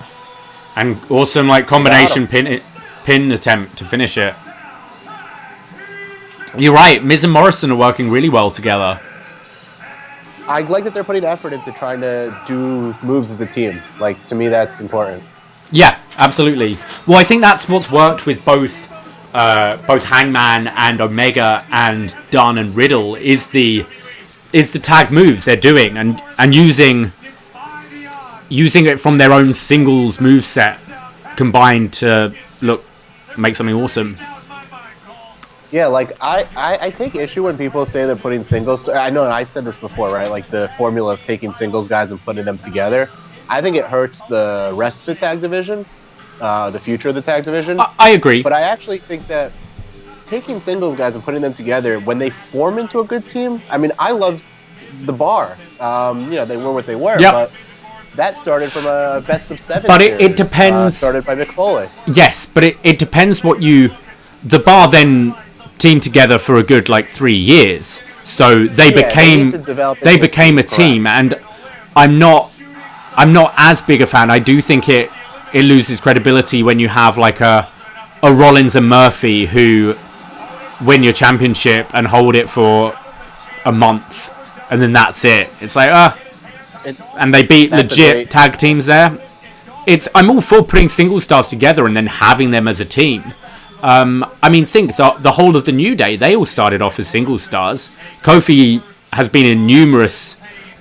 and awesome like combination pin attempt to finish it. You're right. Miz and Morrison are working really well together. I like that they're putting effort into trying to do moves as a team. Like, to me, that's important. Yeah, absolutely. Well, I think that's what's worked with both Hangman and Omega and Dunn and Riddle is the tag moves they're doing and using it from their own singles moveset combined to make something awesome. Yeah, like I take issue when people say they're putting singles. I know, and I said this before, right? Like the formula of taking singles guys and putting them together. I think it hurts the rest of the tag division, the future of the tag division. I agree. But I actually think that taking singles guys and putting them together when they form into a good team. I mean, I love the Bar. They were what they were, but that started from a best of 7. But it depends. Started by Mick Foley. Yes, but it depends what you. The Bar then teamed together for a good 3 years, so they became a team, and I'm not as big a fan. I do think it loses credibility when you have a Rollins and Murphy who win your championship and hold it for a month, and then that's it. It's and they beat legit tag teams there. I'm all for putting single stars together and then having them as a team. I mean, think the whole of the New Day, they all started off as single stars. Kofi has been in numerous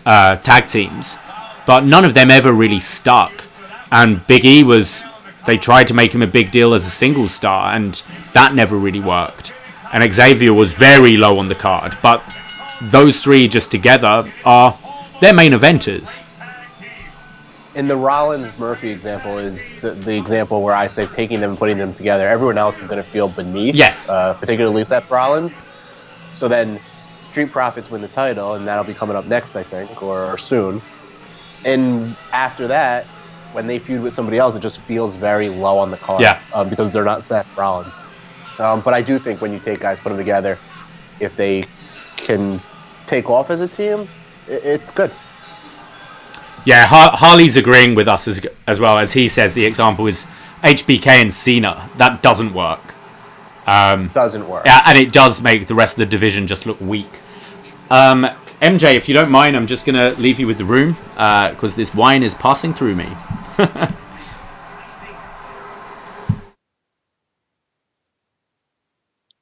tag teams, but none of them ever really stuck. And Big E they tried to make him a big deal as a single star, and that never really worked. And Xavier was very low on the card, but those three just together they're main eventers. And the Rollins-Murphy example is the example where I say taking them and putting them together. Everyone else is going to feel beneath. Yes. Particularly Seth Rollins. So then Street Profits win the title, and that'll be coming up next, I think, or soon. And after that, when they feud with somebody else, it just feels very low on the card. Yeah. Because they're not Seth Rollins. But I do think when you take guys, put them together, if they can take off as a team, it's good. Yeah, Harley's agreeing with us as well. As he says, the example is HBK and Cena. That doesn't work. Doesn't work. Yeah, and it does make the rest of the division just look weak. MJ, if you don't mind, I'm just going to leave you with the room because this wine is passing through me.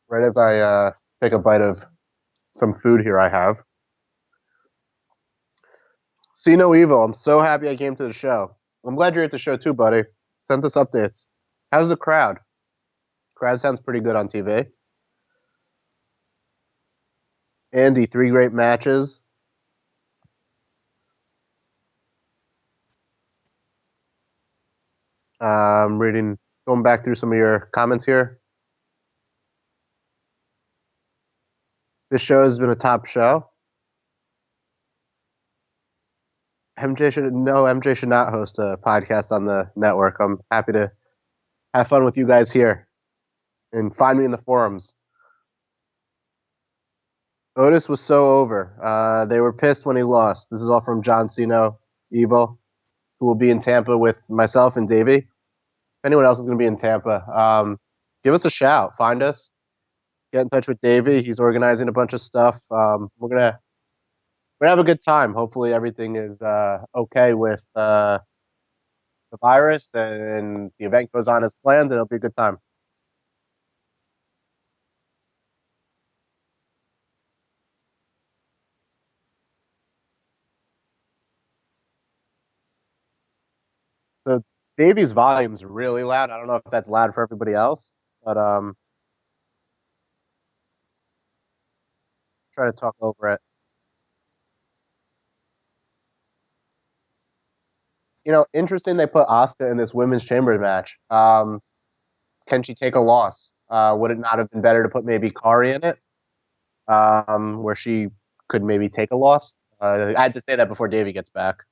Right as I take a bite of some food here I have. See No Evil, I'm so happy I came to the show. I'm glad you're at the show too, buddy. Send us updates. How's the crowd? Crowd sounds pretty good on TV. Andy, 3 great matches. Going back through some of your comments here. This show has been a top show. MJ should not host a podcast on the network. I'm happy to have fun with you guys here. And find me in the forums. Otis was so over. They were pissed when he lost. This is all from John Cena Evil, who will be in Tampa with myself and Davie. If anyone else is going to be in Tampa, give us a shout. Find us. Get in touch with Davie. He's organizing a bunch of stuff. We're gonna have a good time. Hopefully everything is okay with the virus and the event goes on as planned, and it'll be a good time. So Davie's volume's really loud. I don't know if that's loud for everybody else, but try to talk over it. Interesting they put Asuka in this women's chamber match. Can she take a loss? Would it not have been better to put maybe Kari in it, where she could maybe take a loss? I had to say that before Davie gets back.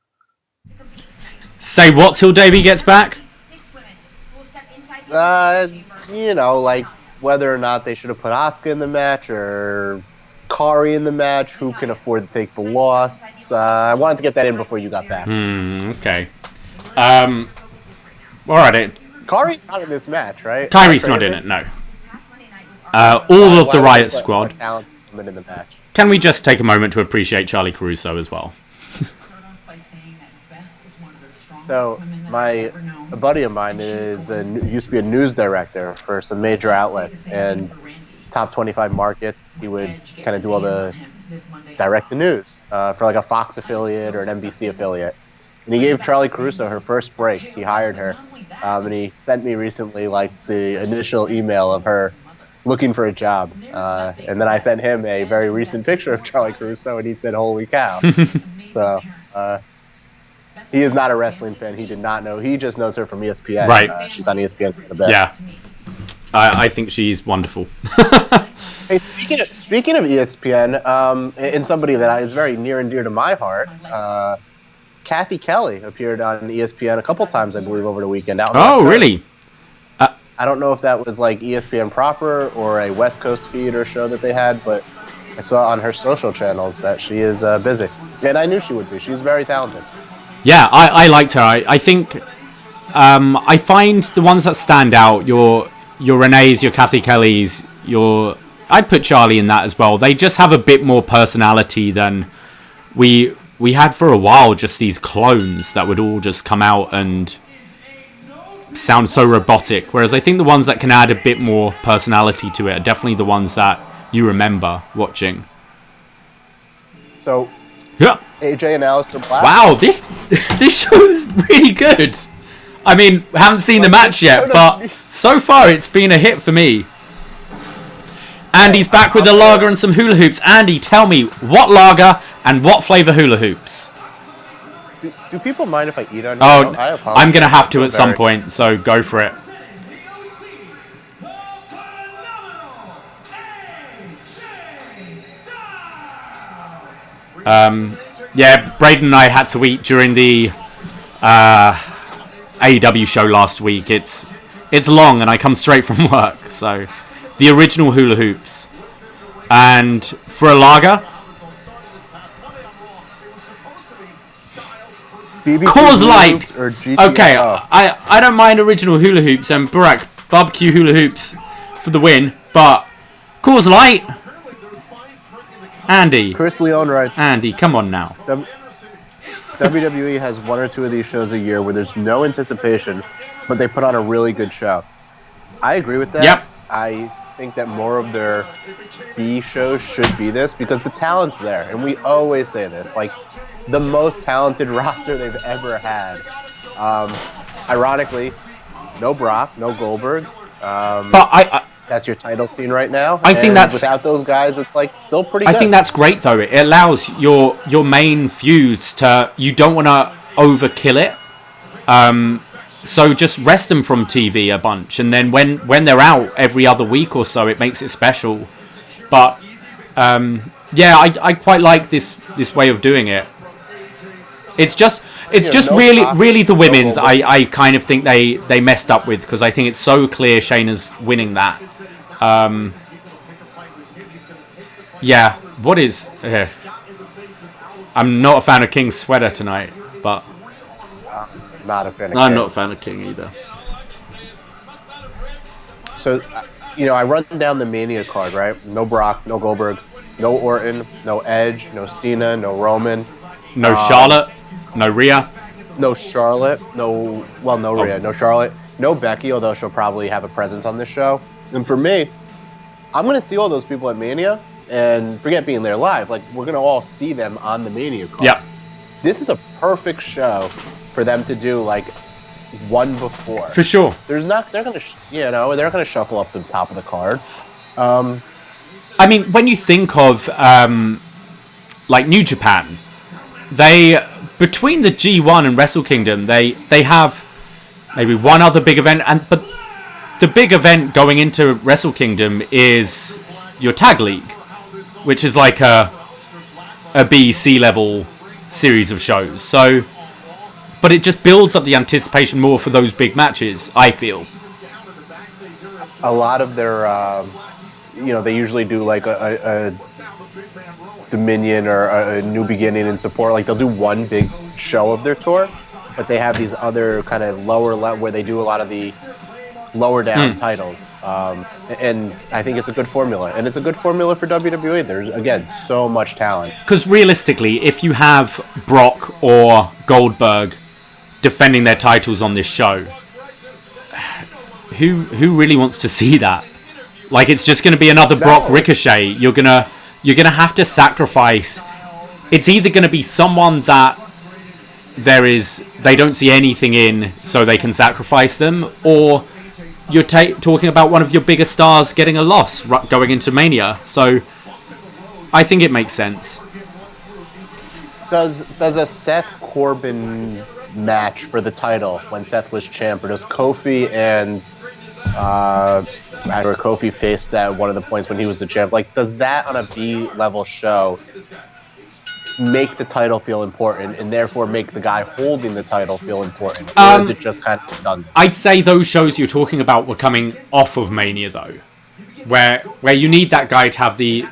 Say what till Davie gets back? Like whether or not they should have put Asuka in the match or Kari in the match. Who can afford to take the loss? I wanted to get that in before you got back. Okay. Alright. Kari's not in this match, right? Kyrie's not in it, no. All of the Riot Squad. In the match. Can we just take a moment to appreciate Charlie Caruso as well? So, a buddy of mine used to be a news director for some major outlets and top 25 markets. He would kind of do all the direct the news for like a Fox affiliate or an NBC affiliate. And he gave Charlie Caruso her first break. He hired her. And he sent me recently like the initial email of her looking for a job. And then I sent him a very recent picture of Charlie Caruso, and he said, "Holy cow." So he is not a wrestling fan. He did not know. He just knows her from ESPN. Right. She's on ESPN for the best. Yeah. I think she's wonderful. Hey, speaking of ESPN, and somebody that is very near and dear to my heart, Kathy Kelly appeared on ESPN a couple times, I believe, over the weekend. Really? I don't know if that was like ESPN proper or a West Coast feed or show that they had, but I saw on her social channels that she is busy. And I knew she would be. She's very talented. Yeah, I liked her. I think I find the ones that stand out, your Renee's, your Kathy Kelly's, I'd put Charlie in that as well. They just have a bit more personality than we had for a while, just these clones that would all just come out and sound so robotic. Whereas I think the ones that can add a bit more personality to it are definitely the ones that you remember watching. So, Yeah. AJ and Alistair Black. Wow, this show is really good. I mean, haven't seen the match yet, but so far it's been a hit for me. Andy's back with a lager and some hula hoops. Andy, tell me, what lager and what flavour hula hoops? Do people mind if I eat on? Oh, I apologize. I'm going to have to at some point, so go for it. Yeah, Braden and I had to eat during the AEW show last week. It's long and I come straight from work, so the original hula hoops. And for a lager, Coors Light. Or GTO. Okay, I don't mind original hula hoops and Burak barbecue hula hoops for the win, but Coors Light. Andy. Chris Leone writes, Andy, come on now. WWE has one or two of these shows a year where there's no anticipation, but they put on a really good show. I agree with that. Yep. I think that more of their B shows should be this because the talent's there, and we always say this, like the most talented roster they've ever had. Ironically, no Brock, no Goldberg. But that's your title scene right now. I think that's without those guys, it's like still pretty good. I think that's great though. It allows your main feuds to, you don't want to overkill it. So just rest them from TV a bunch, and then when they're out every other week or so, it makes it special. But yeah, I quite like this way of doing it. It's just really the women's. I kind of think they messed up with, because I think it's so clear Shayna's winning that. Yeah, what is? I'm not a fan of King's sweater tonight, but not a fan of I'm King. not a fan of King either. So, I run down the Mania card, right? No Brock, no Goldberg, no Orton, no Edge, no Cena, no Roman. No Charlotte, no Rhea. No Charlotte, no Rhea, no Charlotte, no Becky, although she'll probably have a presence on this show. And for me, I'm going to see all those people at Mania, and forget being there live. Like, we're going to all see them on the Mania card. Yeah. This is a perfect show for them to do, like, one before. For sure. They're going to, they're going to shuffle up to the top of the card. I mean, when you think of, like, New Japan, between the G1 and Wrestle Kingdom, they have maybe one other big event, but the big event going into Wrestle Kingdom is your Tag League, which is like a B, C level series of shows. So, but it just builds up the anticipation more for those big matches, I feel. A lot of their, they usually do like a Dominion or a New Beginning and support. Like, they'll do one big show of their tour, but they have these other kind of lower level where they do a lot of the lower down titles. And I think it's a good formula, and it's a good formula for WWE. There's, again, so much talent. Because realistically, if you have Brock or Goldberg defending their titles on this show, who really wants to see that? Like, it's just going to be another Brock Ricochet. You're gonna have to sacrifice. It's either going to be someone that they don't see anything in, so they can sacrifice them, or you're talking about one of your biggest stars getting a loss going into Mania. So I think it makes sense. Does a Seth Corbin match for the title when Seth was champ, or does Kofi and Kofi faced at one of the points when he was the champ, like, does that on a B level show make the title feel important, and therefore make the guy holding the title feel important, or is it just kind of done? I'd say those shows you're talking about were coming off of Mania, though, where you need that guy to have the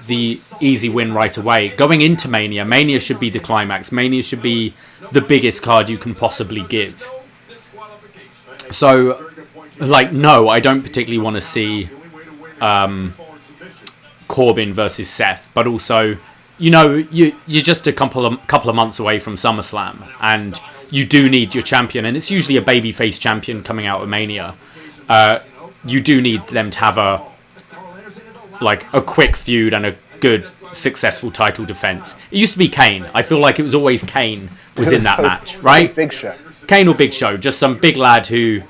easy win right away. Going into Mania should be the climax. Mania should be the biggest card you can possibly give. So, like, no, I don't particularly want to see Corbin versus Seth, but also, you're just a couple of months away from SummerSlam, and you do need your champion, and it's usually a babyface champion coming out of Mania. You do need them to have a quick feud and a good, successful title defense. It used to be Kane. I feel like it was always Kane was in that match, right? Big Show. Kane or Big Show, just some big lad who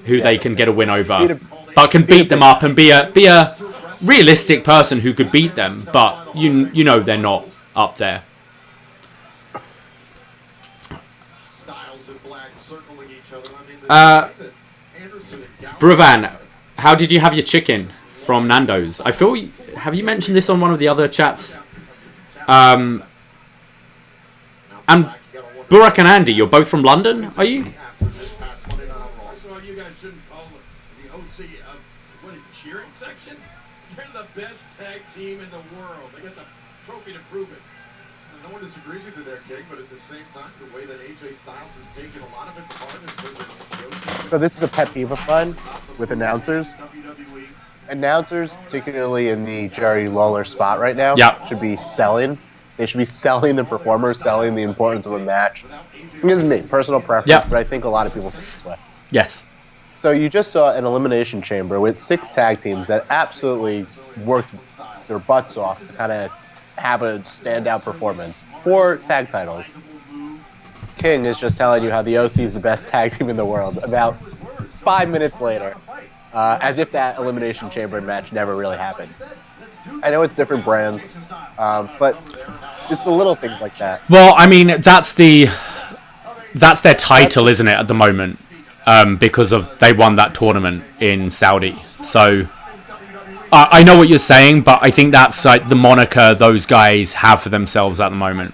they can get a win over, but can beat them up and be a realistic person who could beat them, but you know they're not up there. Bruvan, how did you have your chicken from Nando's? I feel, have you mentioned this on one of the other chats? And Burak and Andy, you're both from London, are you? So you guys shouldn't call the OC what a cheering section. They're the best tag team in the world. They got the trophy to prove it. No one disagrees with you there, King, but at the same time, the way that AJ Styles has taken a lot of it to heart is that So this is a pet peeve of mine with announcers. Announcers, particularly in the Jerry Lawler spot right now, should be selling. They should be selling the performers, selling the importance of a match. This is me, personal preference, but I think a lot of people think this way. Yes. So you just saw an Elimination Chamber with 6 tag teams that absolutely worked their butts off to kind of have a standout performance. 4 tag titles. King is just telling you how the OC is the best tag team in the world about 5 minutes later. As if that Elimination Chamber match never really happened. I know it's different brands, but it's the little things like that. Well, I mean, that's their title, isn't it, at the moment? Because of they won that tournament in Saudi. So I know what you're saying, but I think that's like the moniker those guys have for themselves at the moment.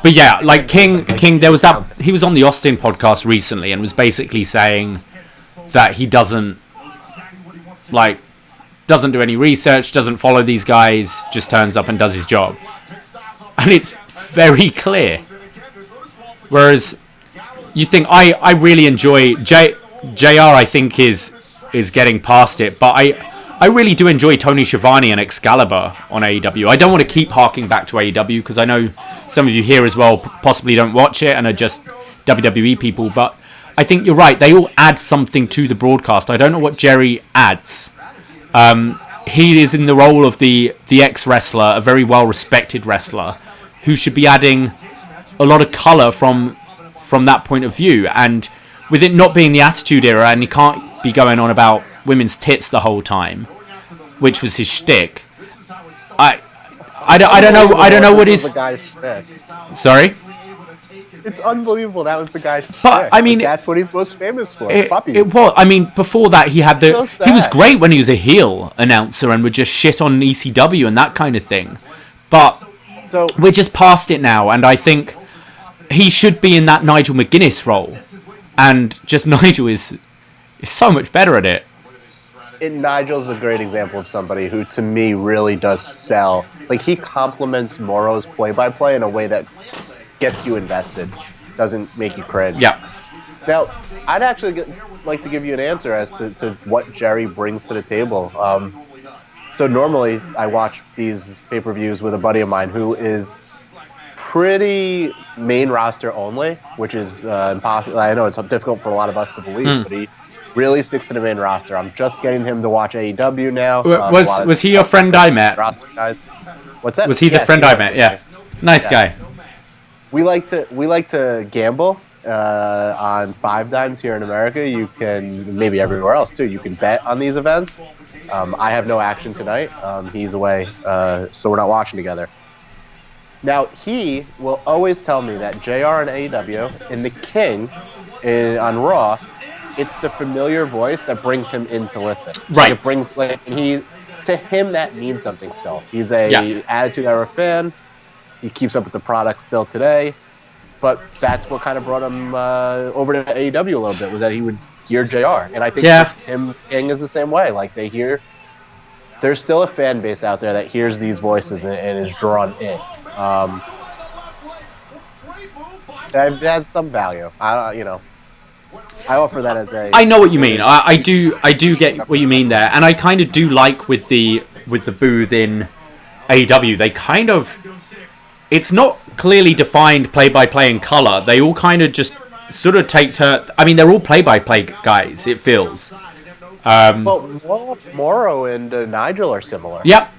But yeah, like King, there was that he was on the Austin podcast recently and was basically saying that he doesn't do any research, doesn't follow these guys, just turns up and does his job, and it's very clear. Whereas you think I really enjoy JR. I think is getting past it, but I really do enjoy Tony Schiavone and Excalibur on AEW. I don't want to keep harking back to AEW because I know some of you here as well possibly don't watch it and are just WWE people, but I think you're right. They all add something to the broadcast. I don't know what Jerry adds. He is in the role of the ex-wrestler, a very well-respected wrestler, who should be adding a lot of colour from that point of view. And with it not being the Attitude Era, and he can't be going on about women's tits the whole time, which was his shtick. I don't know what his. Sorry. It's unbelievable. That was the guy's. But I mean, that's what he's most famous for. It was. I mean, before that, he had the. He was great when he was a heel announcer and would just shit on ECW and that kind of thing. But we're just past it now, and I think he should be in that Nigel McGuinness role, and just Nigel is so much better at it. Nigel's a great example of somebody who, to me, really does sell. Like, he complements Morrow's play-by-play in a way that gets you invested, doesn't make you cringe. Yeah. Now, I'd actually like to give you an answer as to what Jerry brings to the table. So normally, I watch these pay-per-views with a buddy of mine who is pretty main roster only, which is impossible. I know it's difficult for a lot of us to believe, but he really sticks to the main roster. I'm just getting him to watch AEW now. Was he your friend I met? Roster guys. What's that? Was he the friend I met? Yeah. Nice guy. We like to gamble on 5 dimes here in America. You can, maybe everywhere else too, you can bet on these events. I have no action tonight. He's away, so we're not watching together. Now, he will always tell me that JR and AEW and the King on Raw, it's the familiar voice that brings him in to listen. Right. It brings, to him that means something still. He's a Attitude Era fan. He keeps up with the product still today. But that's what kind of brought him over to AEW a little bit, was that he would hear JR. And I think King is the same way. Like, there's still a fan base out there that hears these voices and is drawn in. It has some value. I offer that as a. I know what you mean. I do get what you mean there, and I kind of do like with the booth in AEW, they kind of... It's not clearly defined play-by-play in color. They all kind of just sort of take turn. I mean, they're all play-by-play guys, it feels. Well, Morrow and Nigel are similar. Yep.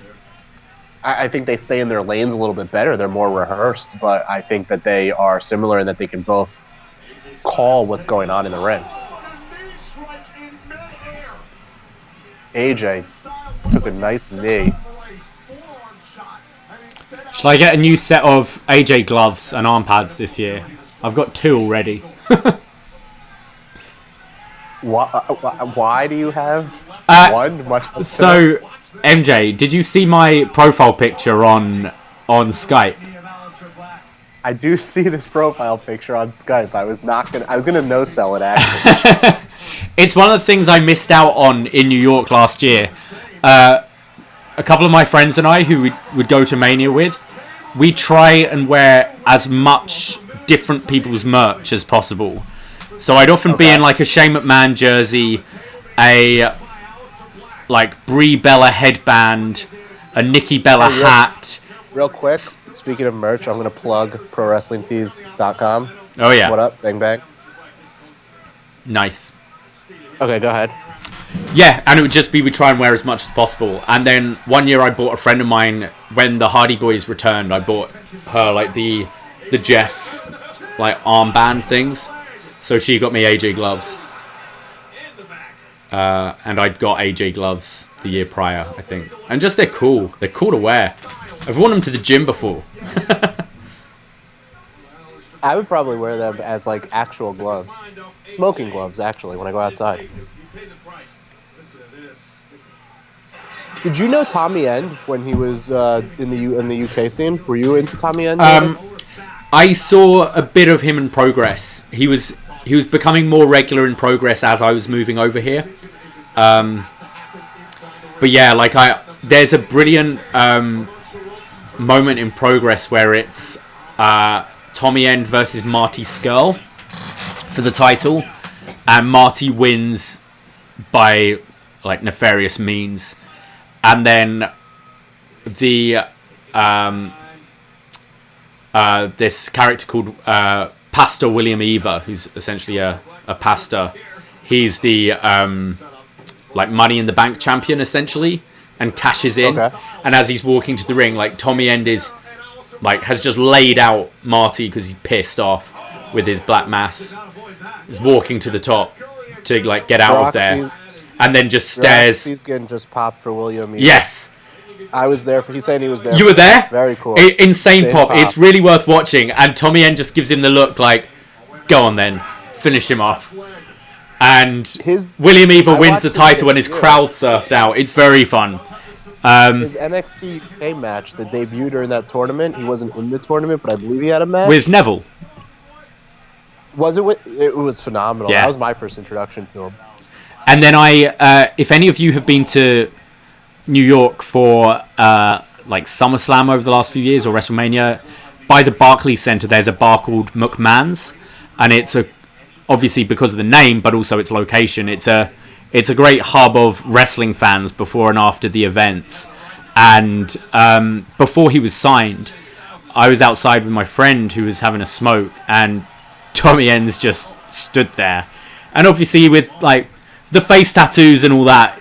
I think they stay in their lanes a little bit better. They're more rehearsed, but I think that they are similar in that they can both call what's going on in the ring. AJ took a nice knee. Should I get a new set of AJ gloves and arm pads this year? I've got 2 already. Why do you have one? So, MJ, did you see my profile picture on Skype? I do see this profile picture on Skype. I was gonna no sell it actually. It's one of the things I missed out on in New York last year. A couple of my friends and I, who would go to Mania with, we try and wear as much different people's merch as possible. So I'd often be in like a Shane McMahon jersey, a like Brie Bella headband, a Nikki Bella hat. Real quick, speaking of merch, I'm gonna plug ProWrestlingTees.com. Oh yeah. What up? Bang bang. Nice. Okay, go ahead. Yeah, and it would just be we try and wear as much as possible. And then one year I bought a friend of mine, when the Hardy Boys returned, I bought her like the Jeff like armband things. So she got me AJ gloves. And I'd got AJ gloves the year prior, I think. And just they're cool. They're cool to wear. I've worn them to the gym before. I would probably wear them as like actual gloves. Smoking gloves, actually, when I go outside. Did you know Tommy End when he was in the UK scene? Were you into Tommy End? I saw a bit of him in Progress. He was becoming more regular in Progress as I was moving over here. But yeah, like there's a brilliant moment in Progress where it's Tommy End versus Marty Scurll for the title, and Marty wins by like nefarious means. And then the this character called Pastor William Eva, who's essentially a pastor. He's the like Money in the Bank champion essentially, and cashes in. Okay. And as he's walking to the ring, like Tommy End is like has just laid out Marty because he's pissed off with his black mass. He's walking to the top to like get out of there. And then just stares. He's getting just popped for William. Yes. I was there. He's saying he was there. You were there? Very cool. Insane pop. It's really worth watching. And Tommy End just gives him the look like, go on then. Finish him off. And William Eva wins the title and his crowd surfed out. It's very fun. His NXT UK match that debuted during that tournament, he wasn't in the tournament, but I believe he had a match. With Neville. Was it? It was phenomenal. Yeah. That was my first introduction to him. And then if any of you have been to New York for like SummerSlam over the last few years or WrestleMania, by the Barclays Center there's a bar called McMahon's, and it's obviously because of the name, but also its location. It's a great hub of wrestling fans before and after the events. And before he was signed, I was outside with my friend who was having a smoke, and Tommy End's just stood there, and obviously with like the face tattoos and all that,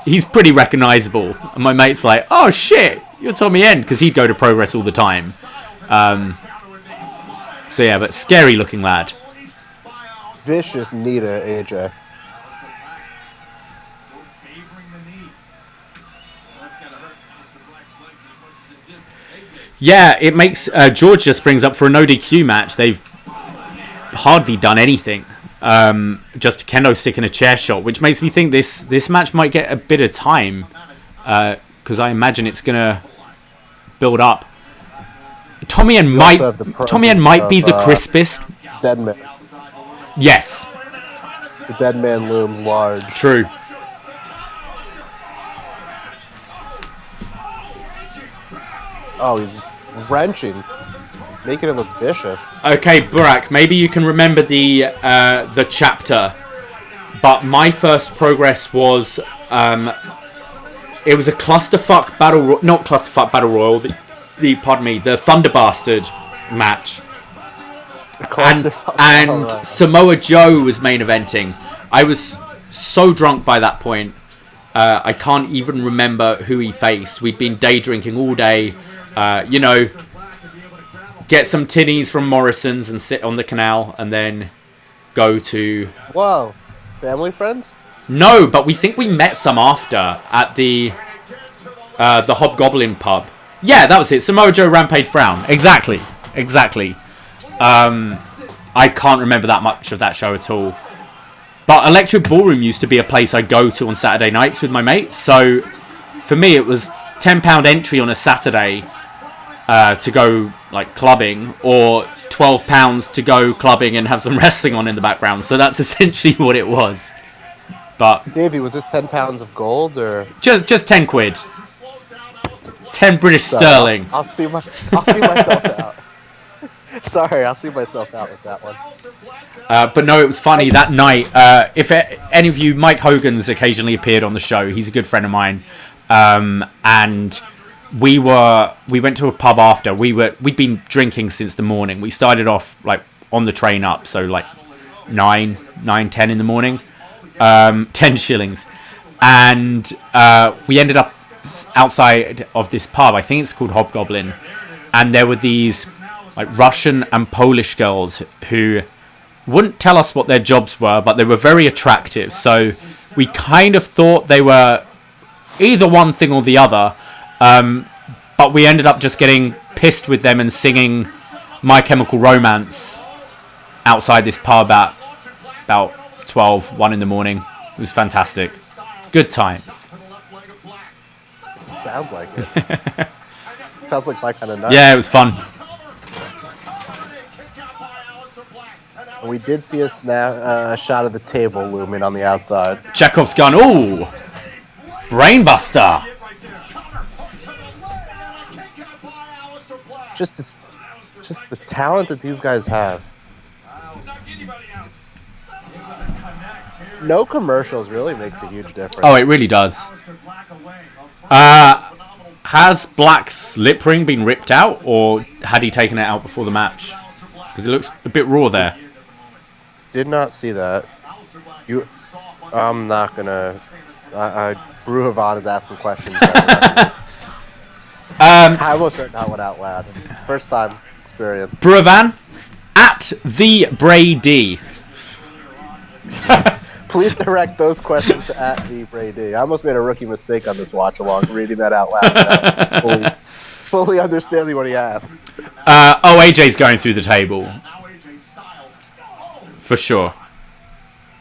he's pretty recognizable. And my mate's like, oh shit, you're Tommy End, because he'd go to Progress all the time. So yeah, but scary looking lad. Vicious Nita, AJ. Yeah, it makes George just brings up for a no DQ match. They've hardly done anything. Just a kendo stick and a chair shot, which makes me think this match might get a bit of time, because I imagine it's gonna build up. Tommy End might be the crispest. Dead man. Yes. The dead man looms large. True. Oh, he's wrenching. Making it look vicious. Okay, Burak, maybe you can remember the chapter, but my first Progress was it was a clusterfuck not clusterfuck battle royal. The Thunder Bastard match. And Samoa Joe was main eventing. I was so drunk by that point. I can't even remember who he faced. We'd been day drinking all day. Get some tinnies from Morrison's and sit on the canal and then go to... Whoa. Family friends? No, but we think we met some after at the Hobgoblin pub. Yeah, that was it. Samoa Joe, Rampage Brown. Exactly. I can't remember that much of that show at all. But Electric Ballroom used to be a place I'd go to on Saturday nights with my mates. So for me, it was £10 entry on a Saturday to go like clubbing, or £12 to go clubbing and have some wrestling on in the background. So that's essentially what it was. But Davey, was this 10 pounds of gold or just 10 quid? 10 British sterling. I'll see myself out. Sorry, I'll see myself out with that one. But no, it was funny that night. If any of you, Mike Hogan's occasionally appeared on the show. He's a good friend of mine, and we went to a pub after. We'd been drinking since the morning. We started off like on the train up, so like 10 in the morning, 10 shillings, and we ended up outside of this pub. I think it's called Hobgoblin, and there were these like Russian and Polish girls who wouldn't tell us what their jobs were, but they were very attractive. So we kind of thought they were either one thing or the other. But we ended up just getting pissed with them and singing My Chemical Romance outside this pub at about 1 in the morning. It was fantastic. Good times. Sounds like it. Sounds like my kind of night. Yeah, it was fun. We did see a shot of the table looming on the outside. Chekhov's gun. Ooh! Brainbuster! Just the talent that these guys have. No commercials really makes a huge difference. Oh, it really does. Has Black's lip ring been ripped out, or had he taken it out before the match? Because it looks a bit raw there. Did not see that. I'm not gonna. Brew Havon is asking questions. I almost heard that one out loud. First time experience. Brevan at the Brady. Please direct those questions to at the Brady. I almost made a rookie mistake on this watch along, reading that out loud. Fully understanding what he asked. AJ's going through the table. For sure.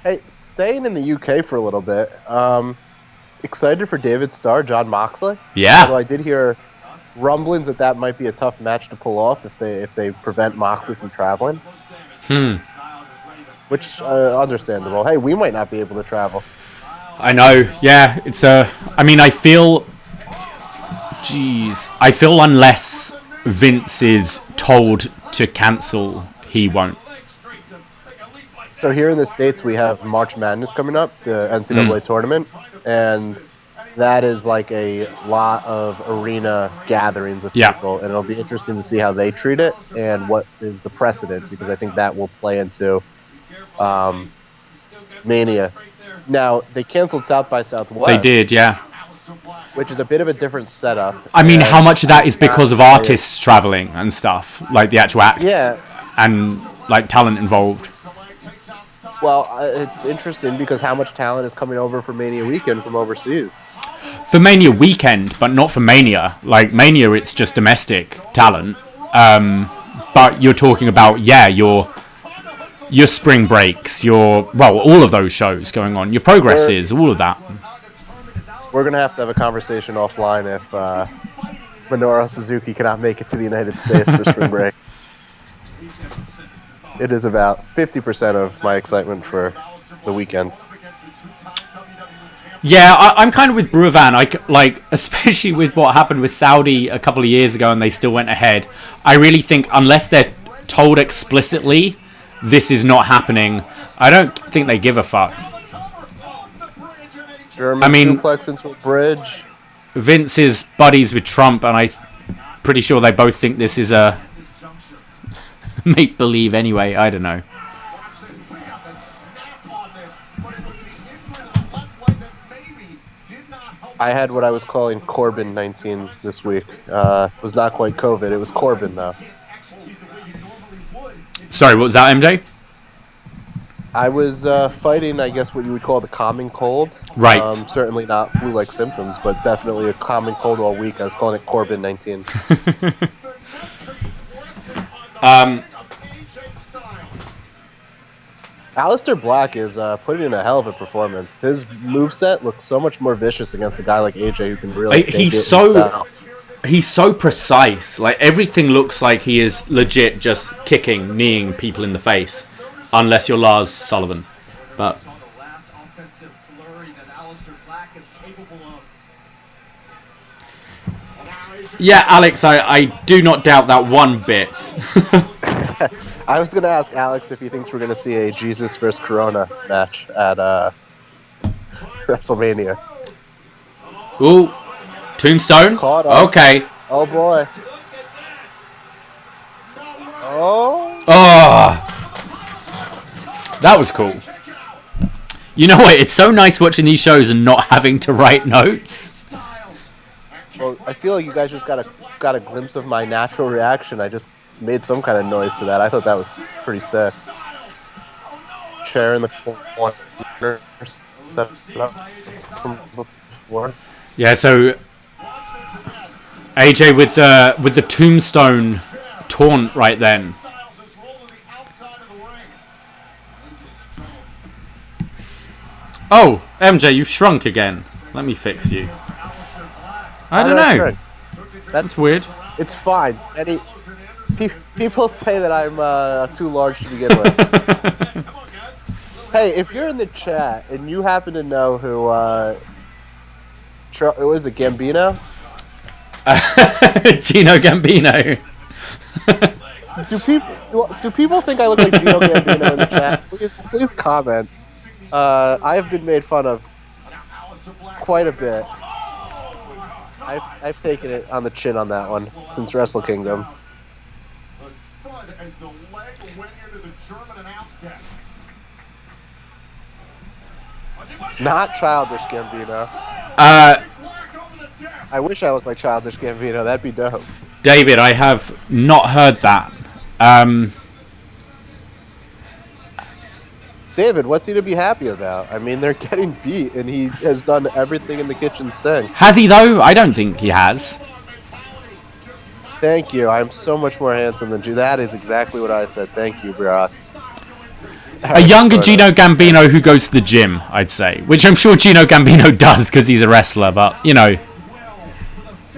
Hey, staying in the UK for a little bit. Excited for David Starr, John Moxley. Yeah. Although I did hear rumblings that might be a tough match to pull off if they prevent Moxley from traveling. Which understandable. Hey, we might not be able to travel. I know. Yeah, it's I mean, I feel unless Vince is told to cancel, he won't. So here in the States, we have March Madness coming up, the NCAA tournament, and that is like a lot of arena gatherings of people, and it'll be interesting to see how they treat it and what is the precedent, because I think that will play into Mania. Now, they canceled South by Southwest. They did, yeah. Which is a bit of a different setup. I mean, how much of that is because of artists traveling and stuff, like the actual acts, and like talent involved? Well, it's interesting because how much talent is coming over for Mania weekend from overseas? For Mania weekend, but not for Mania. Like Mania, it's just domestic talent. But you're talking about, your spring breaks, all of those shows going on, your progresses, all of that. We're going to have a conversation offline if Minoru Suzuki cannot make it to the United States for spring break. It is about 50% of my excitement for the weekend. Yeah, I'm kind of with Brevan. Especially with what happened with Saudi a couple of years ago and they still went ahead. I really think unless they're told explicitly this is not happening, I don't think they give a fuck. German suplex into a bridge. Vince is buddies with Trump, and I'm pretty sure they both think this is a make believe anyway. I don't know. I had what I was calling Corbin 19 this week. It was not quite COVID. It was Corbin though. Sorry, what was that, MJ? I was fighting, I guess, what you would call the common cold. Right. Certainly not flu-like symptoms, but definitely a common cold all week. I was calling it Corbin 19. Alistair Black is putting in a hell of a performance. His moveset looks so much more vicious against a guy like AJ who can really take he's it so precise. Like, everything looks like he is legit just kicking, kneeing people in the face. Unless you're Lars Sullivan. But yeah, Alex, I do not doubt that one bit. I was going to ask Alex if he thinks we're going to see a Jesus vs. Corona match at WrestleMania. Ooh, Tombstone? Caught up. Okay. Oh, boy. Oh. Oh, that was cool. You know what? It's so nice watching these shows and not having to write notes. Well, I feel like you guys just got a glimpse of my natural reaction. I just made some kind of noise to that. I thought that was pretty sick. Chair in the corner. Set it up from before. Yeah, so AJ with the Tombstone taunt right then. Oh, MJ, you've shrunk again. Let me fix you. I don't know. That's weird. It's fine. People say that I'm too large to begin with. Hey, if you're in the chat and you happen to know who, was it Gambino? Gino Gambino. Do people think I look like Gino Gambino in the chat? Please comment. I have been made fun of quite a bit. I've taken it on the chin on that one since Wrestle Kingdom. Not childish Gambino. I wish I looked like childish Gambino. That'd be dope. David, I have not heard that. David, what's he to be happy about? I mean, they're getting beat, and he has done everything in the kitchen sink. Has he, though? I don't think he has. Thank you. I'm so much more handsome than you. That is exactly what I said. Thank you, Brock. A younger Gino Gambino who goes to the gym, I'd say. Which I'm sure Gino Gambino does because he's a wrestler, but, you know.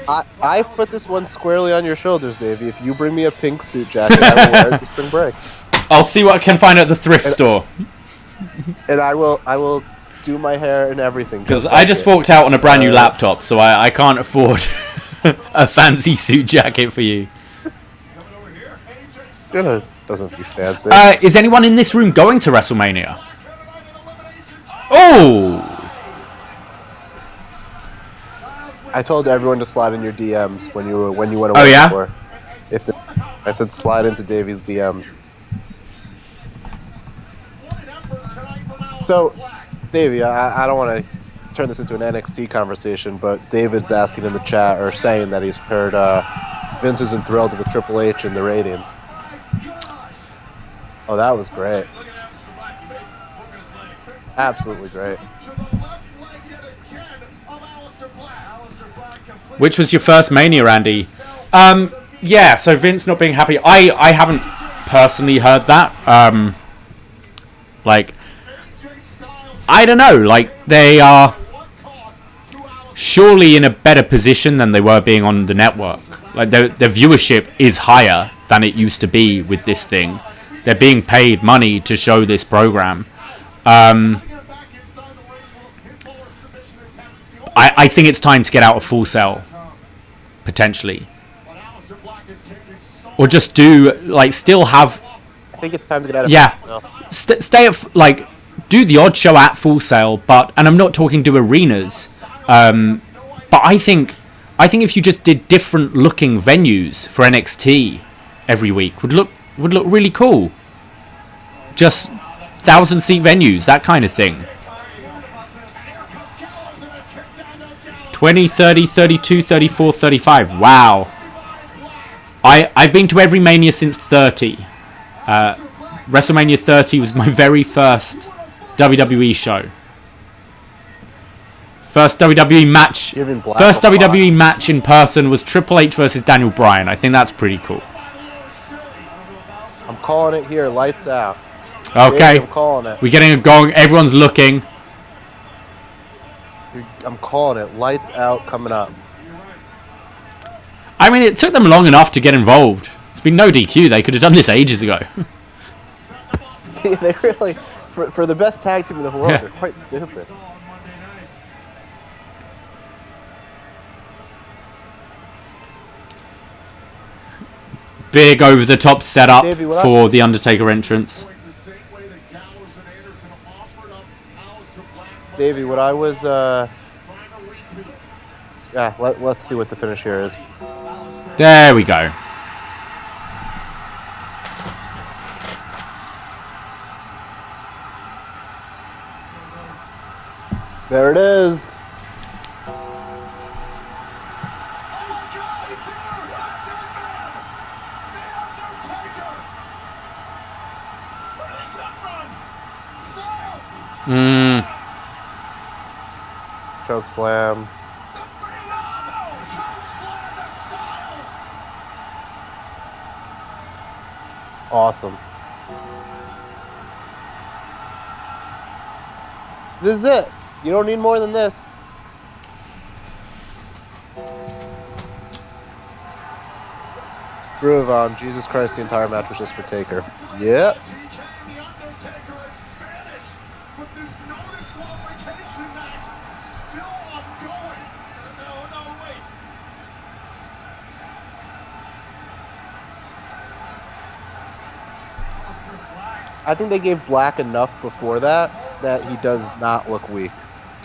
I put this one squarely on your shoulders, Davey. If you bring me a pink suit jacket, I will wear it to spring break. I'll see what I can find at the thrift store. And I will do my hair and everything. Because I just forked out on a brand new laptop, so I can't afford a fancy suit jacket for you. It doesn't be fancy. Is anyone in this room going to WrestleMania? Oh! I told everyone to slide in your DMs when you went away. Oh, yeah? Before. I said slide into Davey's DMs. So, Davey, I don't want to turn this into an NXT conversation, but David's asking in the chat, or saying that he's heard Vince isn't thrilled with Triple H and the ratings. Oh, that was great. Absolutely great. Which was your first Mania, Andy? Yeah, so Vince not being happy. I haven't personally heard that. Like, I don't know. Like, they are surely in a better position than they were being on the network. Like, their viewership is higher than it used to be with this thing. They're being paid money to show this program. I think it's time to get out of Full Sail, potentially. Or just do, like, still have... I think it's time to get out of Full Sail. Stay at, like, do the odd show at Full Sail, but, and I'm not talking to arenas, But I think if you just did different looking venues for NXT every week would look really cool. Just 1,000-seat venues, that kind of thing. 20, 30, 32, 34, 35. Wow. I've been to every Mania since 30. WrestleMania 30 was my very first WWE show. First WWE match in person was Triple H versus Daniel Bryan. I think that's pretty cool. I'm calling it here. Lights out. Okay. I'm calling it. We're getting a gong. Everyone's looking. I'm calling it. Lights out coming up. I mean, it took them long enough to get involved. It's been no DQ. They could have done this ages ago. They really, for the best tag team in the world, they're quite stupid. Big over-the-top setup for the Undertaker entrance. Davey, what I was, yeah, let's see what the finish here is. There we go. There it is. Choke slam. Awesome. This is it. You don't need more than this. Groove on. Jesus Christ, the entire match was just for Taker. Yep. I think they gave Black enough before that he does not look weak.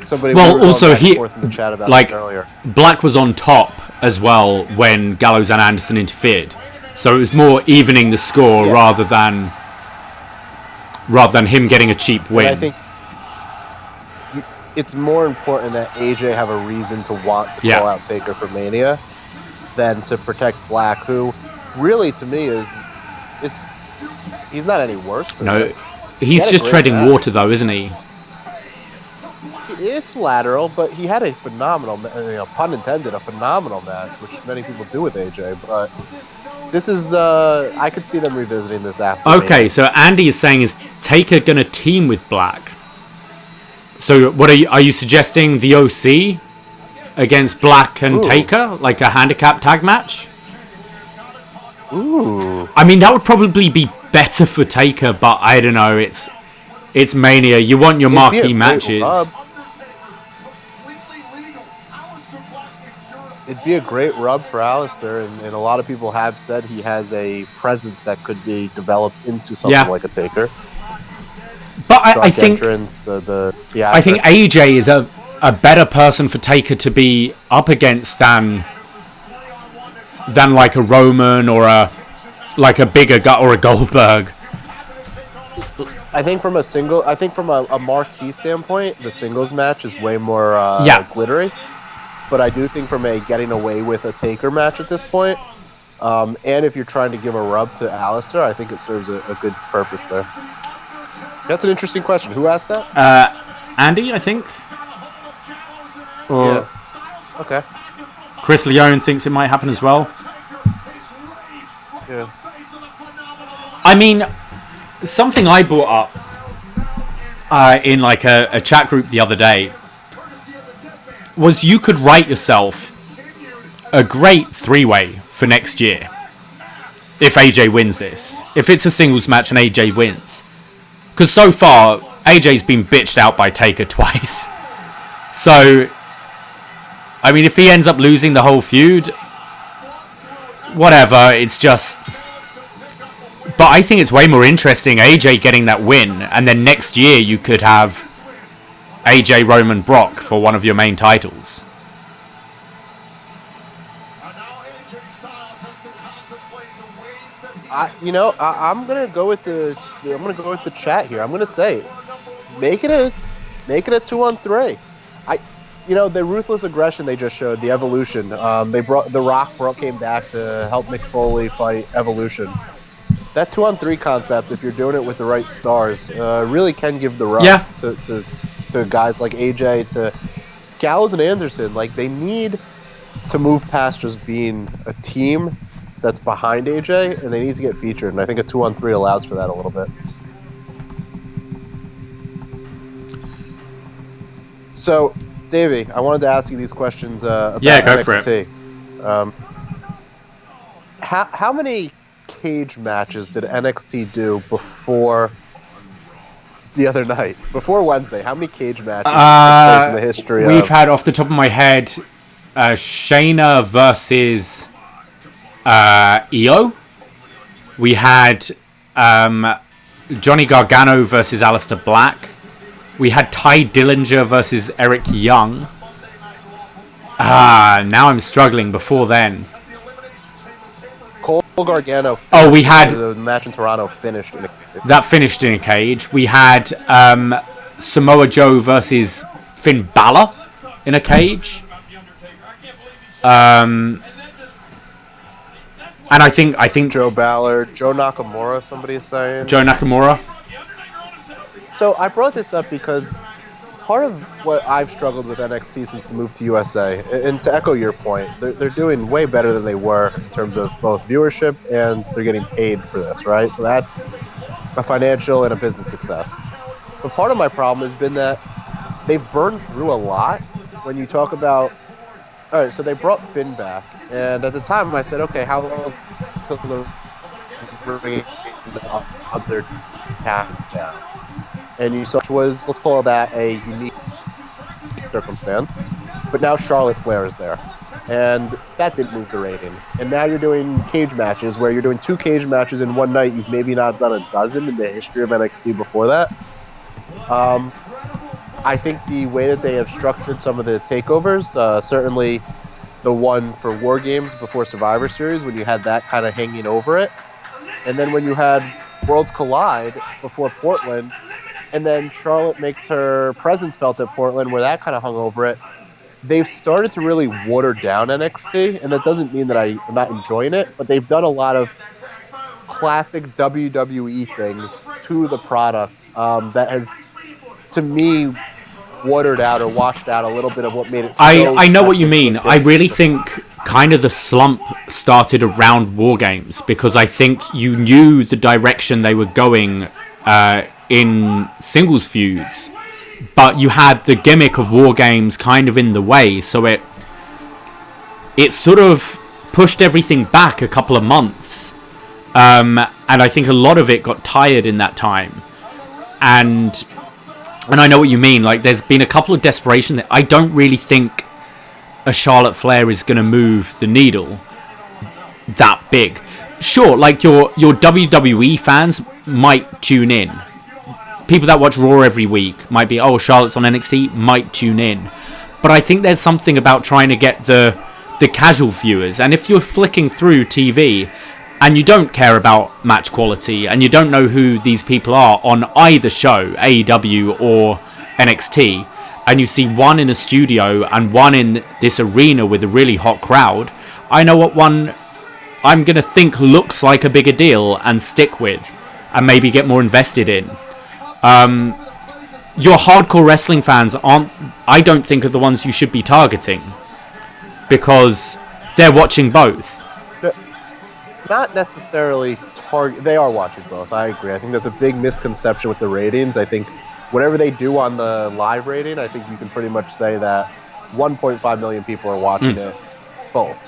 Somebody also he in the chat about like earlier. Black was on top as well when Gallows and Anderson interfered, so it was more evening the score rather than him getting a cheap win. And I think it's more important that AJ have a reason to want to call out Taker for Mania than to protect Black, who really to me is he's not any worse for this. He's just treading water though, isn't he? It's lateral, but he had a phenomenal, pun intended, a phenomenal match, which many people do with AJ. But this is, I could see them revisiting this after. Okay, so Andy is saying, is Taker gonna team with Black? So what are you suggesting? The OC against Black and Taker, like a handicap tag match? Ooh. I mean, that would probably be better for Taker, but I don't know. It's Mania. You want your marquee matches. It'd be a great rub for Alistair, and a lot of people have said he has a presence that could be developed into something like a Taker. But I think I think AJ is a better person for Taker to be up against than like a Roman or a bigger guy or a Goldberg. I think from a marquee standpoint, the singles match is way more glittery. But I do think from a getting away with a Taker match at this point, and if you're trying to give a rub to Alistair, I think it serves a good purpose there. That's an interesting question. Who asked that? Andy, I think. Or okay. Chris Leone thinks it might happen as well. Yeah. I mean, something I brought up in like a chat group the other day was you could write yourself a great three-way for next year if AJ wins this. If it's a singles match and AJ wins. Because so far, AJ's been bitched out by Taker twice. So, I mean, if he ends up losing the whole feud, whatever, it's just... But I think it's way more interesting AJ getting that win, and then next year you could have AJ, Roman, Brock for one of your main titles. I'm gonna go with the chat here. I'm gonna say, make it a 2-on-3. The ruthless aggression they just showed, the Evolution. They brought The Rock came back to help Mick Foley fight Evolution. That 2-on-3 concept, if you're doing it with the right stars, really can give the rub to guys like AJ, to Gallows and Anderson. Like, they need to move past just being a team that's behind AJ, and they need to get featured. And I think a 2-on-3 allows for that a little bit. So, Davey, I wanted to ask you these questions about go NXT. for it. How many cage matches did NXT do before the other night? Before Wednesday, how many cage matches took place in the history We've had, off the top of my head, Shayna versus Io. We had Johnny Gargano versus Alistair Black. We had Ty Dillinger versus Eric Young. Now I'm struggling. Before then, Cole Gargano. We had the match in Toronto finished in a cage. We had Samoa Joe versus Finn Balor in a cage. And I think Joe Ballard, Joe Nakamura. Somebody is saying Joe Nakamura. So I brought this up because part of what I've struggled with NXT since the move to USA, and to echo your point, they're doing way better than they were in terms of both viewership, and they're getting paid for this, right? So that's a financial and a business success. But part of my problem has been that they've burned through a lot. When you talk about, all right, so they brought Finn back, and at the time I said, okay, how long till the bringing other tasks down? And you saw, which was, let's call that a unique circumstance. But now Charlotte Flair is there, and that didn't move the rating. And now you're doing cage matches where you're doing 2 cage matches in one night. You've maybe not done a dozen in the history of NXT before that. I think the way that they have structured some of the takeovers, certainly the one for War Games before Survivor Series, when you had that kind of hanging over it, and then when you had Worlds Collide before Portland, and then Charlotte makes her presence felt at Portland, where that kind of hung over it. They've started to really water down NXT, and that doesn't mean that I'm not enjoying it, but they've done a lot of classic WWE things to the product that has, to me, watered out or washed out a little bit of what made it so I know what you mean. I really think kind of the slump started around War Games, because I think you knew the direction they were going in singles feuds, but you had the gimmick of War Games kind of in the way, so it sort of pushed everything back a couple of months, and I think a lot of it got tired in that time, and I know what you mean. Like, there's been a couple of desperation that I don't really think a Charlotte Flair is going to move the needle that big. Sure, like your WWE fans might tune in. People that watch Raw every week might be, oh, Charlotte's on NXT, might tune in. But I think there's something about trying to get the casual viewers. And if you're flicking through TV and you don't care about match quality and you don't know who these people are on either show, AEW or NXT, and you see one in a studio and one in this arena with a really hot crowd, I know what one I'm going to think looks like a bigger deal and stick with and maybe get more invested in. Your hardcore wrestling fans I don't think, are the ones you should be targeting, because they're watching both. Not necessarily they are watching both. I agree. I think that's a big misconception with the ratings. I think whatever they do on the live rating, I think you can pretty much say that 1.5 million people are watching it both.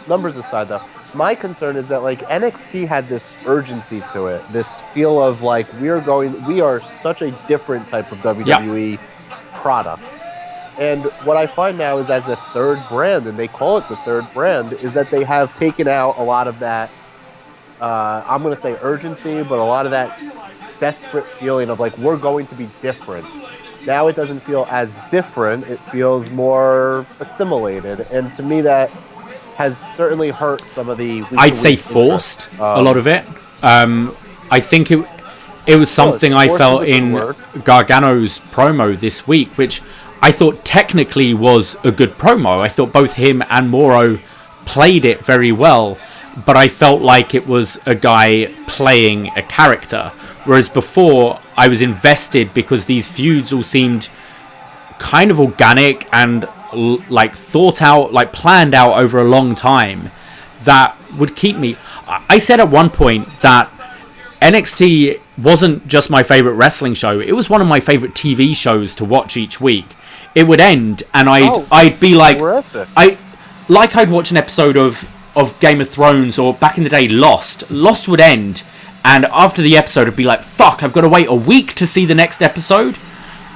Numbers aside, though, my concern is that, like, NXT had this urgency to it, this feel of like we are such a different type of WWE product. And what I find now is, as a third brand, and they call it the third brand, is that they have taken out a lot of that, I'm going to say urgency, but a lot of that desperate feeling of like, we're going to be different. Now it doesn't feel as different, it feels more assimilated. And to me, that has certainly hurt some of the I'd say week-to-week forced interest. a lot of it. I think it was something I forced felt is a good in word. Gargano's promo this week, which I thought technically was a good promo. I thought both him and Moro played it very well, but I felt like it was a guy playing a character. Whereas before, I was invested because these feuds all seemed kind of organic and like thought out, like planned out over a long time. That would keep me. I said at one point that NXT wasn't just my favorite wrestling show; it was one of my favorite TV shows to watch each week. It would end, and I'd be like, terrific. I'd watch an episode of Game of Thrones, or back in the day, Lost. Lost would end, and after the episode, I'd be like, fuck, I've got to wait a week to see the next episode.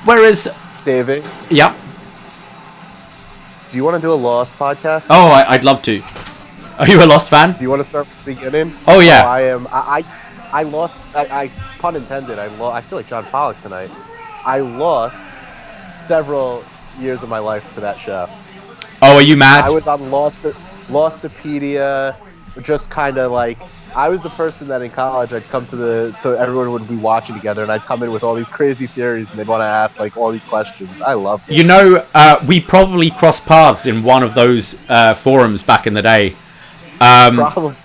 Whereas, Davey, yeah. do you want to do a Lost podcast? Oh, I'd love to. Are you a Lost fan? Do you want to start from the beginning? Oh, yeah. I am. I lost. I pun intended. I feel like John Pollock tonight. I lost several years of my life to that show. Oh, are you mad? I was on Lostopedia, just kind of like, I was the person that in college I'd come so everyone would be watching together, and I'd come in with all these crazy theories, and they'd want to ask like all these questions. I love it. You know, we probably crossed paths in one of those forums back in the day. Probably.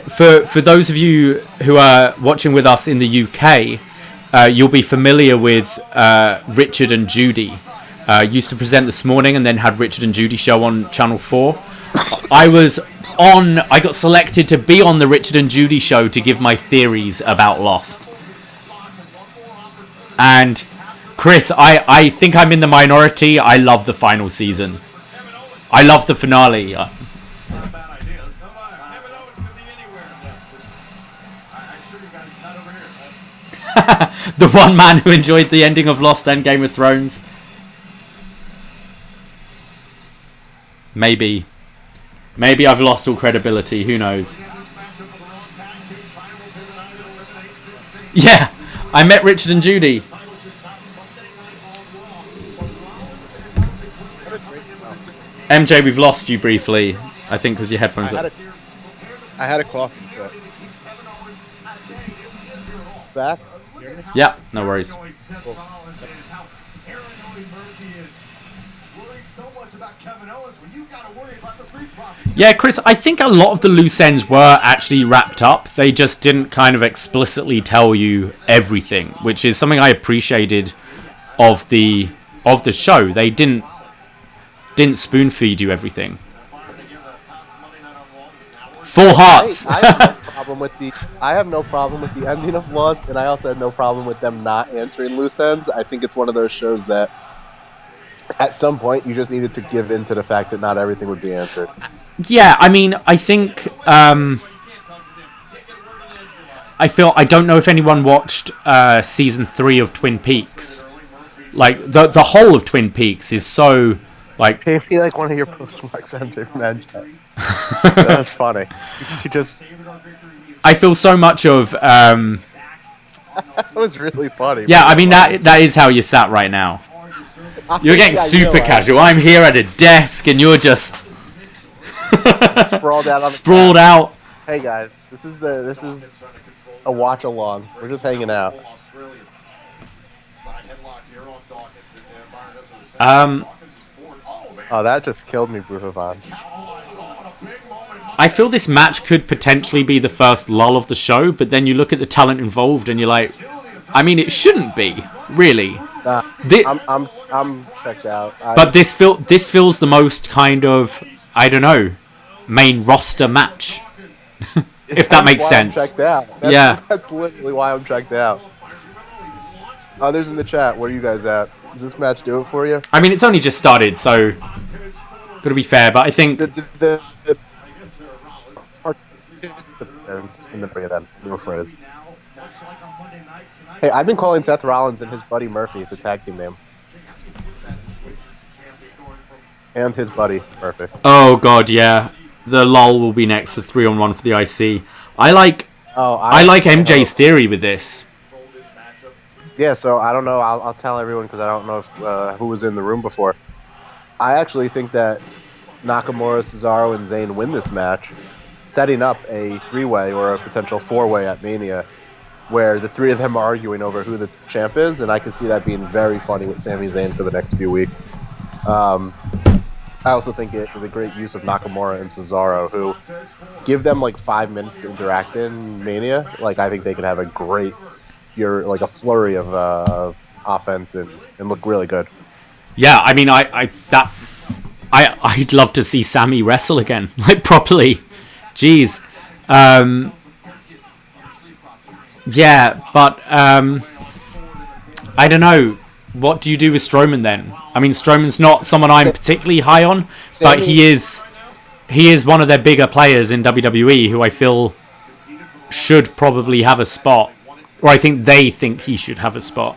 For those of you who are watching with us in the UK, you'll be familiar with Richard and Judy. Used to present This Morning and then had Richard and Judy show on Channel 4. I got selected to be on the Richard and Judy show to give my theories about Lost. And Chris, I think I'm in the minority. I love the final season. I love the finale. Not a bad idea. Kevin Owens could be anywhere. I'm sure you guys not over here. The one man who enjoyed the ending of Lost and Game of Thrones. Maybe I've lost all credibility. Who knows? Yeah, I met Richard and Judy. MJ, we've lost you briefly. I think because your headphones are. I had a coffee fit. Back? Yeah, no worries. Yeah, Chris, I think a lot of the loose ends were actually wrapped up. They just didn't kind of explicitly tell you everything, which is something I appreciated of the show. They didn't spoon feed you everything. Full hearts. I have no problem with the ending of Lost, and I also had no problem with them not answering loose ends. I think it's one of those shows that at some point you just needed to give in to the fact that not everything would be answered. Yeah, I mean, I think I don't know if anyone watched season 3 of Twin Peaks. Like the whole of Twin Peaks is so like. Maybe like one of your postmarks under mention. That's funny. You just. I feel so much of. That was really funny. Yeah, I mean that is how you sat right now. You're getting super casual. I'm here at a desk, and you're just sprawled out. Sprawled out. Hey guys, this is a watch along. We're just hanging out. Oh, that just killed me, Bruhavan. I feel this match could potentially be the first lull of the show, but then you look at the talent involved, and you're like, I mean, it shouldn't be, really. I'm checked out. But this feels the most kind of, I don't know, main roster match. If that makes sense. I'm checked out. That's literally why I'm checked out. Others in the chat, where are you guys at? Does this match do it for you? I mean, it's only just started, so gotta be fair. But I think the participants in the bring them. Hey, I've been calling Seth Rollins and his buddy Murphy the tag team name. And his buddy Murphy. Oh god, yeah. The lull will be next. The 3-on-1 for the IC. I like MJ's theory with this. Yeah, so I don't know. I'll tell everyone because I don't know if, who was in the room before. I actually think that Nakamura, Cesaro, and Zayn win this match, setting up a 3-way or a potential 4-way at Mania, where the three of them are arguing over who the champ is, and I can see that being very funny with Sami Zayn for the next few weeks. I also think it is a great use of Nakamura and Cesaro, who give them like 5 minutes to interact in Mania. Like, I think they could have a great, a flurry of offense and look really good. Yeah, I mean, I'd love to see Sami wrestle again, like properly. Jeez. Yeah, but I don't know. What do you do with Strowman then? I mean, Strowman's not someone I'm particularly high on, but he is one of their bigger players in WWE who I feel should probably have a spot, or I think they think he should have a spot.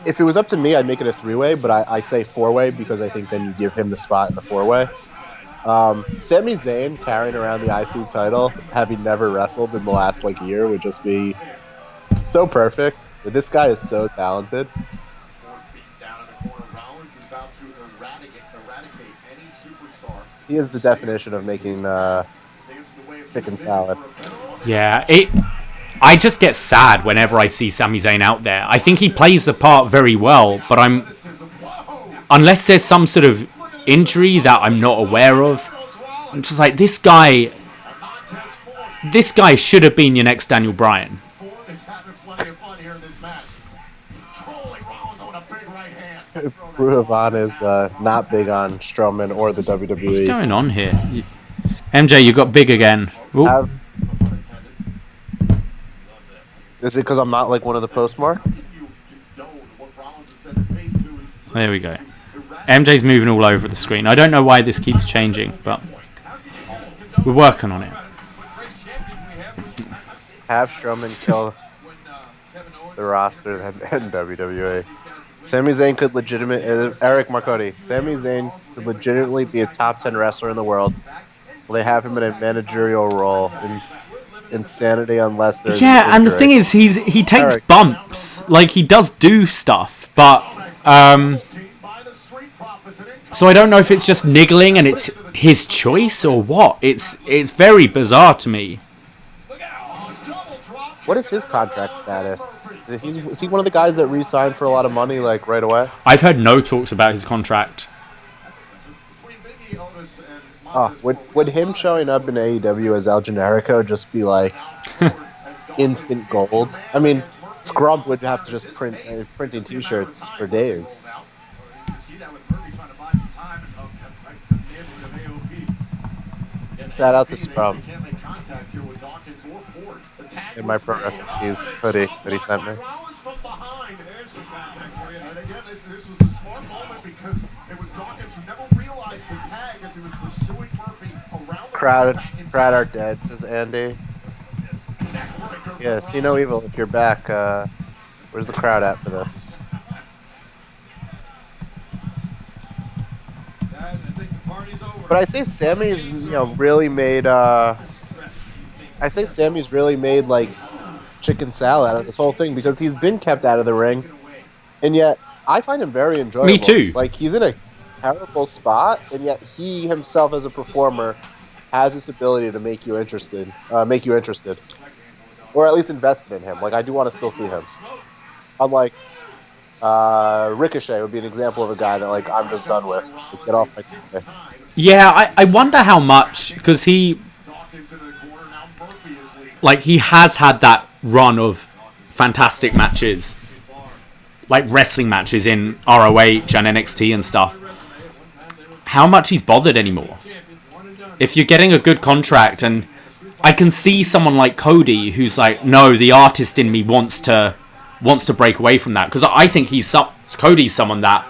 If it was up to me, I'd make it a 3-way, but I say 4-way because I think then you give him the spot in the 4-way. Sami Zayn carrying around the IC title, having never wrestled in the last year, would just be so perfect. This guy is so talented. He is the definition of making chicken salad. Yeah, I just get sad whenever I see Sami Zayn out there. I think he plays the part very well, but unless there's some sort of injury that I'm not aware of, I'm just like, this guy should have been your next Daniel Bryan. Ruhavan is not big on Strowman or the WWE. What's going on here? MJ, you got big again. Is it because I'm not one of the postmarks? There we go. MJ's moving all over the screen. I don't know why this keeps changing, but we're working on it. Have Strowman kill the roster and WWE. Sami Zayn could Eric Marcotti. Sami Zayn could legitimately be a top 10 wrestler in the world. They have him in a managerial role. Insanity unless there's and the thing is, he takes bumps. He does do stuff, but so I don't know if it's just niggling and it's his choice or what. It's very bizarre to me. What is his contract status? Is he one of the guys that re-signed for a lot of money, right away? I've heard no talks about his contract. Would him showing up in AEW as El Generico just be instant gold? I mean, Scrub would have to just printing T-shirts for days. Shout out to Scrub. In my Pro Wrestling Tees hoodie that he sent me. And again, this was a smart moment because it was Dawkins who never realized the tag as he was pursuing Murphy around the Crowd are dead, says Andy. Yeah, see no evil if you're back. Where's the crowd at for this? Guys, I think the party's over. But I say Sammy's, really made. I think Sammy's really made chicken salad out of this whole thing because he's been kept out of the ring, and yet I find him very enjoyable. Me too. He's in a terrible spot, and yet he himself as a performer has this ability to make you interested, or at least invested in him. I do want to still see him. Unlike Ricochet would be an example of a guy that I'm just done with. Get off my team. Yeah, I wonder how much, because he has had that run of fantastic matches, wrestling matches in ROH and NXT and stuff. How much he's bothered anymore. If you're getting a good contract, and I can see someone like Cody who's no, the artist in me wants to break away from that, because I think Cody's someone that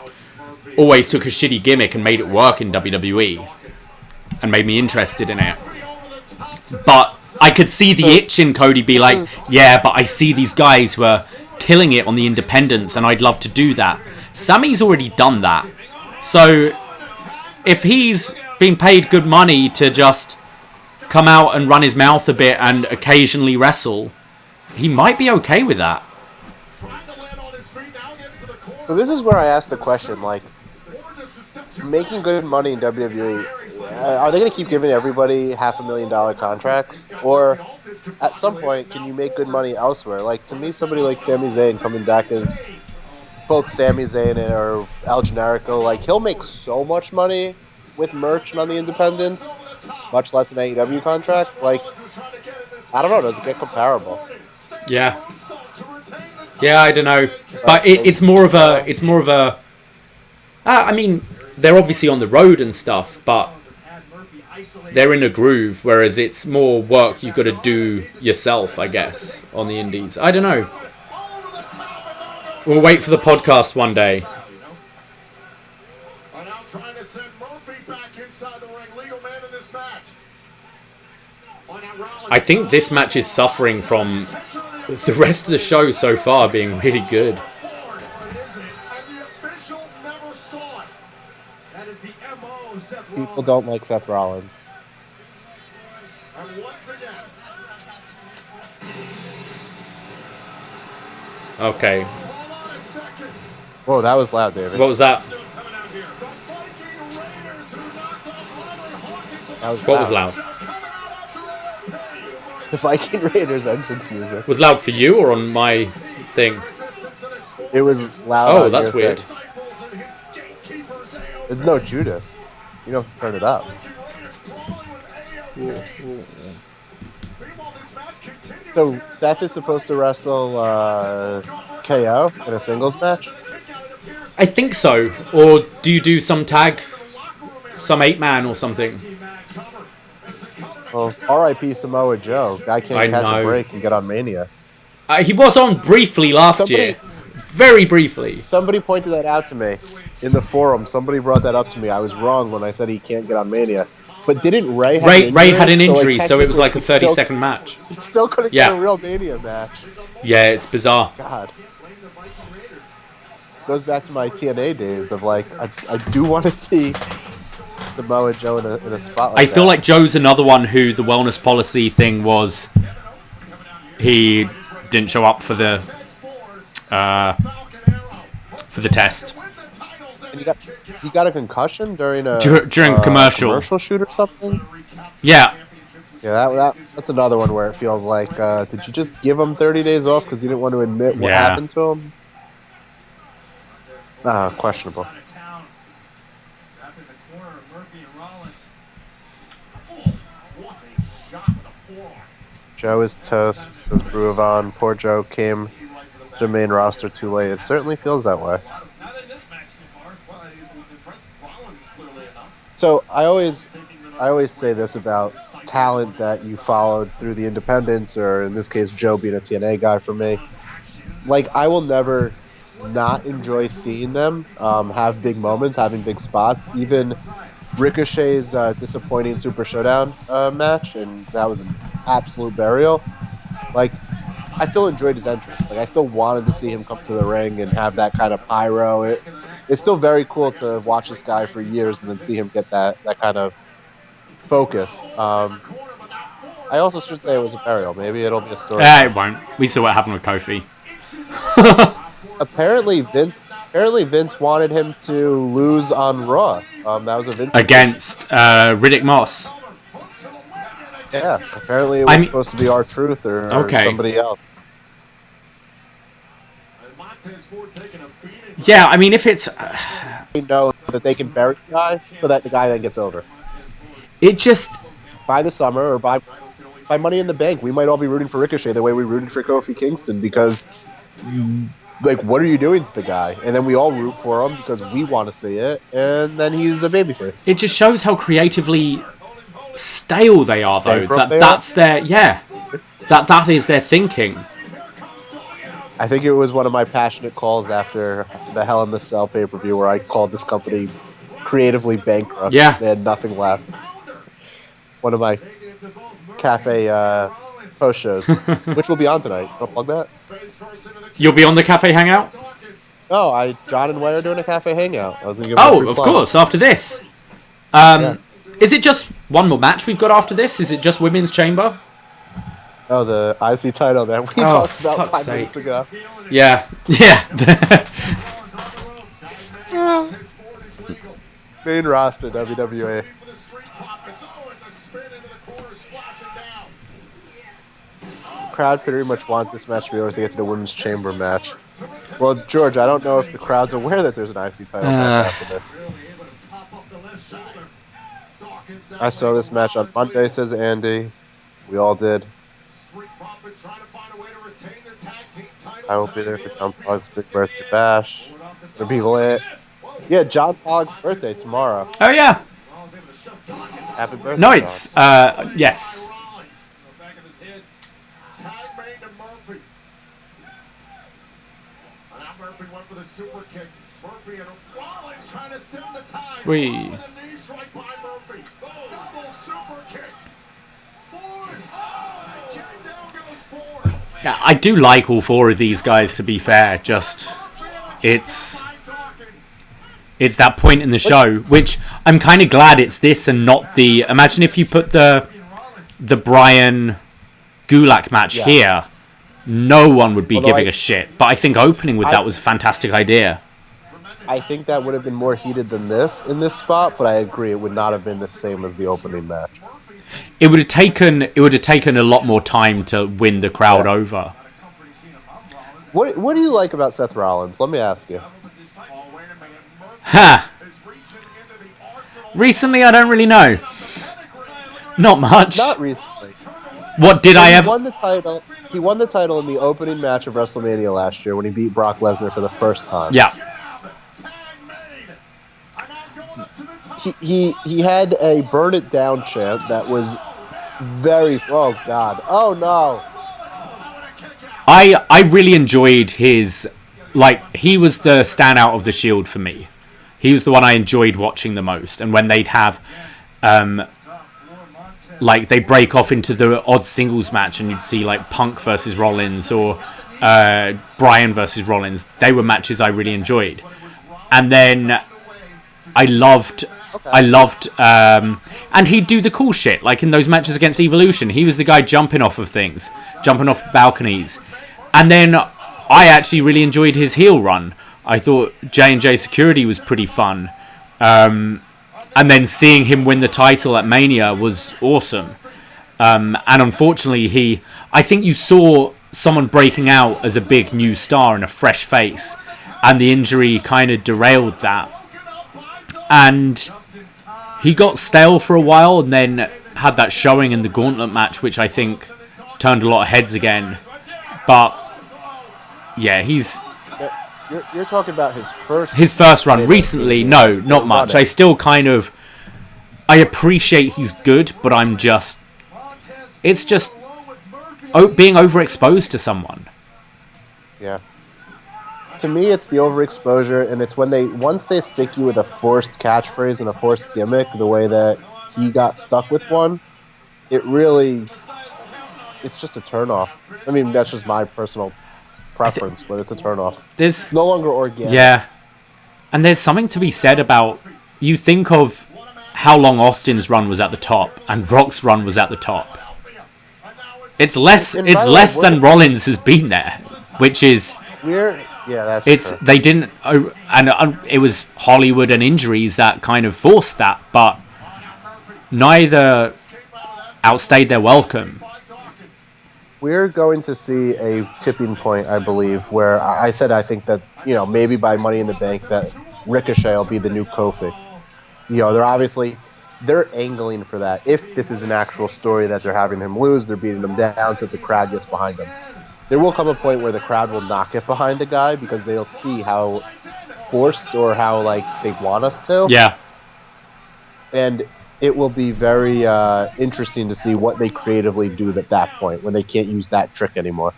always took a shitty gimmick and made it work in WWE and made me interested in it. But I could see the itch in Cody be yeah, but I see these guys who are killing it on the independents and I'd love to do that. Sammy's already done that. So if he's been paid good money to just come out and run his mouth a bit and occasionally wrestle, he might be okay with that. So this is where I ask the question, making good money in WWE. Are they going to keep giving everybody $500,000 contracts, or at some point can you make good money elsewhere? Like to me, somebody like Sami Zayn coming back as both Sami Zayn and or El Generico, like he'll make so much money with merch and on the independents, much less an AEW contract. Like I don't know, does it get comparable? Yeah. Yeah, I don't know, but it's more of a. I mean, they're obviously on the road and stuff, but they're in a groove. Whereas it's more work you've got to do yourself, I guess, on the indies. I don't know. We'll wait for the podcast one day. I think this match is suffering from the rest of the show so far being really good. People don't like Seth Rollins. Okay. Whoa, that was loud, David. What was that? What was loud? The Viking Raiders entrance music. Was loud for you or on my thing? It was loud. Oh, that's weird. It's no Judas. You don't have to turn it up. So Seth is supposed to wrestle KO in a singles match? I think so. Or do you do some tag? Some 8-man or something? Well, R.I.P. Samoa Joe. Guy can't catch a break and get on Mania. He was on briefly last year. Very briefly. Somebody pointed that out to me in the forum. Somebody brought that up to me. I was wrong when I said he can't get on Mania. But didn't Ray have an injury? Ray had an injury, so it was like a 30-second match. He still couldn't get a real Mania match. Yeah, it's bizarre. God. Goes back to my TNA days of like, I do want to see Samoa Joe in a spot like I feel like Joe's another one who the wellness policy thing was he didn't show up for the test. And he got a concussion during a commercial shoot or something. Yeah. Yeah, that's another one where it feels like did you just give him 30 days off because you didn't want to admit what happened to him? Questionable. Joe is toast, says Bruavon. Poor Joe came to the main roster too late. It certainly feels that way. So I always say this about talent that you followed through the independents, or in this case, Joe being a TNA guy for me. Like, I will never not enjoy seeing them have big moments, having big spots. Even Ricochet's disappointing Super Showdown match, and that was an absolute burial. Like, I still enjoyed his entrance. Like, I still wanted to see him come to the ring and have that kind of pyro. It's still very cool to watch this guy for years and then see him get that kind of focus. I also should say it was a burial. Maybe it'll be a story. It won't. We saw what happened with Kofi. Apparently Vince wanted him to lose on Raw. That was a Vince against Riddick Moss. Yeah, apparently it was supposed to be R-Truth or somebody else. Yeah, I mean, if it's... They know that they can bury the guy so that the guy then gets over. It just... By the summer or by Money in the Bank, we might all be rooting for Ricochet the way we rooted for Kofi Kingston because... Like, what are you doing to the guy? And then we all root for him because we want to see it, and then he's a babyface. It just shows how creatively stale they are, though. That's their... Yeah. That is their thinking. I think it was one of my passionate calls after the Hell in the Cell pay-per-view where I called this company creatively bankrupt. Yeah. They had nothing left. One of my cafe post shows, which will be on tonight. Want to plug that? You'll be on the Cafe Hangout? Oh, John and Way are doing a Cafe Hangout. I was gonna give of course, after this. Is it just one more match we've got after this? Is it just Women's Chamber? Oh, the IC title that we talked about 5 minutes ago. Yeah. Yeah. Main roster WWE. For the Street Profits. Oh, and the spin into the corner, splashing down. Crowd pretty much wants this match to be over to get to the women's chamber match. Well, George, I don't know if the crowd's aware that there's an IC title match after this. Really able to pop up the left shoulder. Dawkins down I saw this match on Monday, says Andy. We all did. Street Profits trying to find a way to retain their tag team titles. I will be there for John Pogg's big birthday bash. It'll be lit. Yeah, John Pogg's birthday tomorrow. Oh yeah. Happy birthday. No, it's yes. Back of his head. Tag made to Murphy. And now Murphy went for the super kick. Murphy and Rollins trying to stem the tide. Wee. Oh, with a knee strike by Murphy. Double super kick. Ford. Oh, and King down goes Ford. Yeah, I do like all four of these guys. To be fair, just it's that point in the show, which I'm kind of glad it's this and not the. Imagine if you put the Bryan Gulak match here, no one would be giving a shit. But I think opening with that was a fantastic idea. I think that would have been more heated than this in this spot, but I agree it would not have been the same as the opening match. It would have taken a lot more time to win the crowd over. What do you like about Seth Rollins? Let me ask you. Ha! Recently, I don't really know. Not much. Not recently. What did I ever? He won the title in the opening match of WrestleMania last year when he beat Brock Lesnar for the first time. Yeah. He had a burn it down chant that was very. Oh God. Oh no. I really enjoyed his. Like, he was the standout of the Shield for me. He was the one I enjoyed watching the most. And when they'd have, like, they break off into the odd singles match and you'd see, like, Punk versus Rollins or Bryan versus Rollins. They were matches I really enjoyed. And then I loved, and he'd do the cool shit. Like, in those matches against Evolution, he was the guy jumping off of things, jumping off balconies. And then I actually really enjoyed his heel run. I thought J&J Security was pretty fun. And then seeing him win the title at Mania was awesome. And unfortunately, I think you saw someone breaking out as a big new star and a fresh face. And the injury kind of derailed that. And he got stale for a while and then had that showing in the gauntlet match, which I think turned a lot of heads again. But, yeah, You're talking about his first run. Recently, no, not much. I still I appreciate he's good, but it's just being overexposed to someone. Yeah. To me, it's the overexposure, and it's once they stick you with a forced catchphrase and a forced gimmick, the way that he got stuck with one, it's just a turnoff. I mean, that's just my personal preference, but it's a turnoff. It's no longer organic. Yeah. And there's something to be said about, you think of how long Austin's run was at the top and Rock's run was at the top. It's less than Rollins has been there, which is that's true. They didn't, and it was Hollywood and injuries that kind of forced that, but neither outstayed their welcome. We're going to see a tipping point, I believe, where I think that, maybe by Money in the Bank that Ricochet will be the new Kofi. They're angling for that. If this is an actual story that they're having him lose, they're beating him down so the crowd gets behind him. There will come a point where the crowd will not get behind a guy because they'll see how forced or how, they want us to. Yeah. And it will be very interesting to see what they creatively do at that point when they can't use that trick anymore.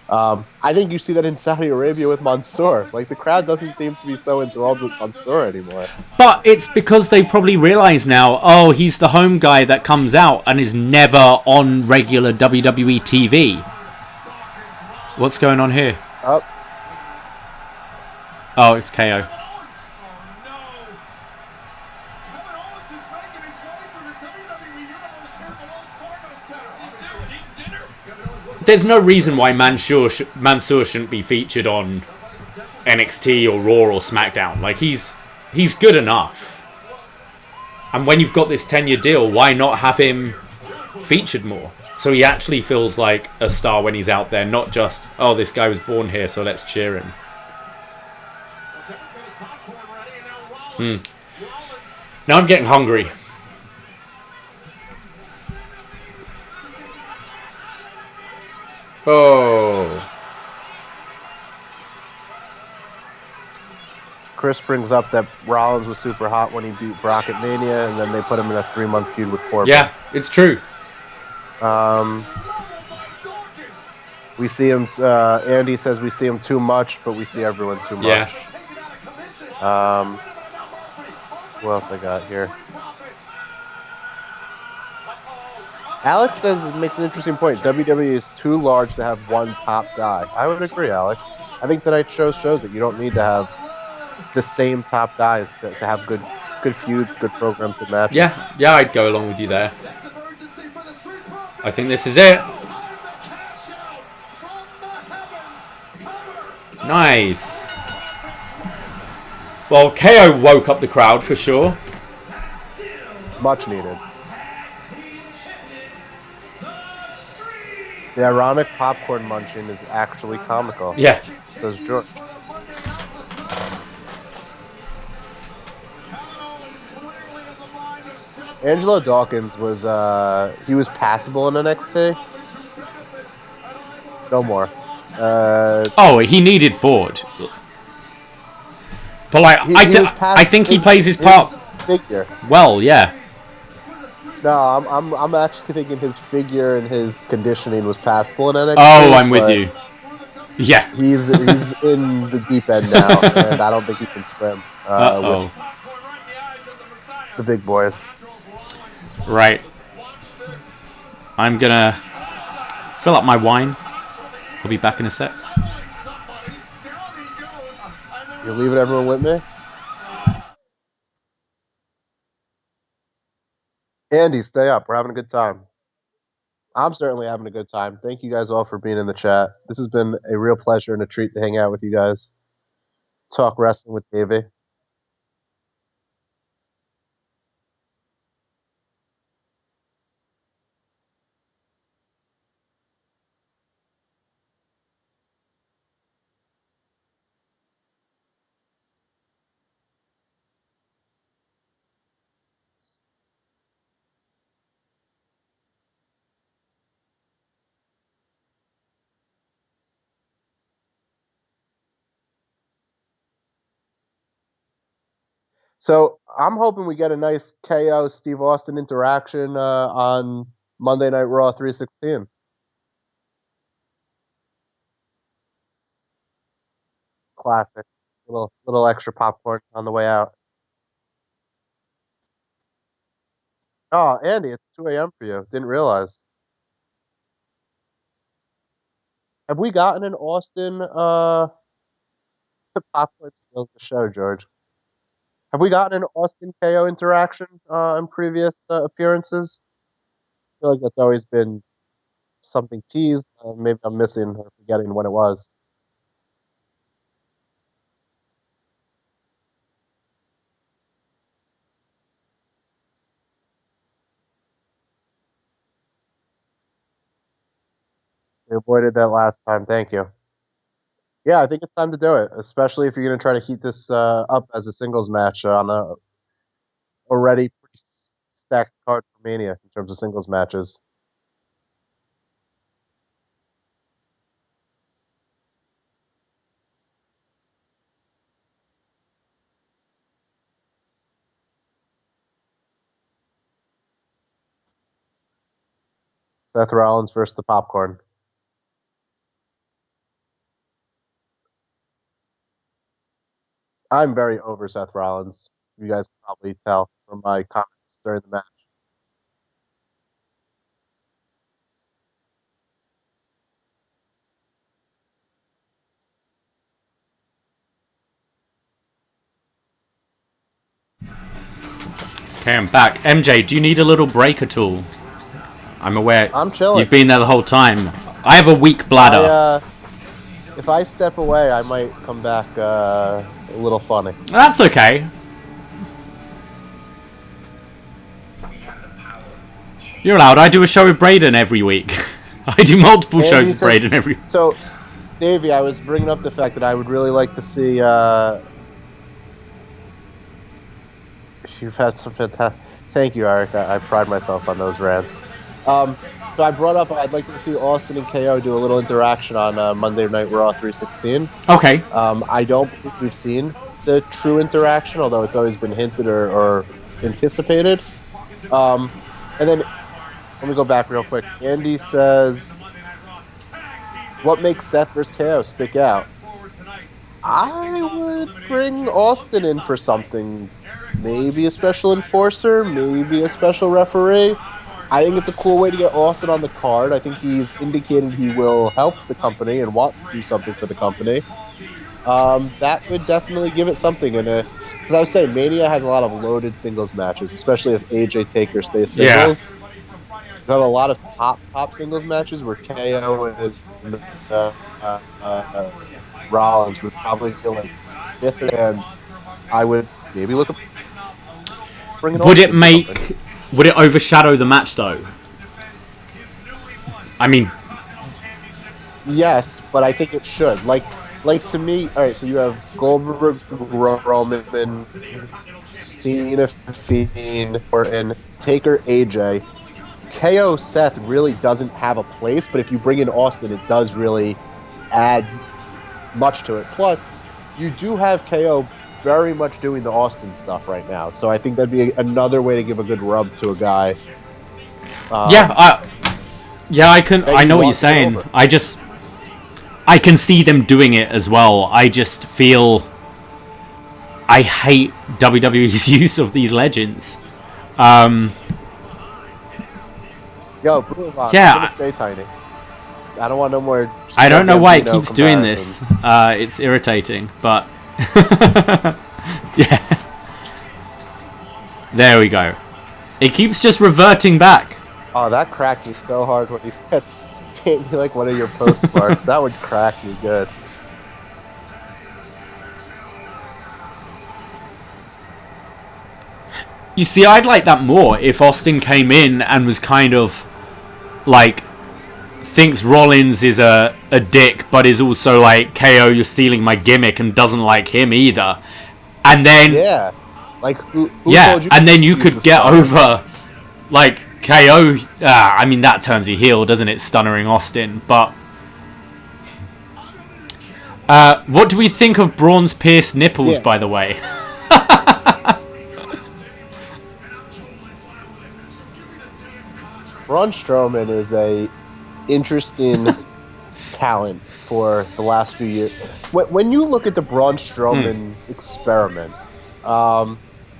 I think you see that in Saudi Arabia with Mansoor. The crowd doesn't seem to be so enthralled with Mansoor anymore. But it's because they probably realize now, he's the home guy that comes out and is never on regular WWE TV. What's going on here? Oh, it's KO. There's no reason why Mansoor shouldn't be featured on NXT or Raw or SmackDown. He's good enough. And when you've got this 10-year deal, why not have him featured more? So he actually feels like a star when he's out there, not just, oh, this guy was born here, so let's cheer him. Now I'm getting hungry. Oh. Chris brings up that Rollins was super hot when he beat Brock at Mania, and then they put him in a 3-month feud with Portman. Yeah, it's true. We see him. Andy says we see him too much, but we see everyone too much. Yeah. What else I got here? Alex says makes an interesting point. WWE is too large to have one top guy. I would agree, Alex. I think tonight's show shows that you don't need to have the same top guys to have good feuds, good programs, good matches. Yeah, I'd go along with you there. I think this is it. Nice. Well, KO woke up the crowd for sure. Much needed. The ironic popcorn munching is actually comical. Yeah. Says George. Angelo Dawkins was he was passable in NXT. No more. He needed Ford. But like, I think he plays his part figure. Well, yeah. No, I'm actually thinking his figure and his conditioning was passable in NXT. Oh, I'm with you. Yeah. He's in the deep end now, and I don't think he can swim with the big boys. Right. I'm gonna fill up my wine. I'll be back in a sec. You're leaving everyone with me? Andy, stay up. We're having a good time. I'm certainly having a good time. Thank you guys all for being in the chat. This has been a real pleasure and a treat to hang out with you guys. Talk wrestling with Davie. So I'm hoping we get a nice KO Steve Austin interaction on Monday Night Raw 316. Classic. Little extra popcorn on the way out. Oh, Andy, it's 2 a.m. for you. Didn't realize. Have we gotten an Austin popcorn steals the show, George? Have we gotten an Austin KO interaction in previous appearances? I feel like that's always been something teased. Maybe I'm missing or forgetting when it was. We avoided that last time. Thank you. Yeah, I think it's time to do it, especially if you're going to try to heat this up as a singles match on a already pretty stacked card for Mania in terms of singles matches. Seth Rollins versus the Popcorn. I'm very over Seth Rollins. You guys can probably tell from my comments during the match. Okay, I'm back. MJ, do you need a little break at all? I'm aware. I'm chilling. You've been there the whole time. I have a weak bladder. If I step away, I might come back a little funny. That's okay. You're allowed. I do a show with Braden every week. I do multiple Andy shows with says- Braden every. So, Davey, I was bringing up the fact that I would really like to see. You've had some fantastic. Thank you, Eric. I pride myself on those rants. So I brought up I'd like to see Austin and KO do a little interaction on Monday Night Raw 316. Okay. I don't think we've seen the true interaction, although it's always been hinted or anticipated. And then let me go back real quick. Andy says, "What makes Seth vs. KO stick out?" I would bring Austin in for something. Maybe a special enforcer, maybe a special referee. I think it's a cool way to get Austin on the card. I think he's indicated he will help the company and want to do something for the company. That would definitely give it something. And as I was saying, Mania has a lot of loaded singles matches, especially if AJ Taker stays singles. There's a lot of top singles matches where KO and Rollins would probably feel like fifth, and I would maybe look at bringing. Would it overshadow the match though? I mean, yes, but I think it should. Like to me, all right. So you have Goldberg, Roman, Cena, Fiend, Orton, Taker, AJ. KO Seth really doesn't have a place, but if you bring in Austin, it does really add much to it. Plus, you do have KO very much doing the Austin stuff right now, so I think that'd be another way to give a good rub to a guy. I know what you're saying. I can see them doing it as well. I just feel I hate WWE's use of these legends. Yo, Bruno, stay tiny. I don't want no more. I don't know why it keeps doing this. It's irritating, but yeah. There we go. It keeps just reverting back. Oh, that cracked me so hard when he said, "Paint me like one of your postmarks." That would crack me good. You see, I'd like that more if Austin came in and was kind of like thinks Rollins is a dick, but is also like, KO, you're stealing my gimmick, and doesn't like him either. And then like who yeah, told you and then you could get over like KO. I mean, that turns you heel, doesn't it? Stunnering Austin, but what do we think of Braun's pierced nipples? By the way. Braun Strowman is a interesting talent for the last few years. When you look at the Braun Strowman experiment,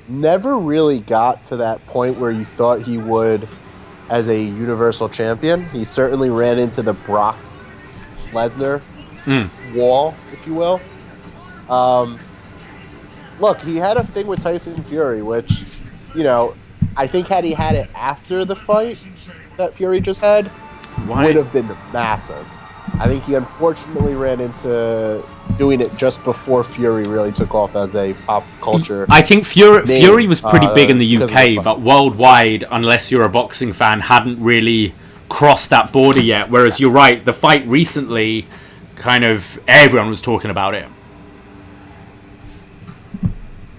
never really got to that point where you thought he would as a Universal Champion. He certainly ran into the Brock Lesnar wall, if you will. Look, he had a thing with Tyson Fury, which, you know, I think had he had it after the fight that Fury just had, would have been massive. I think he unfortunately ran into doing it just before Fury really took off as a pop culture. I think Fury was pretty big in the UK, but worldwide, unless you're a boxing fan, hadn't really crossed that border yet. Whereas you're right, the fight recently, kind of everyone was talking about it.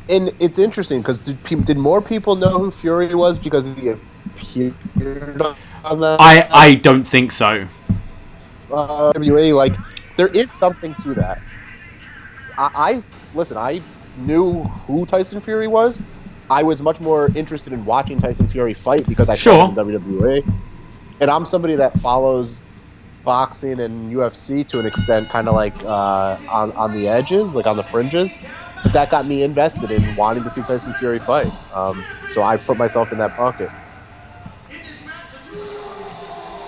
And it's interesting because did more people know who Fury was because he appeared on that? I don't think so. Like, there is something to that. I knew who Tyson Fury was. I was much more interested in watching Tyson Fury fight because I saw him in WWE. And I'm somebody that follows boxing and UFC to an extent, kind of like on the edges, like on the fringes. But that got me invested in wanting to see Tyson Fury fight. So I put myself in that bucket.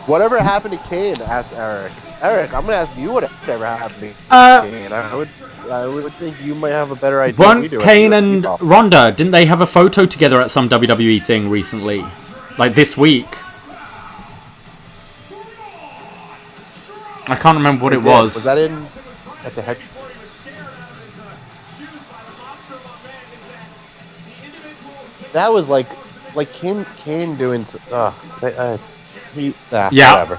Whatever happened to Kane? Asked Eric. Eric, I'm gonna ask you whatever happened to Kane. I would think you might have a better idea. Weren't Kane and Ronda, didn't they have a photo together at some WWE thing recently? Like this week? I can't remember what it was. Was that at the heck? That was like like Kane doing. Yeah. Whatever.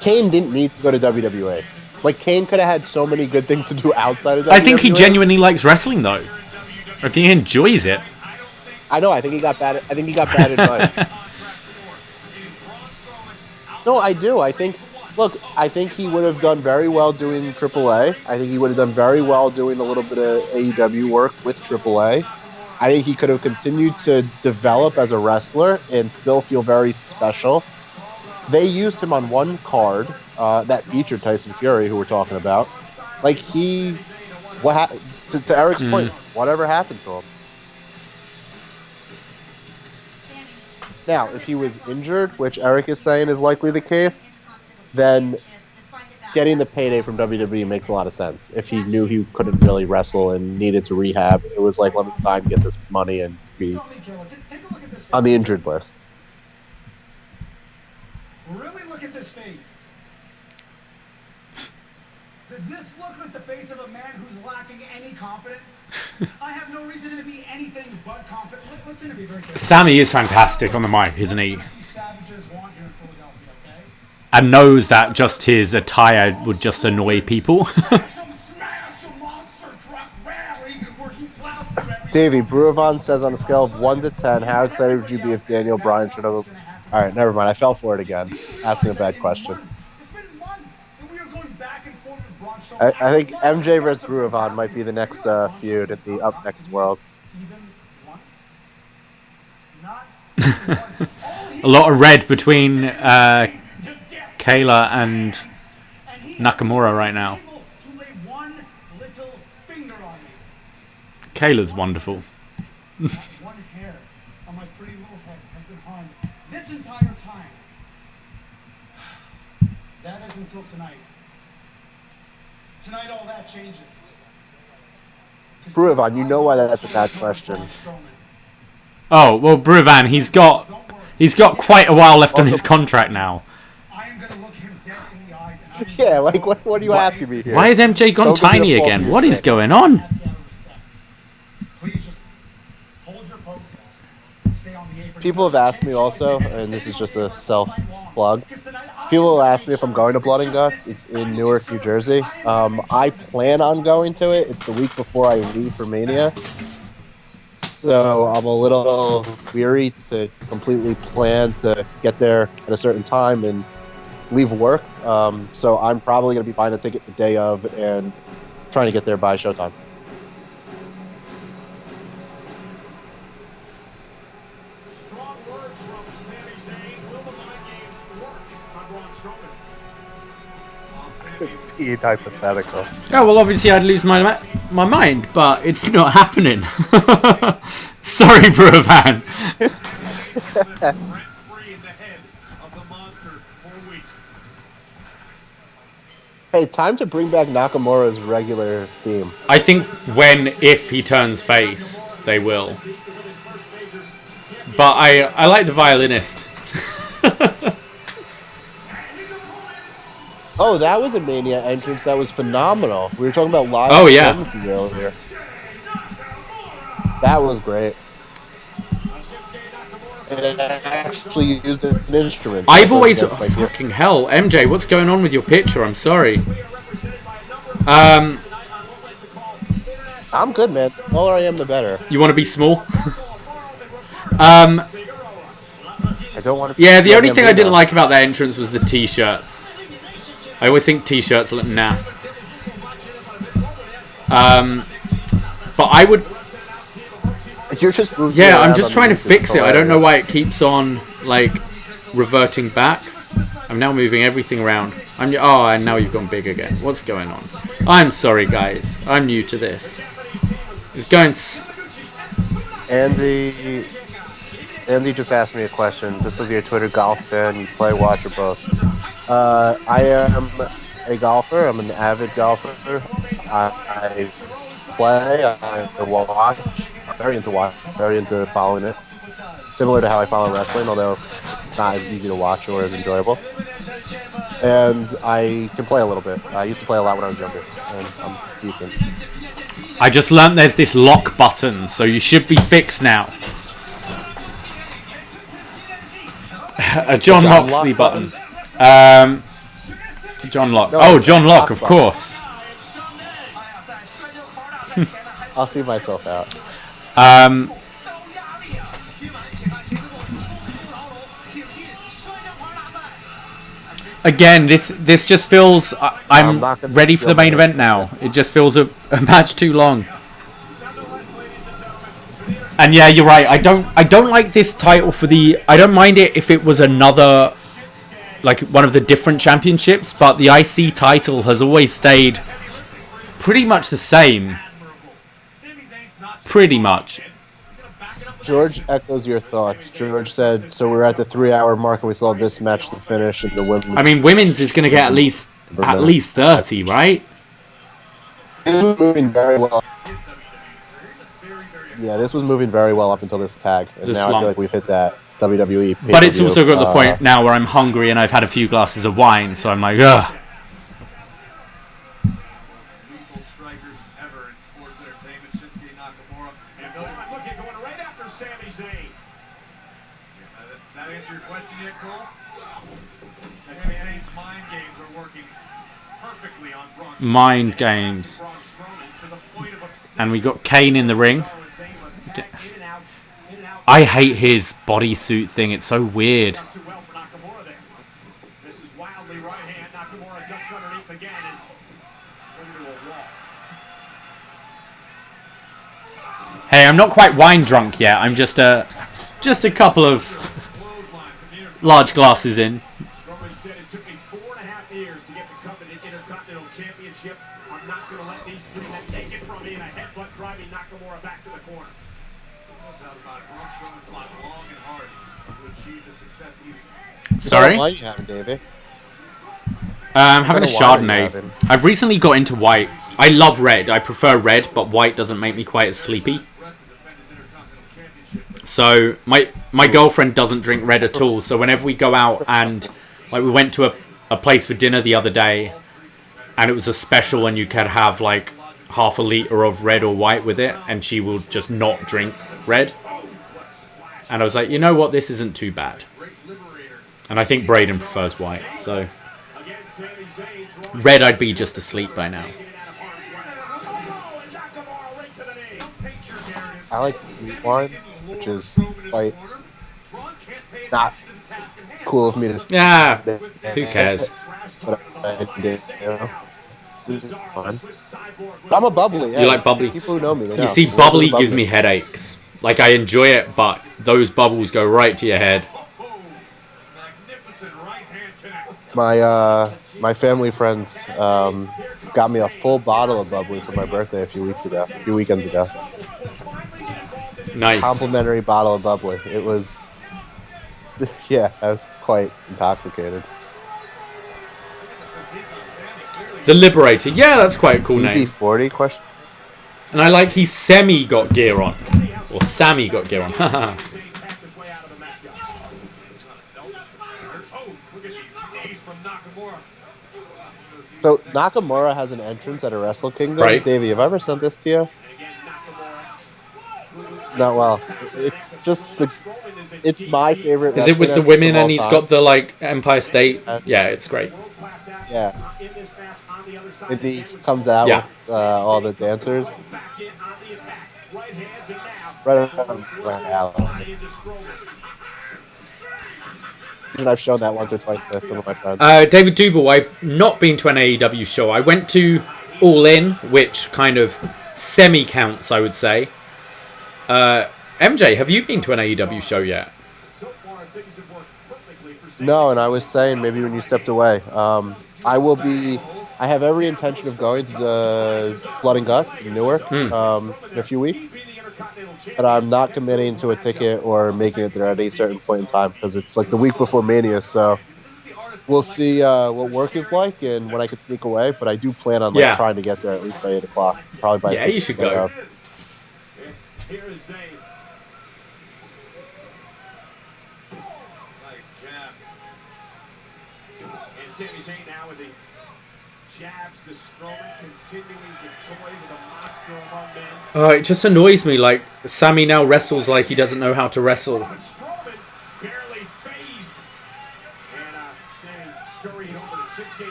Kane didn't need to go to WWE. Like Kane could have had so many good things to do outside of WWE. I think he genuinely likes wrestling, though. I think he enjoys it. I know. I think he got bad advice. No, I do. I think he would have done very well doing AAA. I think he would have done very well doing a little bit of AEW work with AAA. I think he could have continued to develop as a wrestler and still feel very special. They used him on one card that featured Tyson Fury, who we're talking about. Like to Eric's point, whatever happened to him. Now, if he was injured, which Eric is saying is likely the case, then getting the payday from WWE makes a lot of sense. If he knew he couldn't really wrestle and needed to rehab, it was like, let me time get this money and be on the injured list. Really look at this face. Does this look like the face of a man who's lacking any confidence? I have no reason to be anything but confident. Listen to me very carefully. Sammy is fantastic on the mic, isn't he? And knows that just his attire would just annoy people. Davie, Bruavon says on a scale of 1 to 10, how excited would you be if Daniel Bryan should have... Alright, never mind. I fell for it again. Asking a bad question. I think MJ vs. Bruavon might be the next feud at the upNXT World. A lot of red between Kayla and Nakamura right now. Kayla's wonderful. One hair on my pretty little head has been harmed this entire time. That is until tonight. Tonight all that changes. Bruavon, you know why that's a bad question. Oh, well, Bruvan, he's got quite a while left on his contract now. Yeah, like, what are you asking me here? Why has MJ gone tiny again? What is going on? People have asked me also, and this is just a self-plug, people have asked me if I'm going to Blood and Guts. It's in Newark, New Jersey. I plan on going to it. It's the week before I leave for Mania. So I'm a little weary to completely plan to get there at a certain time and leave work. So I'm probably going to be buying a ticket the day of and trying to get there by showtime. Strong words from Sami Zayn. Will the mind games work on Braun Strowman? This is hypothetical. Oh, well, obviously I'd lose my mind, but it's not happening. Sorry, Bruvan. Hey, time to bring back Nakamura's regular theme. I think if he turns face, they will. But I like the violinist. Oh, that was a Mania entrance that was phenomenal. We were talking about live performances earlier. That was great. And it actually used an instrument. I've always... fucking hell. MJ, what's going on with your picture? I'm sorry. I'm good, man. The smaller I am, the better. You want to be small? I don't want to... Yeah, the only thing I didn't like about that entrance was the t-shirts. I always think t-shirts look naff. But I would... You're just yeah, I'm just trying to fix it. I don't know why it keeps on, like, reverting back. I'm now moving everything around. And now you've gone big again. What's going on? I'm sorry, guys. I'm new to this. It's going... Andy just asked me a question. Just as you're a Twitter golf fan, you play, watch, or both. I am a golfer. I'm an avid golfer. I play. I watch. I'm very into watch. Very into following it. Similar to how I follow wrestling, although it's not as easy to watch or as enjoyable. And I can play a little bit. I used to play a lot when I was younger, and I'm decent. I just learned there's this lock button, so you should be fixed now. A John Moxley button. John Locke. No, Oh, John Locke, of button. course. I'll see myself out. Again, this just feels... I'm not gonna ready for the main event now. It just feels a match too long. And yeah, you're right. I don't like this title for the... I don't mind it if it was another... like one of the different championships, but the IC title has always stayed pretty much the same. Pretty much. George echoes your thoughts. George said, so we're at the 3-hour mark and we still have this match to finish in the women's. I mean, women's is going to get at least 30, right? This was moving very well. Yeah, this was moving very well up until this tag. And now I feel like we've hit that WWE pay-per-view. But it's also got to the point now where I'm hungry and I've had a few glasses of wine, so I'm like, ugh. Sami Zayn. Does that answer your question yet, Cole? That Zayn's mind games are working perfectly on Braun Strowman. Mind games. And we got Kane in the ring. I hate his bodysuit thing. It's so weird. This is wildly right hand. Nakamura ducks underneath again and into a wall. Hey, I'm not quite wine drunk yet. I'm just a couple of large glasses in. Strowman said it took me 4.5 years to get the coveted Intercontinental Championship. I'm not going to let these three men take it from me, and a headbutt driving Nakamura back to the corner. No doubt about it. Braun Strowman fought long and hard to achieve the success he's... Sorry? What wine you having, Davey? I'm having a What kind of wine are you Chardonnay. having? I've recently got into white. I love red. I prefer red, but white doesn't make me quite as sleepy. So my girlfriend doesn't drink red at all. So whenever we go out and like we went to a place for dinner the other day, and it was a special, and you could have like half a liter of red or white with it, and she will just not drink red. And I was like, you know what, this isn't too bad. And I think Braden prefers white, so red I'd be just asleep by now. I like sweet wine, which is quite not cool of me to say. Yeah, who cares? But I did, you know. It's fun. But I'm a bubbly. Yeah. You like bubbly? People who know me, they know. You see, bubbly gives me headaches. Like, I enjoy it, but those bubbles go right to your head. My family friends got me a full bottle of bubbly for my birthday a few weekends ago. Nice. Complimentary bottle of bubbly. It was, yeah, I was quite intoxicated. The Liberator. Yeah, that's quite a cool name. EB40 question. And I like he's semi got gear on. Or Sammy got gear on. So Nakamura has an entrance at a Wrestle Kingdom. Right. Davey, have I ever sent this to you? Not well. It's just it's my favorite. Is it with the women and he's got the like Empire State? Yeah, it's great. Yeah. And he comes out with all the dancers. Right alley. And I've shown that once or twice to some of my friends. David Dubel, I've not been to an AEW show. I went to All In, which kind of semi-counts, I would say. MJ, have you been to an AEW show yet? No, and I was saying maybe when you stepped away. I have every intention of going to the Blood and Guts in Newark in a few weeks. But I'm not committing to a ticket or making it there at a certain point in time because it's like the week before Mania, so we'll see what work is like and when I can sneak away. But I do plan on trying to get there at least by 8 o'clock. Probably by 6 you should go. Here is Zayn. Nice jab. And Sami Zayn now with the jabs to Strowman, continuing to toy with a monster among men. It just annoys me. Like Sammy now wrestles like he doesn't know how to wrestle. Strowman barely phased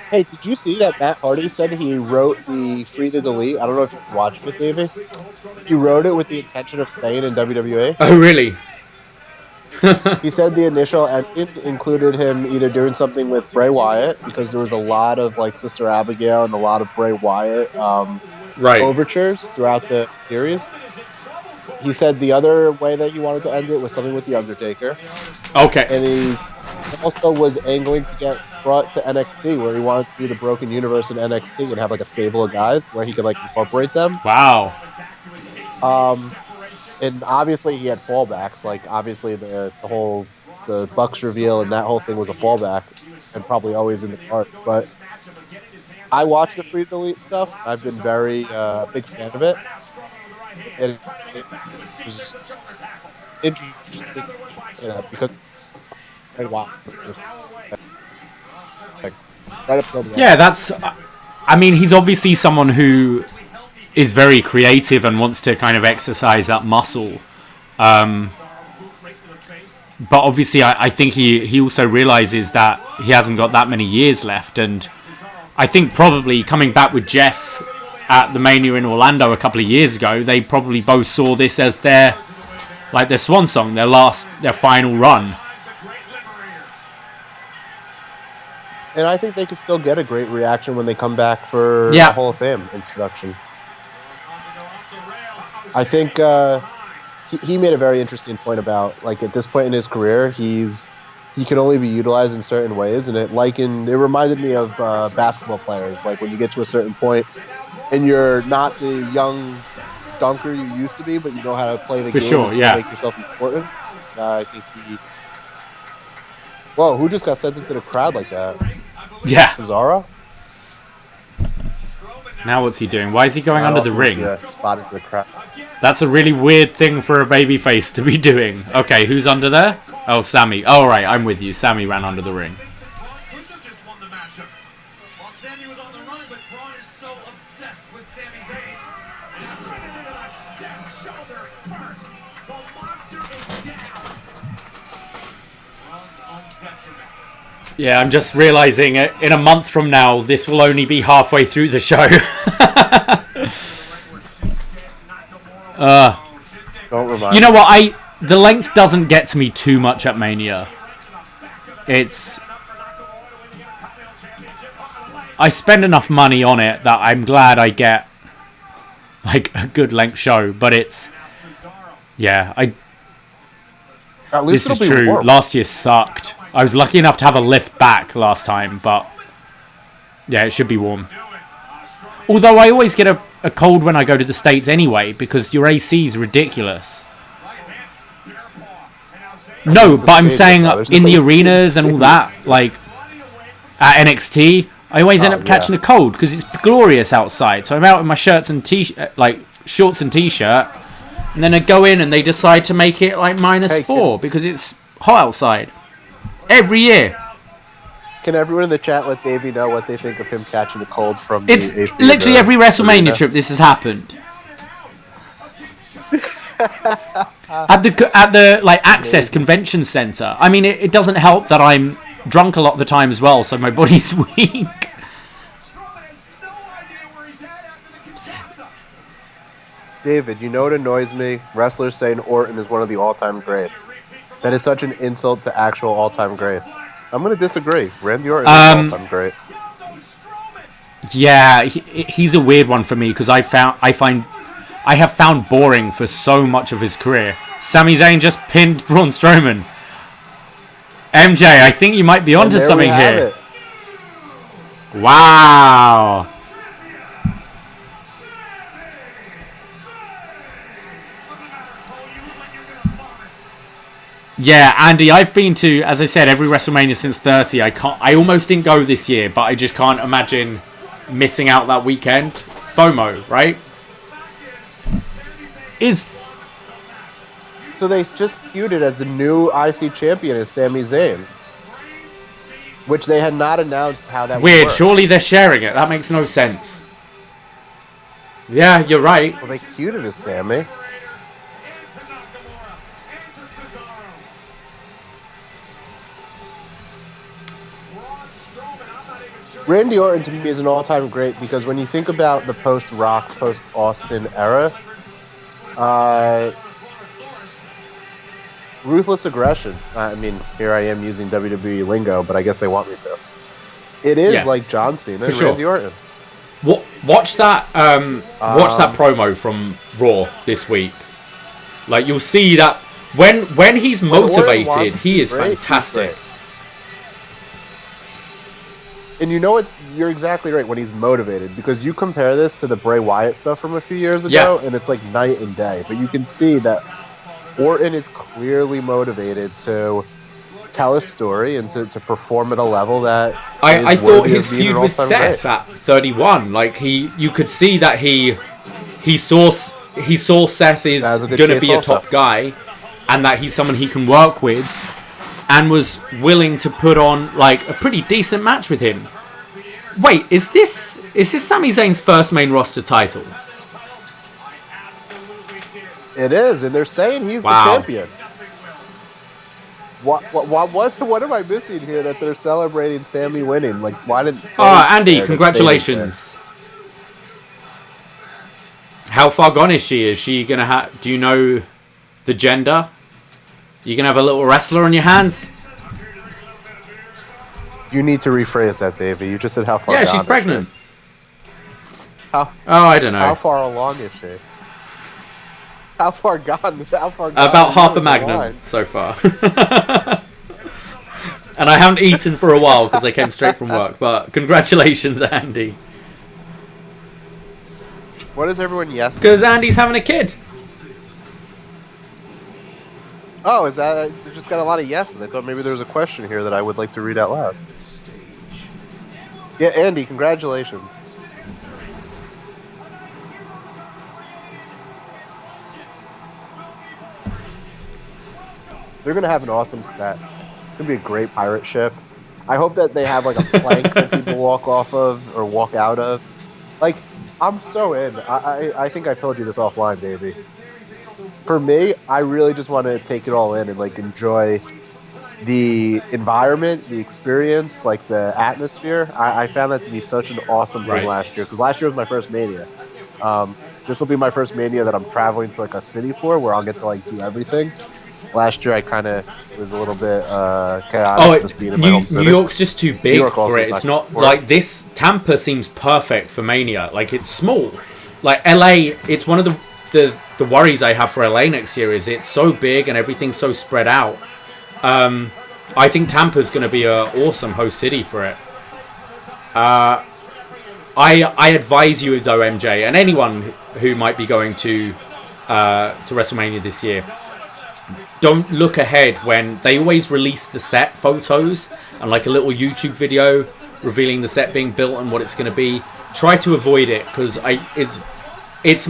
Hey, did you see that Matt Hardy said he wrote the Free to Delete? I don't know if you watched it, Davey. He wrote it with the intention of staying in WWE. Oh, really? He said the initial ending included him either doing something with Bray Wyatt, because there was a lot of like Sister Abigail and a lot of Bray Wyatt Right. overtures throughout the series. He said the other way that he wanted to end it was something with The Undertaker. Okay. And he also was angling to get brought to NXT, where he wanted to do the Broken Universe in NXT and have like a stable of guys where he could like incorporate them. Wow. And obviously he had fallbacks. Like obviously the Bucks reveal and that whole thing was a fallback, and probably always in the cards. But I watched the Free Delete stuff. I've been very big fan of it. And it was interesting because Yeah, that's. I mean, he's obviously someone who is very creative and wants to kind of exercise that muscle. But obviously, I think he also realizes that he hasn't got that many years left, and I think probably coming back with Jeff at the Mania in Orlando a couple of years ago, they probably both saw this as their swan song, their final run. And I think they could still get a great reaction when they come back for Yeah. the Hall of Fame introduction. I think he made a very interesting point about, like, at this point in his career, he can only be utilized in certain ways, and it reminded me of basketball players. Like when you get to a certain point, and you're not the young dunker you used to be, but you know how to play the For game sure, and yeah. make yourself important. I think Whoa, who just got sent into the crowd like that? Yeah. Cesaro? Now what's he doing? Why is he going under the ring? Yeah, spotted the crowd. That's a really weird thing for a babyface to be doing. Okay, who's under there? Oh, Sami. Oh, right, I'm with you. Sami ran under the ring. While Sami was on the run, but Braun is so obsessed with Sami Zayn. And turning into the step shoulder first. The monster is down. Braun's on detriment. Yeah, I'm just realizing in a month from now, this will only be halfway through the show. Don't remind You know what? The length doesn't get to me too much at Mania. I spend enough money on it that I'm glad I get like a good length show. But At least this is it'll be true. warm. Last year sucked. I was lucky enough to have a lift back last time, but yeah, it should be warm. Although I always get a cold when I go to the States anyway, because your AC is ridiculous. No, but I'm saying in the arenas and all that, like at NXT, I always end up catching a cold because it's glorious outside. So I'm out in my shorts and shorts and t-shirt, and then I go in and they decide to make it like -4 because it's hot outside. Every year. Can everyone in the chat let Davey know what they think of him catching a cold from It's the AC? literally every WrestleMania arena? trip this has happened. at the like Access Convention Center. I mean, it doesn't help that I'm drunk a lot of the time as well, so my body's weak. David, you know what annoys me? Wrestlers saying Orton is one of the all-time greats. That is such an insult to actual all-time greats. I'm going to disagree. Randy Orton is an all-time great. Yeah, he's a weird one for me because I have found boring for so much of his career. Sami Zayn just pinned Braun Strowman. MJ, I think you might be onto something here. Wow. Yeah, Andy, I've been to, as I said, every WrestleMania since 30. I almost didn't go this year, but I just can't imagine missing out that weekend. FOMO, right? So they just feuded as the new IC champion as Sami Zayn, which they had not announced how that weird. would work. Surely they're sharing it. That makes no sense. Yeah, you're right. Well, they feuded as Sami. Randy Orton to me is an all-time great because when you think about the post-Rock, post-Austin era, ruthless aggression. I mean, here I am using WWE lingo, but I guess they want me to. It is like John Cena and Randy Orton. Watch that. Watch that promo from Raw this week. Like you'll see that when he's motivated, he is fantastic. And you know what? You're exactly right when he's motivated, because you compare this to the Bray Wyatt stuff from a few years ago, and it's like night and day. But you can see that Orton is clearly motivated to tell a story and to perform at a level that I thought his feud with Seth at 31, like you could see that he saw Seth is going to be a top guy, and that he's someone he can work with, and was willing to put on like a pretty decent match with him. Wait, is this Sami Zayn's first main roster title? It is, and they're saying he's the champion. What am I missing here that they're celebrating Sami winning? Like, why didn't... Andy, congratulations. How far gone is she? Is she going to have... Do you know the gender? You going to have a little wrestler on your hands? You need to rephrase that, Davey. You just said how far gone. Yeah, she's pregnant. I don't know. How far along is she? How far gone? About half a magnum so far. And I haven't eaten for a while because I came straight from work. But congratulations, Andy. What is everyone yes? Because Andy's having a kid. Oh, is that... They just got a lot of yeses. I thought maybe there was a question here that I would like to read out loud. Yeah, Andy, congratulations. They're going to have an awesome set. It's going to be a great pirate ship. I hope that they have like a plank that people walk off of or walk out of. Like, I'm so in. I think I told you this offline, Davey. For me, I really just want to take it all in and like enjoy the environment, the experience, like the atmosphere. I found that to be such an awesome thing last year, because last year was my first Mania. This will be my first Mania that I'm traveling to like a city for, where I'll get to like do everything. Last year I kind of was a little bit chaotic. Just being in my home city. New York's just too big for it. It's not like this. Tampa seems perfect for Mania. Like, it's small. Like LA, it's one of the worries I have for LA next year is it's so big and everything's so spread out. I think Tampa's going to be an awesome host city for it. I advise you though, MJ, and anyone who might be going to WrestleMania this year, don't look ahead when they always release the set photos and like a little YouTube video revealing the set being built and what it's going to be. Try to avoid it, because it's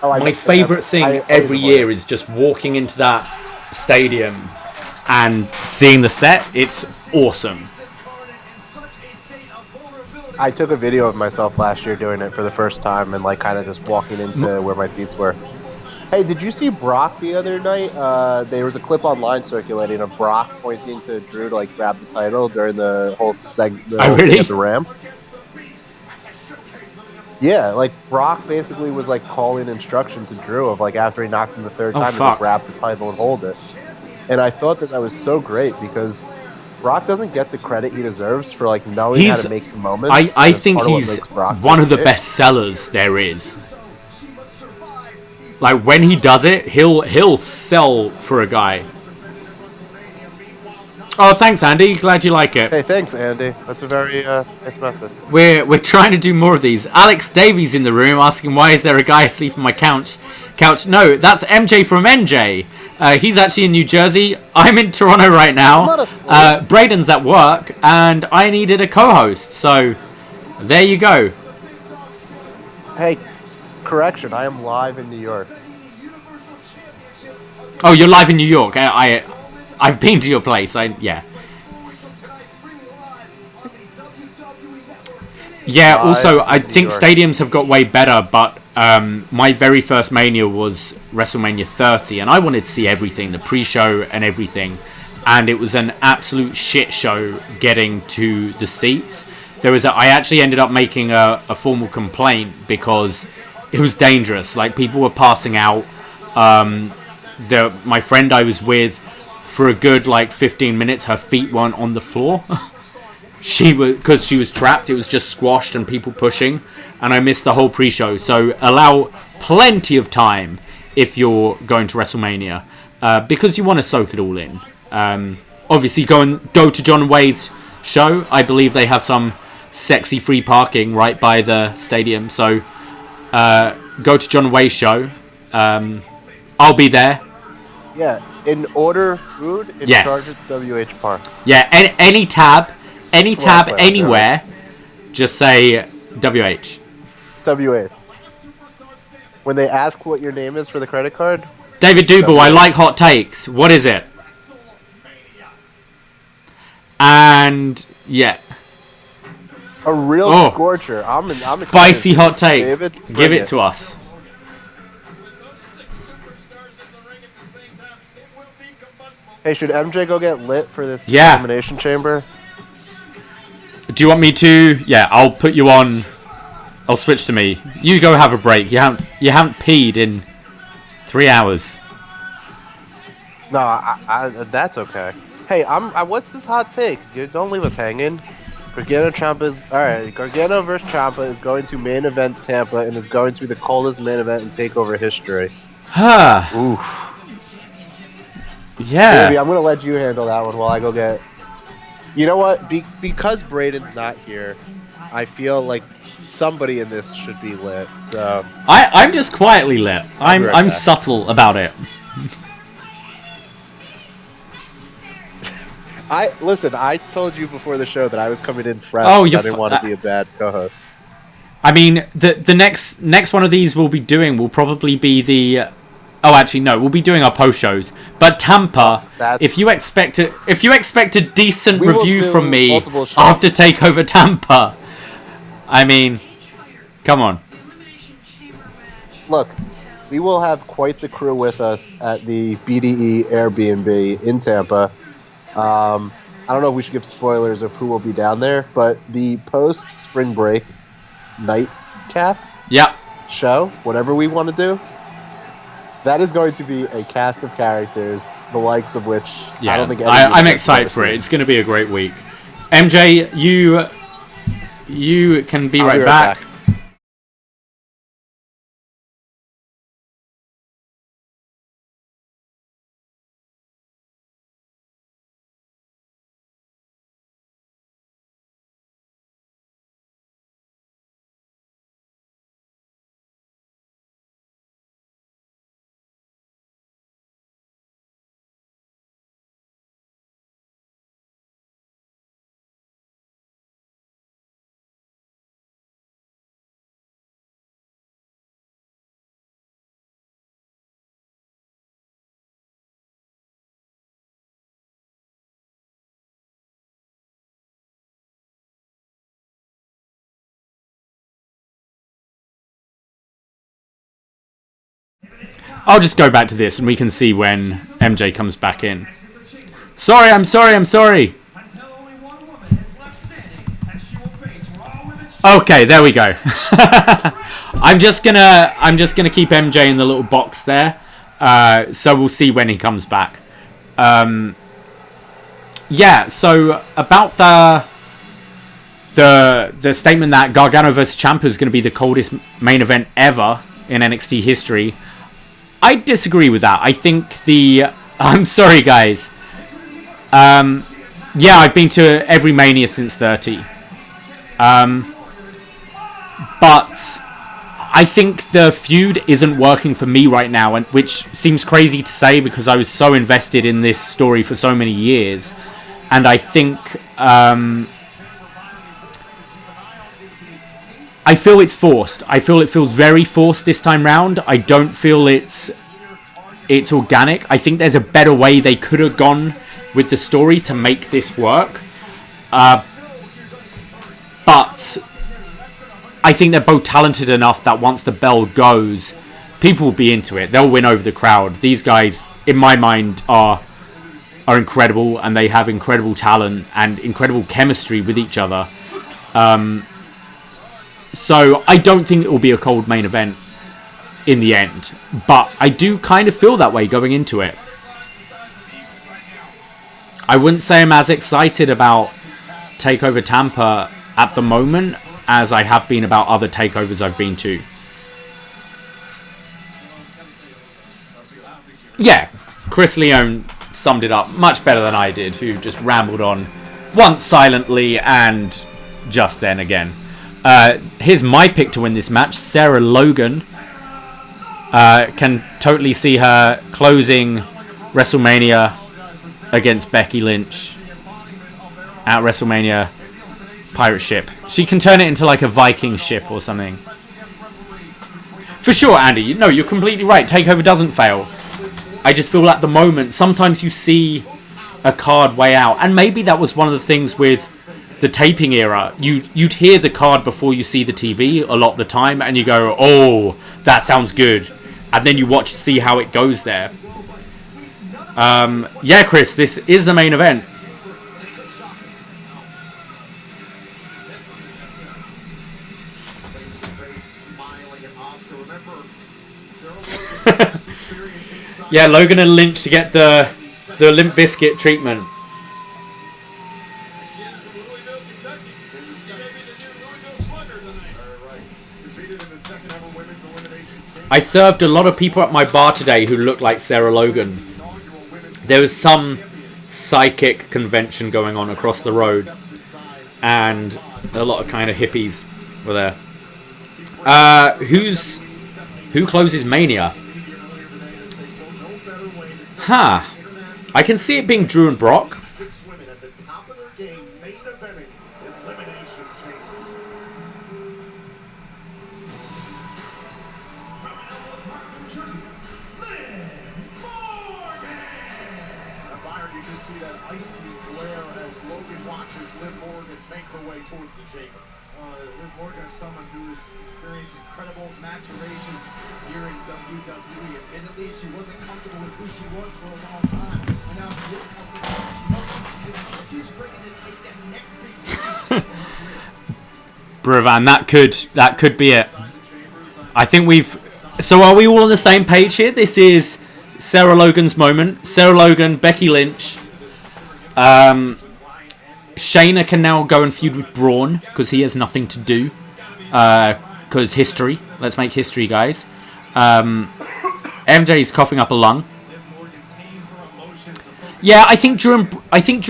my favorite thing every year is just walking into that stadium and seeing the set. It's awesome. I took a video of myself last year doing it for the first time and like kind of just walking into where my seats were. Hey, did you see Brock the other night? There was a clip online circulating of Brock pointing to Drew to like grab the title during the whole segment at the Ram. Yeah, like Brock basically was like calling instruction to Drew of like after he knocked him the third time to grab the title and hold it. And I thought that was so great, because Brock doesn't get the credit he deserves for like knowing how to make the moments. I think he's one of the best sellers there is. Like, when he does it, he'll sell for a guy. Oh, thanks, Andy. Glad you like it. Hey, thanks, Andy. That's a very nice message. We're trying to do more of these. Alex Davie's in the room asking, why is there a guy asleep on my couch? No, that's MJ from NJ. He's actually in New Jersey. I'm in Toronto right now. Braden's at work, and I needed a co-host. So, there you go. Hey, correction, I am live in New York. Oh, you're live in New York. I've been to your place. Yeah. Yeah, also, I think stadiums have got way better, but my very first Mania was WrestleMania 30, and I wanted to see everything, the pre-show and everything, and it was an absolute shit show getting to the seats. I actually ended up making a formal complaint because it was dangerous. Like, people were passing out. My friend I was with, for a good like 15 minutes, her feet weren't on the floor. Because she was trapped. It was just squashed and people pushing, and I missed the whole pre-show. So allow plenty of time if you're going to WrestleMania, because you want to soak it all in. Obviously, go to John Way's show. I believe they have some sexy free parking right by the stadium. So go to John Way's show. I'll be there. Yeah, and order food in charge of the WH Park. Yeah, any tab anywhere, just say WH. WH. When they ask what your name is for the credit card, David Duble, I like hot takes. What is it? And yeah, a real scorcher. I'm spicy hot take. David, give it to us. Hey, should MJ go get lit for this elimination chamber? Do you want me to? Yeah, I'll put you on. I'll switch to me. You go have a break. You haven't peed in 3 hours. No, that's okay. Hey, what's this hot take? Don't leave us hanging. Gargano versus Ciampa is going to main event Tampa and is going to be the coldest main event in TakeOver history. Huh. Oof. Yeah. Davey, I'm gonna let you handle that one while I go get. You know what? Because Braden's not here, I feel like somebody in this should be lit. So I'm just quietly lit. I'm subtle about it. I told you before the show that I was coming in fresh. Oh, I didn't want to be a bad co-host. I mean, the next one of these we'll be doing will probably be the. Oh, actually, no. We'll be doing our post shows, but Tampa. If you expect a decent review from me after Takeover Tampa, I mean, come on. Look, we will have quite the crew with us at the BDE Airbnb in Tampa. I don't know if we should give spoilers of who will be down there, but the post spring break nightcap show, whatever we want to do. That is going to be a cast of characters, the likes of which I don't think I'm excited for it. It's going to be a great week. MJ, you can be right back. I'll just go back to this and we can see when MJ comes back in. I'm sorry. Okay, there we go. I'm just gonna keep MJ in the little box there. So we'll see when he comes back. Yeah, so about the statement that Gargano vs Ciampa is going to be the coldest main event ever in NXT history, I disagree with that. I think I'm sorry, guys. Yeah, I've been to every Mania since 30. But I think the feud isn't working for me right now, and which seems crazy to say because I was so invested in this story for so many years. And I think I feel it's forced. I feel it feels very forced this time round. I don't feel it's organic. I think there's a better way they could have gone with the story to make this work. But I think they're both talented enough that once the bell goes, people will be into it. They'll win over the crowd. These guys, in my mind, are incredible, and they have incredible talent and incredible chemistry with each other. So I don't think it will be a cold main event in the end, but I do kind of feel that way going into it. I wouldn't say I'm as excited about TakeOver Tampa at the moment as I have been about other takeovers I've been to. Yeah, Chris Leone summed it up much better than I did, who just rambled on once silently and just then again. Here's my pick to win this match, Sarah Logan. Can totally see her closing WrestleMania against Becky Lynch at WrestleMania pirate ship. She can turn it into like a Viking ship or something. For sure, Andy. No, you're completely right. TakeOver doesn't fail. I just feel at the moment, sometimes you see a card way out. And maybe that was one of the things with the taping era. You'd hear the card before you see the TV a lot of the time. And you go, oh, that sounds good. And then you watch to see how it goes there. Yeah, Chris, this is the main event. Yeah, Logan and Lynch to get the Limp Bizkit treatment. I served a lot of people at my bar today who looked like Sarah Logan. There was some psychic convention going on across the road, and a lot of kind of hippies were there. Who closes Mania? Huh. I can see it being Drew and Brock. Six women at the top of their game, main eventing Elimination Chamber. Byron, you can see that icy glare as Logan watches Liv Morgan make her way towards the chamber. Liv Morgan is someone who has experienced incredible maturation here in WWE. Admittedly, she wasn't comfortable with who she was for a long time, and now she is comfortable. She's ready to take that next big leap. Bravan, that could be it. I think we've... So are we all on the same page here? This is Sarah Logan's moment. Sarah Logan, Becky Lynch. Shayna can now go and feud with Braun because he has nothing to do. Because history. Let's make history, guys. MJ's coughing up a lung. Yeah, I think Drew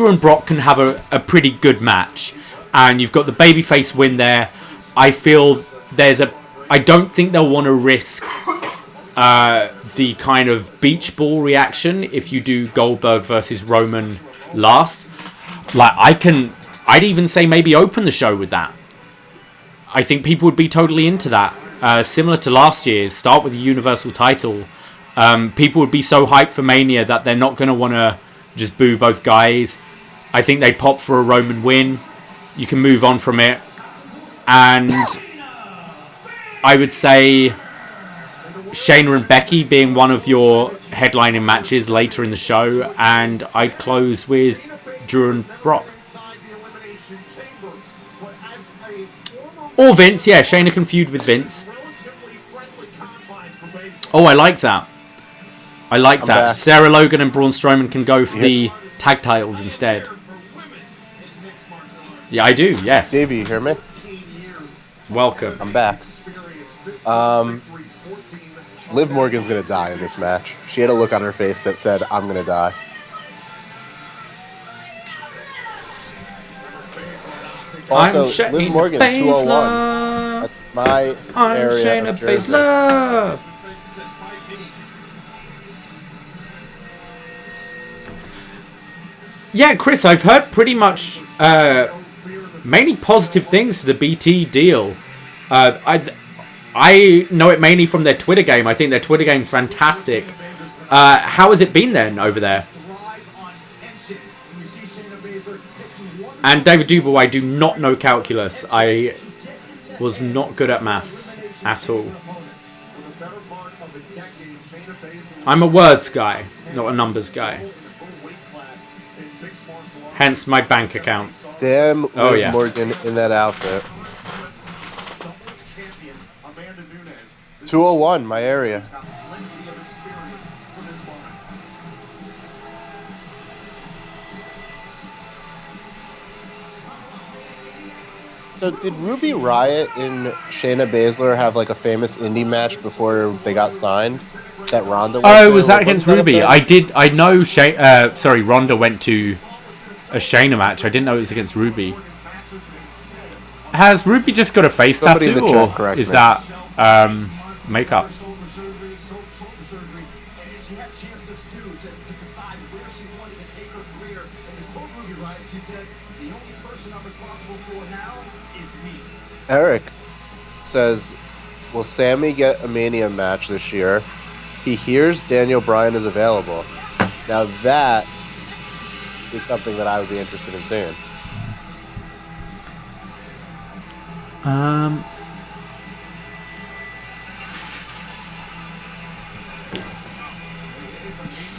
and Brock can have a pretty good match. And you've got the babyface win there. I feel I don't think they'll want to risk the kind of beach ball reaction if you do Goldberg versus Roman last. Like, I'd even say maybe open the show with that. I think people would be totally into that. Similar to last year's, start with the Universal title. People would be so hyped for Mania that they're not going to want to just boo both guys. I think they pop for a Roman win. You can move on from it. And I would say Shayna and Becky being one of your headlining matches later in the show. And I'd close with Drew and Brock. Or Vince, yeah. Shayna can feud with Vince. Oh, I like that. I like that. Back. Sarah Logan and Braun Strowman can go for the tag titles instead. Yeah, I do, yes. Davey, you hear me? Welcome. I'm back. Liv Morgan's gonna die in this match. She had a look on her face that said, "I'm gonna die." Also, Liv Morgan, 201. That's my area of Jersey. Yeah, Chris, I've heard pretty much mainly positive things for the BT deal. I know it mainly from their Twitter game. I think their Twitter game's fantastic. How has it been then over there? And David Dubois, I do not know calculus. I was not good at maths at all. I'm a words guy, not a numbers guy. Hence my bank account. Damn, Liv Oh, yeah. Morgan in that outfit. Double champion Amanda Nunes. 201, my area. Got plenty of experience for this moment. So did Ruby Riott and Shayna Baszler have like a famous indie match before they got signed? That Ronda went Oh, to? was that Like, against wasn't that a Ruby? thing? I know Ronda went to a Shayna match. I didn't know it was against Ruby. Has Ruby just got a face Somebody in tattoo, the chat or correct is me. that makeup? Shoulder surgery, and she had a chance to stew to decide where she wanted to take her career. And to quote Ruby Riott, she said, "The only person I'm responsible for now is me." Eric says, will Sammy get a Mania match this year? He hears Daniel Bryan is available. Now that is something that I would be interested in seeing.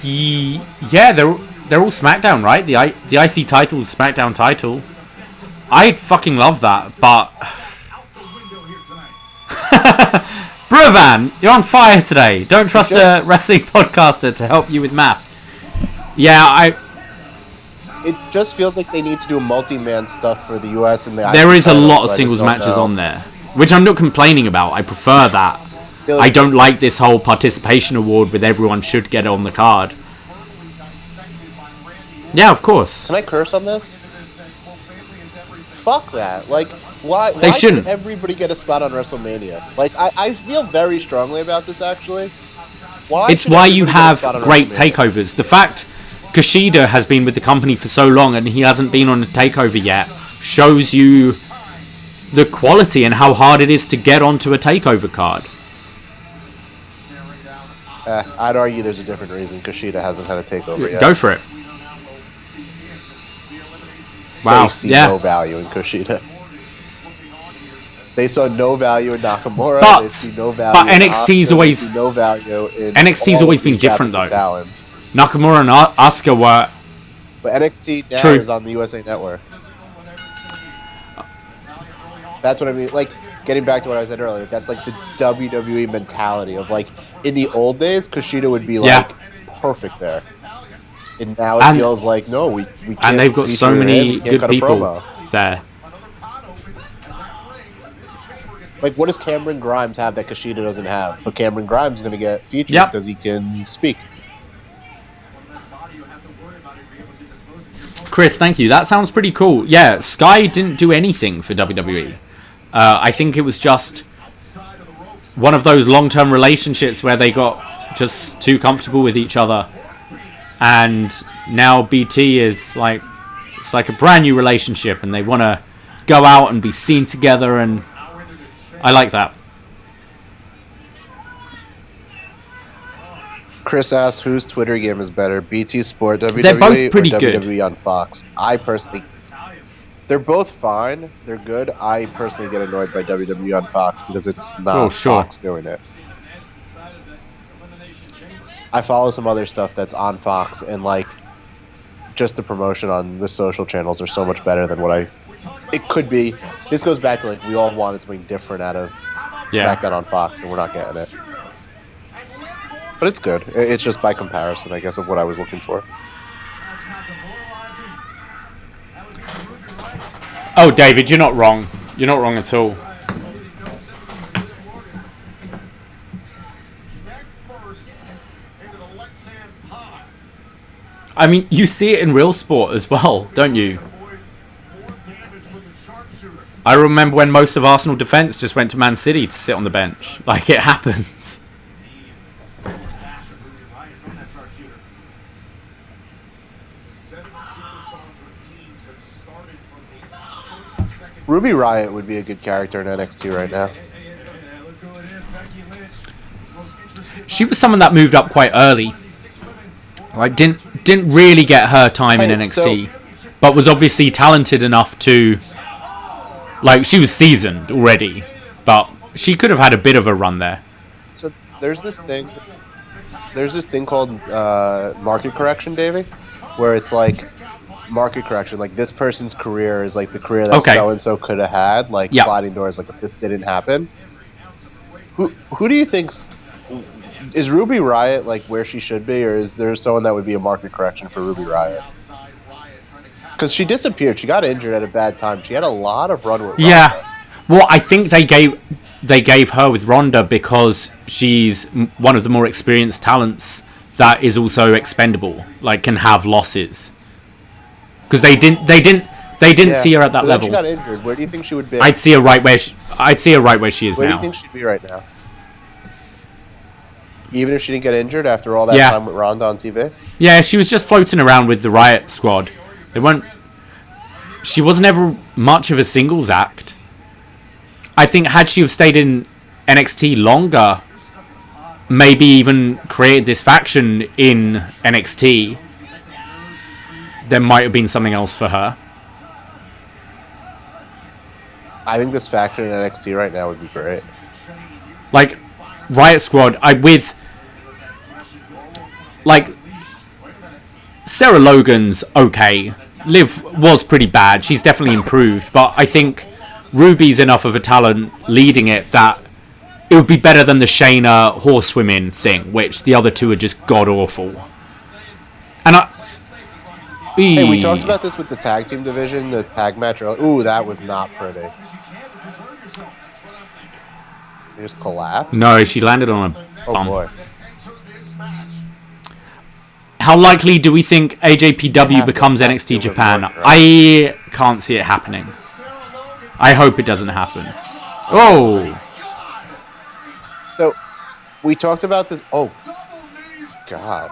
Yeah, they're all SmackDown, right? The IC title is SmackDown title. I fucking love that, but Bruvan, you're on fire today. Don't trust a wrestling podcaster to help you with math. Yeah, It just feels like they need to do multi-man stuff for the US and the there IC is a title, lot so of I singles just don't matches know. on there, which I'm not complaining about. I prefer that. Feel I like- don't like this whole participation award with everyone should get on the card. Yeah, of course. Can I curse on this? Fuck that. Like, why shouldn't. should everybody get a spot on WrestleMania? Like, I feel very strongly about this, actually. Why It's should why you everybody get a have spot on great WrestleMania? takeovers. The fact Kushida has been with the company for so long and he hasn't been on a takeover yet shows you the quality and how hard it is to get onto a takeover card. I'd argue there's a different reason Kushida hasn't had a takeover yet. Go for it. Wow. They see Yeah. no value in Kushida. They saw no value in Nakamura. But- they see no value but in NXT's Asuka, always- they see no value in NXT's all always of been the different, Japanese though. talents. Nakamura and Asuka were... But NXT now True. is on the USA Network. That's what I mean. Like, getting back to what I said earlier, that's like the WWE mentality of like, in the old days, Kushida would be Yeah. like perfect there. And now it And- feels like, no, we can't. And they've got so feature him, we many can't good cut a people promo. there. Like, what does Cameron Grimes have that Kushida doesn't have? But Cameron Grimes is going to get featured Yep. because he can speak. Chris, thank you. That sounds pretty cool. Yeah, Sky didn't do anything for WWE. I think it was just one of those long-term relationships where they got just too comfortable with each other. And now BT is like, it's like a brand new relationship and they want to go out and be seen together, and I like that. Chris asks, whose Twitter game is better, BT Sport WWE They're both pretty or good. WWE on Fox? I personally, they're both fine. They're good. I personally get annoyed by WWE on Fox because it's not Oh, sure. Fox doing it. I follow some other stuff that's on Fox, and like, just the promotion on the social channels are so much better than what it could be. This goes back to like, we all wanted something different out of SmackDown on Fox, and we're not getting it. But it's good. It's just by comparison, I guess, of what I was looking for. Oh, David, you're not wrong. You're not wrong at all. I mean, you see it in real sport as well, don't you? I remember when most of Arsenal defence just went to Man City to sit on the bench. Like, it happens. Ruby Riott would be a good character in NXT right now. She was someone that moved up quite early. Like, didn't really get her time in Hey, NXT, but was obviously talented enough to... Like, she was seasoned already, but she could have had a bit of a run there. So there's this thing called market correction, Davie, where it's like market correction. Like, this person's career is like the career that Okay. so and so could have had. Like, Yeah. sliding doors. Like, if this didn't happen, who do you think's is Ruby Riott like where she should be, or is there someone that would be a market correction for Ruby Riott? Because she disappeared. She got injured at a bad time. She had a lot of run with Ronda. Yeah. Well, I think they gave her with Ronda because she's one of the more experienced talents that is also expendable, like can have losses. Because they didn't see her at that but level. She got injured. Where do you think she would be? I'd see her right where she is Where now. do you think she'd be right now? Even if she didn't get injured after all that Yeah. time with Ronda on TV? Yeah, she was just floating around with the Riot Squad. She wasn't ever much of a singles act. I think had she have stayed in NXT longer, maybe even created this faction in NXT, there might have been something else for her. I think this faction in NXT right now would be great. Like, Riot Squad, Sarah Logan's okay. Liv was pretty bad. She's definitely improved. But I think Ruby's enough of a talent leading it that it would be better than the Shayna horsewomen thing, which the other two are just god-awful. And Hey, we talked about this with the tag team division, the tag match earlier. Ooh, that was not pretty. They just collapsed? No, she landed on a Oh, bump. boy. How likely do we think They AJPW have becomes to NXT do it Japan? more, right? I can't see it happening. I hope it doesn't happen. Oh! So, we talked about this. Oh, God.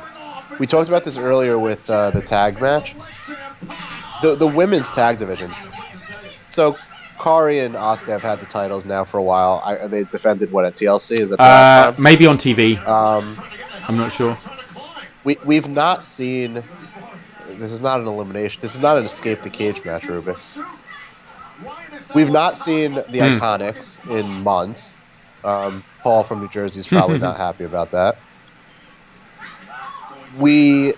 We talked about this earlier with the tag match. The women's tag division. So, Kari and Asuka have had the titles now for a while. They defended what at TLC? Is that the last time? Maybe on TV. I'm not sure. We've not seen. This is not an elimination. This is not an escape the cage match, Ruben. We've not seen the Iconics in months. Paul from New Jersey is probably not happy about that. The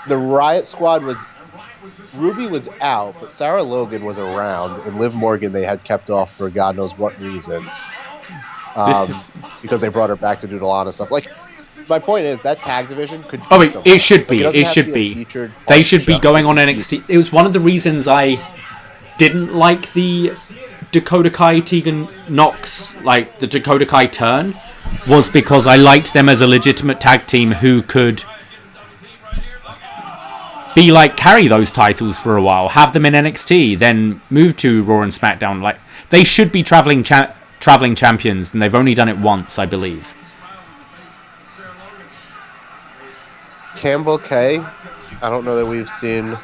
Riot Squad was. Ruby was out, but Sarah Logan was around, and Liv Morgan they had kept off for God knows what reason. Because they brought her back to do a lot of stuff. Like, my point is that tag division could. Oh, wait, it should be. Like, It should be. They should be going on NXT. It was one of the reasons I didn't like the Dakota Kai Tegan Nox, like the Dakota Kai turn, was because I liked them as a legitimate tag team who could be like carry those titles for a while, have them in NXT, then move to Raw and SmackDown. Like, they should be traveling champions, and they've only done it once, I believe. Campbell K. I don't know that we've seen.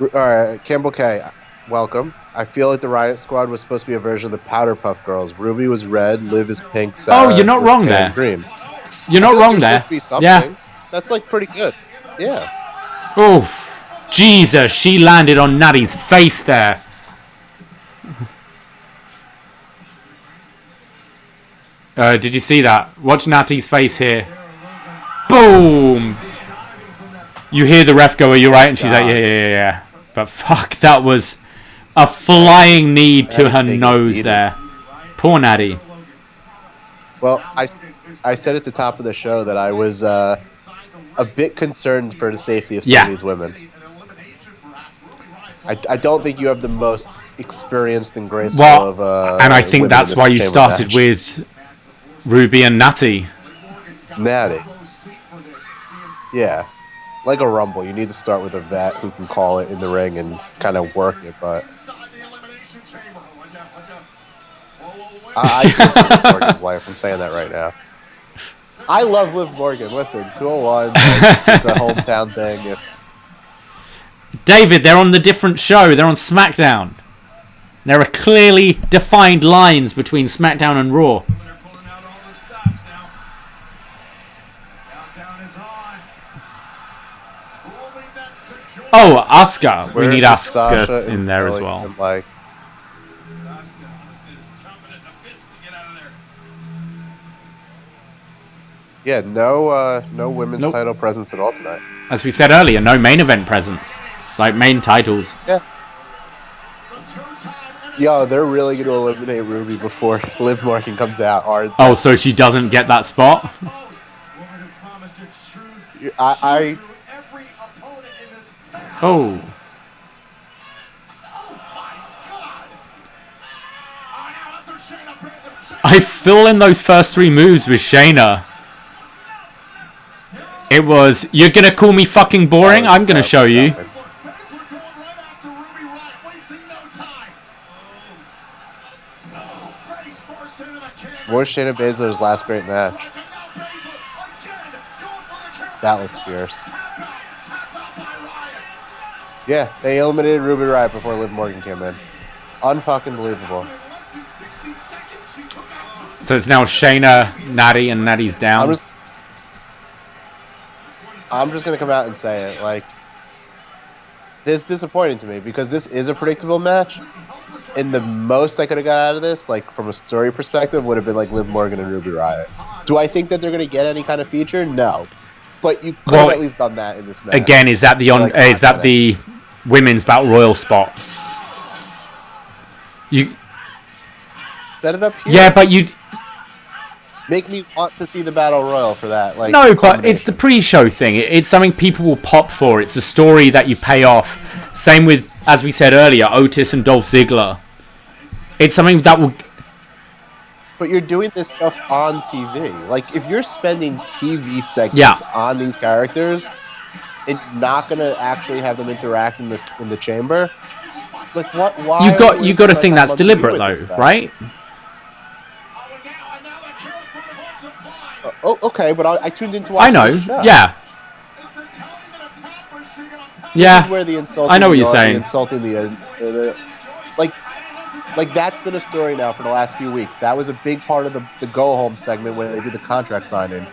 Alright, Campbell K. Welcome. I feel like the Riot Squad was supposed to be a version of the Powder Puff Girls. Ruby was red, Liv is pink, Sarah You're not was wrong tan there. and green. You're not wrong there. Yeah. That's like pretty good. Yeah. Oof. Jesus, she landed on Natty's face there. Did you see that? Watch Natty's face here. Boom! You hear the ref go, "Are you right?" And she's like, yeah. But fuck, that was a flying knee to her nose there. Poor Natty. Well, I said at the top of the show that I was a bit concerned for the safety of some of these women. I don't think you have the most experienced and graceful of and I think women that's in why this you chamber started match. with Ruby and Natty. Natty. Yeah. Like a Rumble, you need to start with a vet who can call it in the ring and kind of work it, but I think Liv Morgan's life. I'm saying that right now. I love Liv Morgan. Listen, 201, it's a hometown thing. David, they're on the different show. They're on SmackDown. There are clearly defined lines between SmackDown and Raw. Oh, Asuka. We need Asuka in there as well. Like, Yeah, no women's Nope. title presence at all tonight. As we said earlier, no main event presence. Like, main titles. Yeah. Yo, they're really going to eliminate Ruby before Liv Morgan comes out, aren't they? Oh, so she doesn't get that spot? I Oh. I fill in those first 3 moves with Shayna. It was, you're going to call me fucking boring? I'm going to show you. More Shayna Baszler's last great match. That looks fierce. Yeah, they eliminated Ruby Riott before Liv Morgan came in. Unfucking believable. So it's now Shayna, Natty, and Natty's down. I'm just gonna come out and say it. Like, this is disappointing to me because this is a predictable match. And the most I could have got out of this, like from a story perspective, would have been like Liv Morgan and Ruby Riott. Do I think that they're gonna get any kind of feature? No. But you could have at least done that in this match. Again, is that the women's battle royal spot? You set it up here. Yeah, but you make me want to see the battle royal for that. Like, no, but it's the pre-show thing. It's something people will pop for. It's a story that you pay off. Same with, as we said earlier, Otis and Dolph Ziggler. It's something that will. But you're doing this stuff on TV. Like, if you're spending TV segments on these characters and not gonna actually have them interact in the chamber, like what? Why? You got to think that's deliberate, though, right? Oh, okay, but I tuned into. I know. Yeah. Yeah. This is where the insulting I know what you're saying. Insulting like that's been a story now for the last few weeks. That was a big part of the go home segment when they did the contract signing.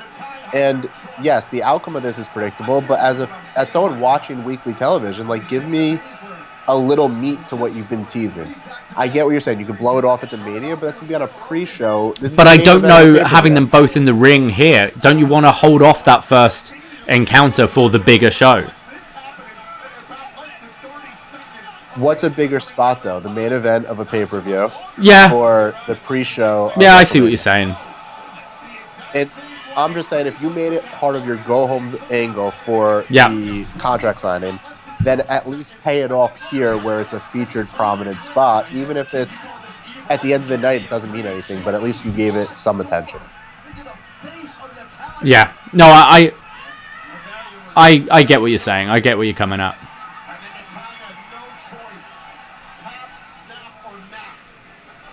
And yes, the outcome of this is predictable, but as someone watching weekly television, like, give me a little meat to what you've been teasing. I get what you're saying. You can blow it off at the Mania, but that's gonna be on a pre-show. But I don't know having them both in the ring here. Don't you want to hold off that first encounter for the bigger show? What's a bigger spot, though? The main event of a pay-per-view? Yeah. Or the pre-show? Yeah, I see what you're saying. And I'm just saying, if you made it part of your go-home angle for the contract signing, then at least pay it off here where it's a featured prominent spot. Even if it's at the end of the night, it doesn't mean anything, but at least you gave it some attention. Yeah. No, I get what you're saying. I get where you're coming at.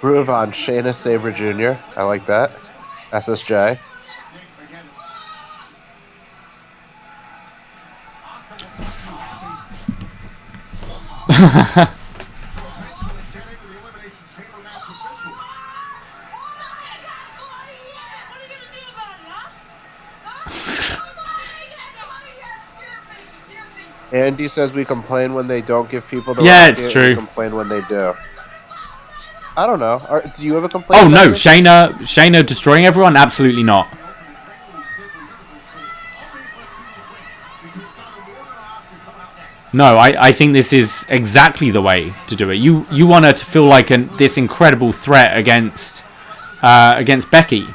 Groove on Shayna Sabre Jr. I like that. SSJ. Andy says we complain when they don't give people the rocket, it's true. We complain when they do. I don't know. Do you have a complaint? Oh no, Shayna destroying everyone? Absolutely not. No, I think this is exactly the way to do it. You want her to feel like this incredible threat against Becky.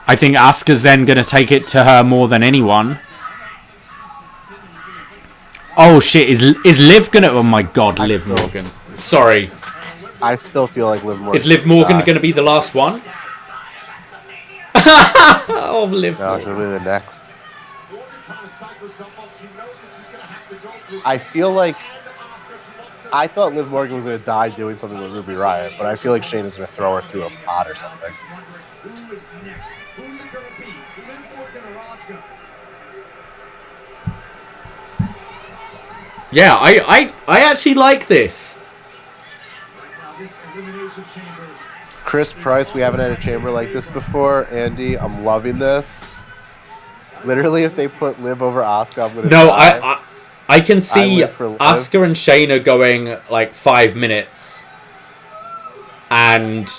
I think Asuka's then going to take it to her more than anyone. Oh shit, is Liv gonna... Oh my god, Liv Morgan. Sorry. I still feel like Liv Morgan. Is Liv Morgan going to be the last one? Oh, Liv Morgan. No, she'll be the next. I feel like... I thought Liv Morgan was going to die doing something with Ruby Riott, but I feel like Shayna's going to throw her through a pot or something. Who is next? Who's it going to be? Liv Morgan or Asuka? Yeah, I actually like this. Chris Price, we haven't had a chamber like this before. Andy, I'm loving this. Literally, if they put Liv over Asuka, I'm going to die. I can see Asuka and Shayna going like 5 minutes. And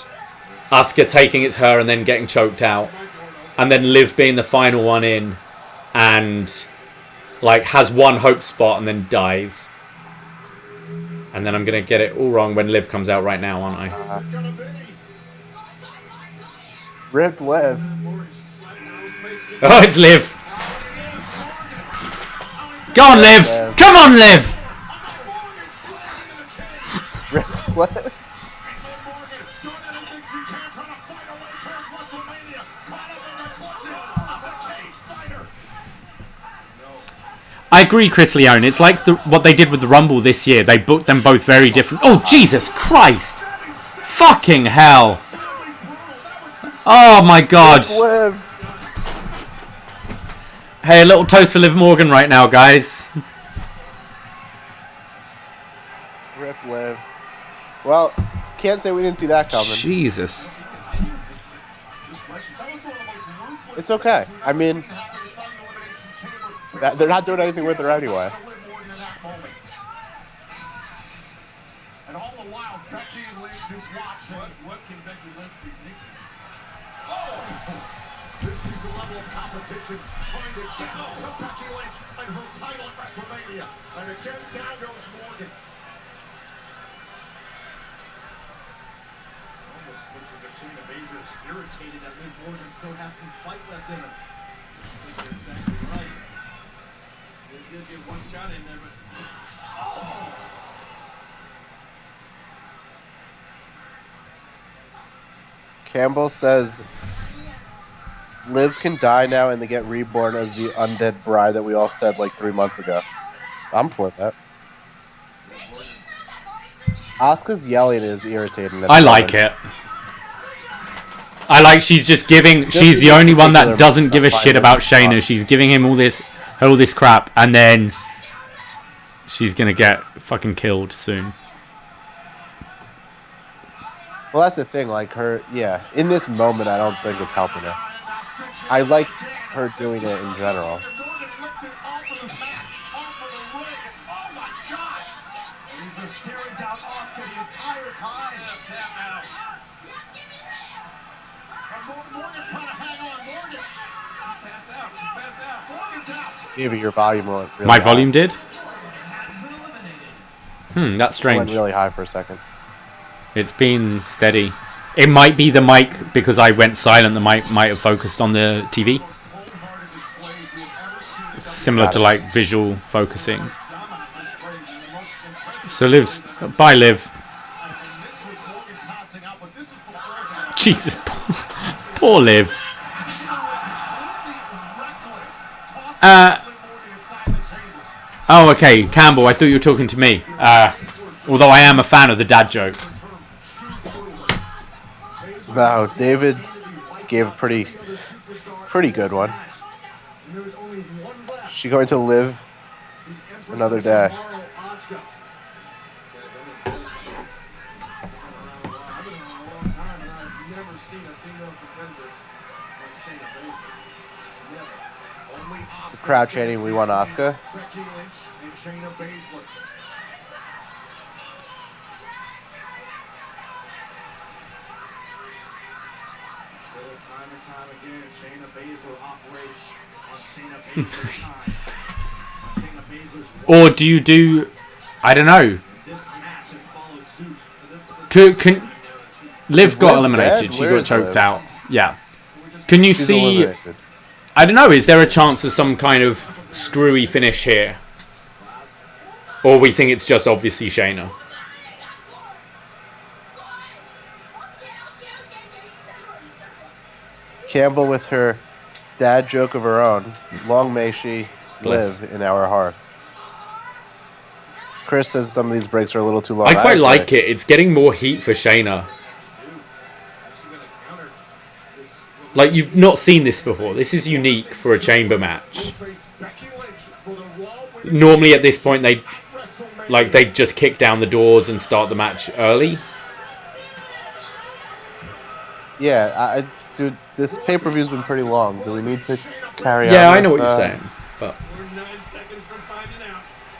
Asuka taking it's her and then getting choked out, and then Liv being the final one in, and like has one hope spot and then dies. And then I'm gonna get it all wrong when Liv comes out right now, aren't I? Rip Liv. Oh, it's Liv. Go on, Liv. Come on, Liv. Rip Liv. I agree, Chris Leone. It's like what they did with the Rumble this year. They booked them both very different. Oh, Jesus Christ. Fucking hell. Oh, my God. Liv. Hey, a little toast for Liv Morgan right now, guys. Rip Liv. Well, can't say we didn't see that coming. Jesus. It's okay. I mean, they're not doing anything with her anyway. And all the while, Becky Lynch is watching. What can Becky Lynch be thinking? Oh! This is a level of competition trying to get to Becky Lynch and her title at WrestleMania. And again, down goes Morgan. It almost looks as if Shayna Baszler is irritated that Liv Morgan still has some fight left in her. I think you're exactly right. They did get one shot in there, but... Oh! Campbell says Liv can die now and they get reborn as the undead bride that we all said like 3 months ago. I'm for that. Asuka's yelling is irritating. I like it. I like she's just giving... She's the only one that doesn't give a shit about Shayna. She's giving him all this crap, and then she's gonna get fucking killed soon. Well, that's the thing. Like her, yeah. In this moment, I don't think it's helping her. I like her doing it in general. Staring down Asuka the entire time. Tap out. Morgan trying to hang on. Morgan. She's passed out. She's passed out. Morgan's out. Maybe your volume went really My high. volume did? That's It strange. went really high for a second. It's been steady. It might be the mic, because I went silent, the mic might have focused on the TV. It's similar to like visual focusing. So Liv's... Bye, Liv. Jesus. Poor Liv. Oh, okay. Campbell, I thought you were talking to me. Although I am a fan of the dad joke. No, David gave a pretty good one. She going to live another day. The crowd chanting, "We want Asuka." Becky Lynch and Shayna Baszler. So time and time again, Shayna Baszler operates on Shayna Baszler's time. On Shayna Baszler's Or do you do... I don't know. This match has followed suit. Can Liv got Liv eliminated. dead? She Where got is choked Liv? out. Yeah. Can you She's see... eliminated. I don't know. Is there a chance of some kind of screwy finish here? Or we think it's just obviously Shayna? Campbell with her dad joke of her own. Long may she Bless. live in our hearts. Chris says some of these breaks are a little too long. I quite agree. like it. It's getting more heat for Shayna. Like, you've not seen this before. This is unique for a chamber match. Normally at this point they just kick down the doors and start the match early. Yeah, dude, this pay-per-view's been pretty long. Do we need to carry on? Yeah, I know what with, you're saying. But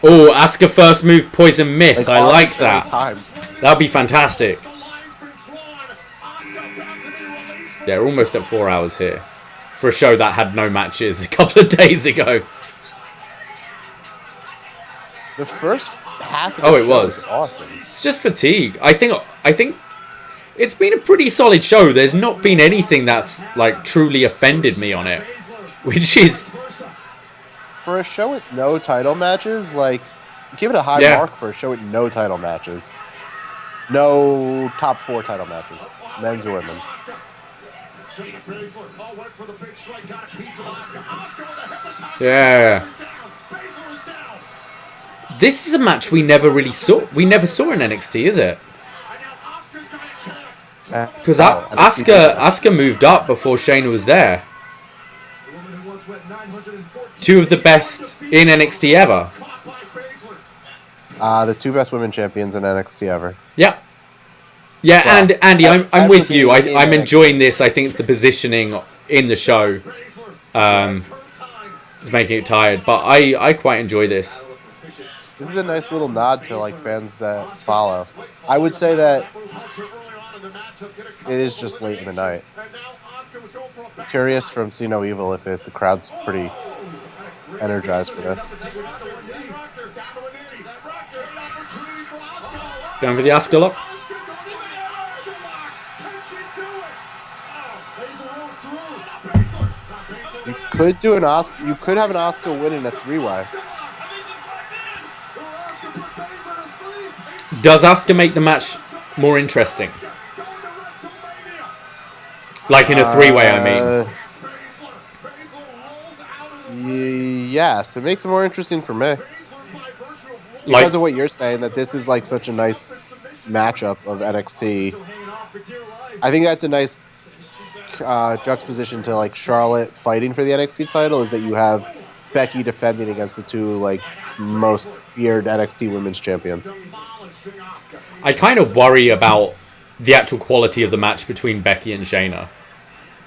oh, Asuka first move, poison mist. I like that. Time. That'd be fantastic. Yeah, we're almost at 4 hours here for a show that had no matches a couple of days ago. The first half of Oh, the it show was. awesome. It's just fatigue. I think it's been a pretty solid show. There's not been anything that's like truly offended me on it, which is For a show with no title matches, like, give it a high mark for a show with no title matches. No top 4 title matches, men's or women's. yeah. This is a match we never really saw. We never saw in NXT, is it? Because Asuka moved up before Shayna was there. 2 of the best in NXT ever. The 2 best women champions in NXT ever. Yeah. Yeah, Well, and Andy, I'm with you. I'm being enjoying this. I think it's the positioning in the show. It's making it tired, but I quite enjoy this. This is a nice little nod to like fans that follow. I would say that it is just late in the night. Curious from See No Evil if the crowd's pretty energized for this. Going for the Asuka lock. You could do you could have an Asuka win in a 3-way. Does Asuka make the match more interesting? Like in a 3-way, I mean. Yes, it makes it more interesting for me. Like, Because of what you're saying, that this is like such a nice matchup of NXT. I think that's a nice juxtaposition to like Charlotte fighting for the NXT title, is that you have Becky defending against the 2 like most feared NXT women's champions. I kind of worry about the actual quality of the match between Becky and Shayna.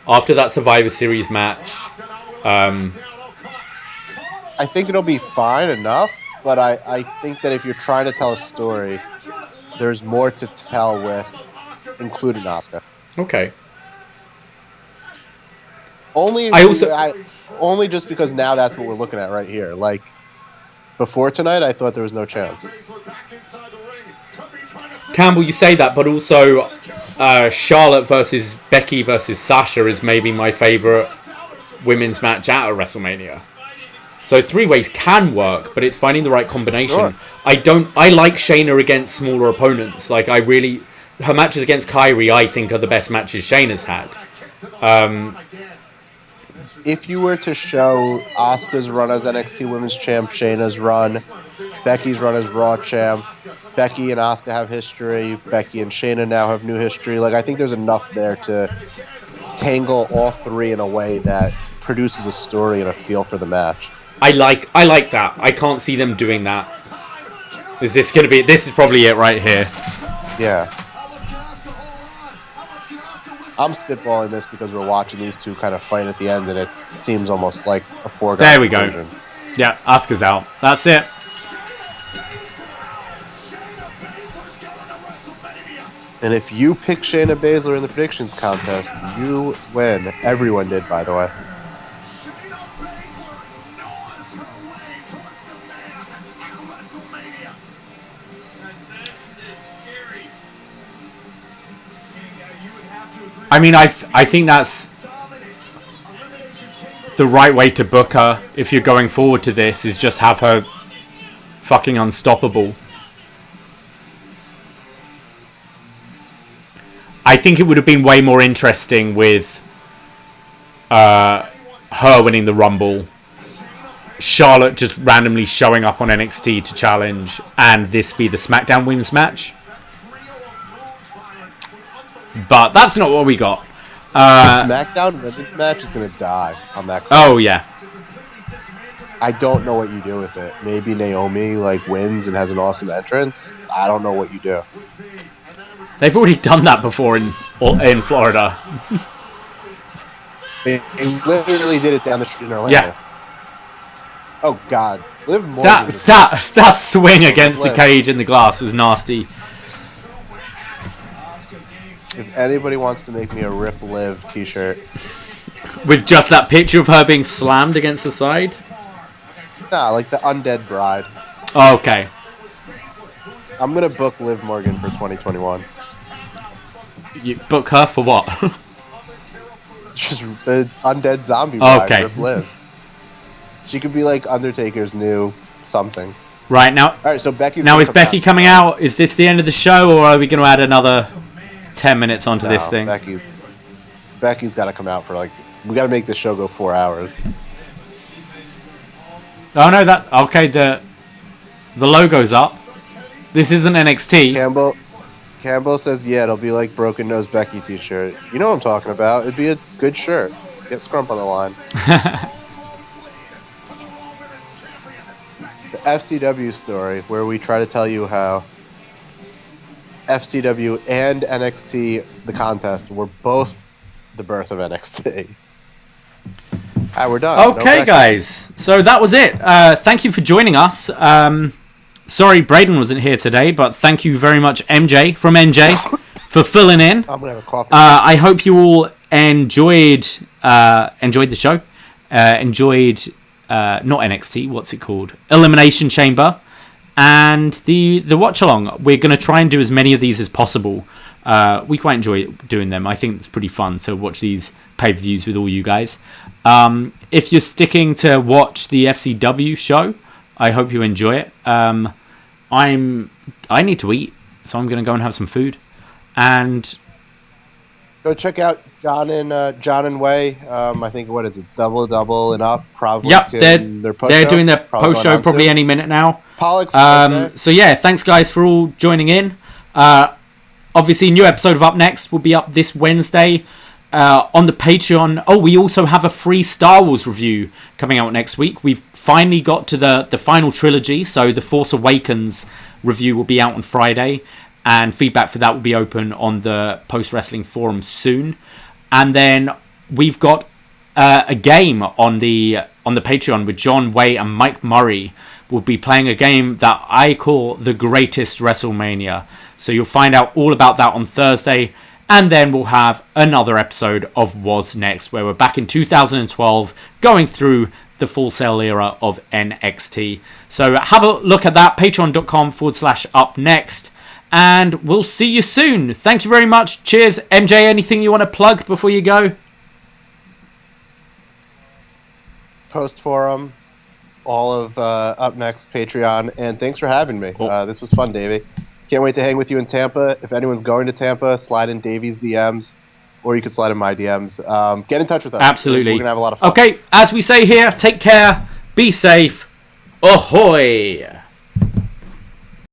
After that Survivor Series match, I think it'll be fine enough, but I think that if you're trying to tell a story, there's more to tell with including Asuka. okay. Only just because now that's what we're looking at right here. Like, before tonight, I thought there was no chance. Campbell, you say that, but also Charlotte versus Becky versus Sasha is maybe my favourite women's match at a WrestleMania. So 3-ways can work, but it's finding the right combination. Sure. I like Shayna against smaller opponents. Like, her matches against Kyrie, I think, are the best matches Shayna's had. If you were to show Asuka's run as NXT Women's Champ, Shayna's run, Becky's run as Raw Champ, Becky and Asuka have history, Becky and Shayna now have new history, like, I think there's enough there to tangle all 3 in a way that produces a story and a feel for the match. I like that. I can't see them doing that. This is probably it right here. Yeah. I'm spitballing this because we're watching these 2 kind of fight at the end, and it seems almost like a foregone There we go. conclusion. Yeah, Asuka's out. That's it. And if you pick Shayna Baszler in the predictions contest, you win. Everyone did, by the way. I mean, I think that's the right way to book her if you're going forward to this, is just have her fucking unstoppable. I think it would have been way more interesting with her winning the Rumble, Charlotte just randomly showing up on NXT to challenge, and this be the SmackDown Women's match. But that's not what we got. The SmackDown Women's match is going to die on that card. Oh, yeah. I don't know what you do with it. Maybe Naomi wins and has an awesome entrance. I don't know what you do. They've already done that before in Florida. They literally did it down the street in Orlando. Yeah. Oh God, Liv Morgan. That swing against the cage in the glass was nasty. If anybody wants to make me a Rip Liv t-shirt, With just that picture of her being slammed against the side? nah, like the Undead Bride. Oh, okay. I'm gonna book Liv Morgan for 2021. You book her for what? Just the Undead Zombie Bride. Okay. Rip Liv. She could be like Undertaker's new something. Right, now... All right, so Becky's Now, gonna is come Becky out. coming out? Is this the end of the show, or are we going to add another 10 minutes onto this No, thing? Becky's got to come out for like. We got to make this show go 4 hours. Oh, no, that... Okay, the logo's up. This isn't NXT. Campbell says, yeah, it'll be like Broken Nose Becky t-shirt. You know what I'm talking about. It'd be a good shirt. Get Scrump on the line. The FCW story, where we try to tell you how FCW and NXT, the contest, were both the birth of NXT. We're done. Okay, guys. So that was it. Thank you for joining us. Sorry Braden wasn't here today, but thank you very much, MJ, from NJ, for filling in. I'm going to have a coffee. I hope you all enjoyed the show. Enjoyed not NXT, what's it called? Elimination Chamber. And the watch-along. We're going to try and do as many of these as possible. We quite enjoy doing them. I think it's pretty fun to watch these pay-per-views with all you guys. If you're sticking to watch the FCW show, I hope you enjoy it. I need to eat, so I'm going to go and have some food. And go check out John and Way. I think, what is it, double and up? Probably. Yep, they're doing their post show probably any minute now. So yeah, thanks guys for all joining in. Obviously, new episode of Up Next will be up this Wednesday on the Patreon. Oh, we also have a free Star Wars review coming out next week. We've finally got to the final trilogy, so the Force Awakens review will be out on Friday, and feedback for that will be open on the Post Wrestling Forum soon. And then we've got a game on the Patreon with John Way and Mike Murray. We'll be playing a game that I call the greatest WrestleMania. So you'll find out all about that on Thursday. And then we'll have another episode of Was Next, where we're back in 2012 going through the Full Sail era of NXT. So have a look at that, patreon.com/upnext. And we'll see you soon. Thank you very much. Cheers. MJ, anything you want to plug before you go? Post Forum, all of Up Next, Patreon, and thanks for having me. This was fun, Davie. Can't wait to hang with you in Tampa. If anyone's going to Tampa, slide in Davie's DMs, or you can slide in my DMs. Get in touch with us. Absolutely. We're going to have a lot of fun. Okay, as we say here, take care, be safe, ahoy!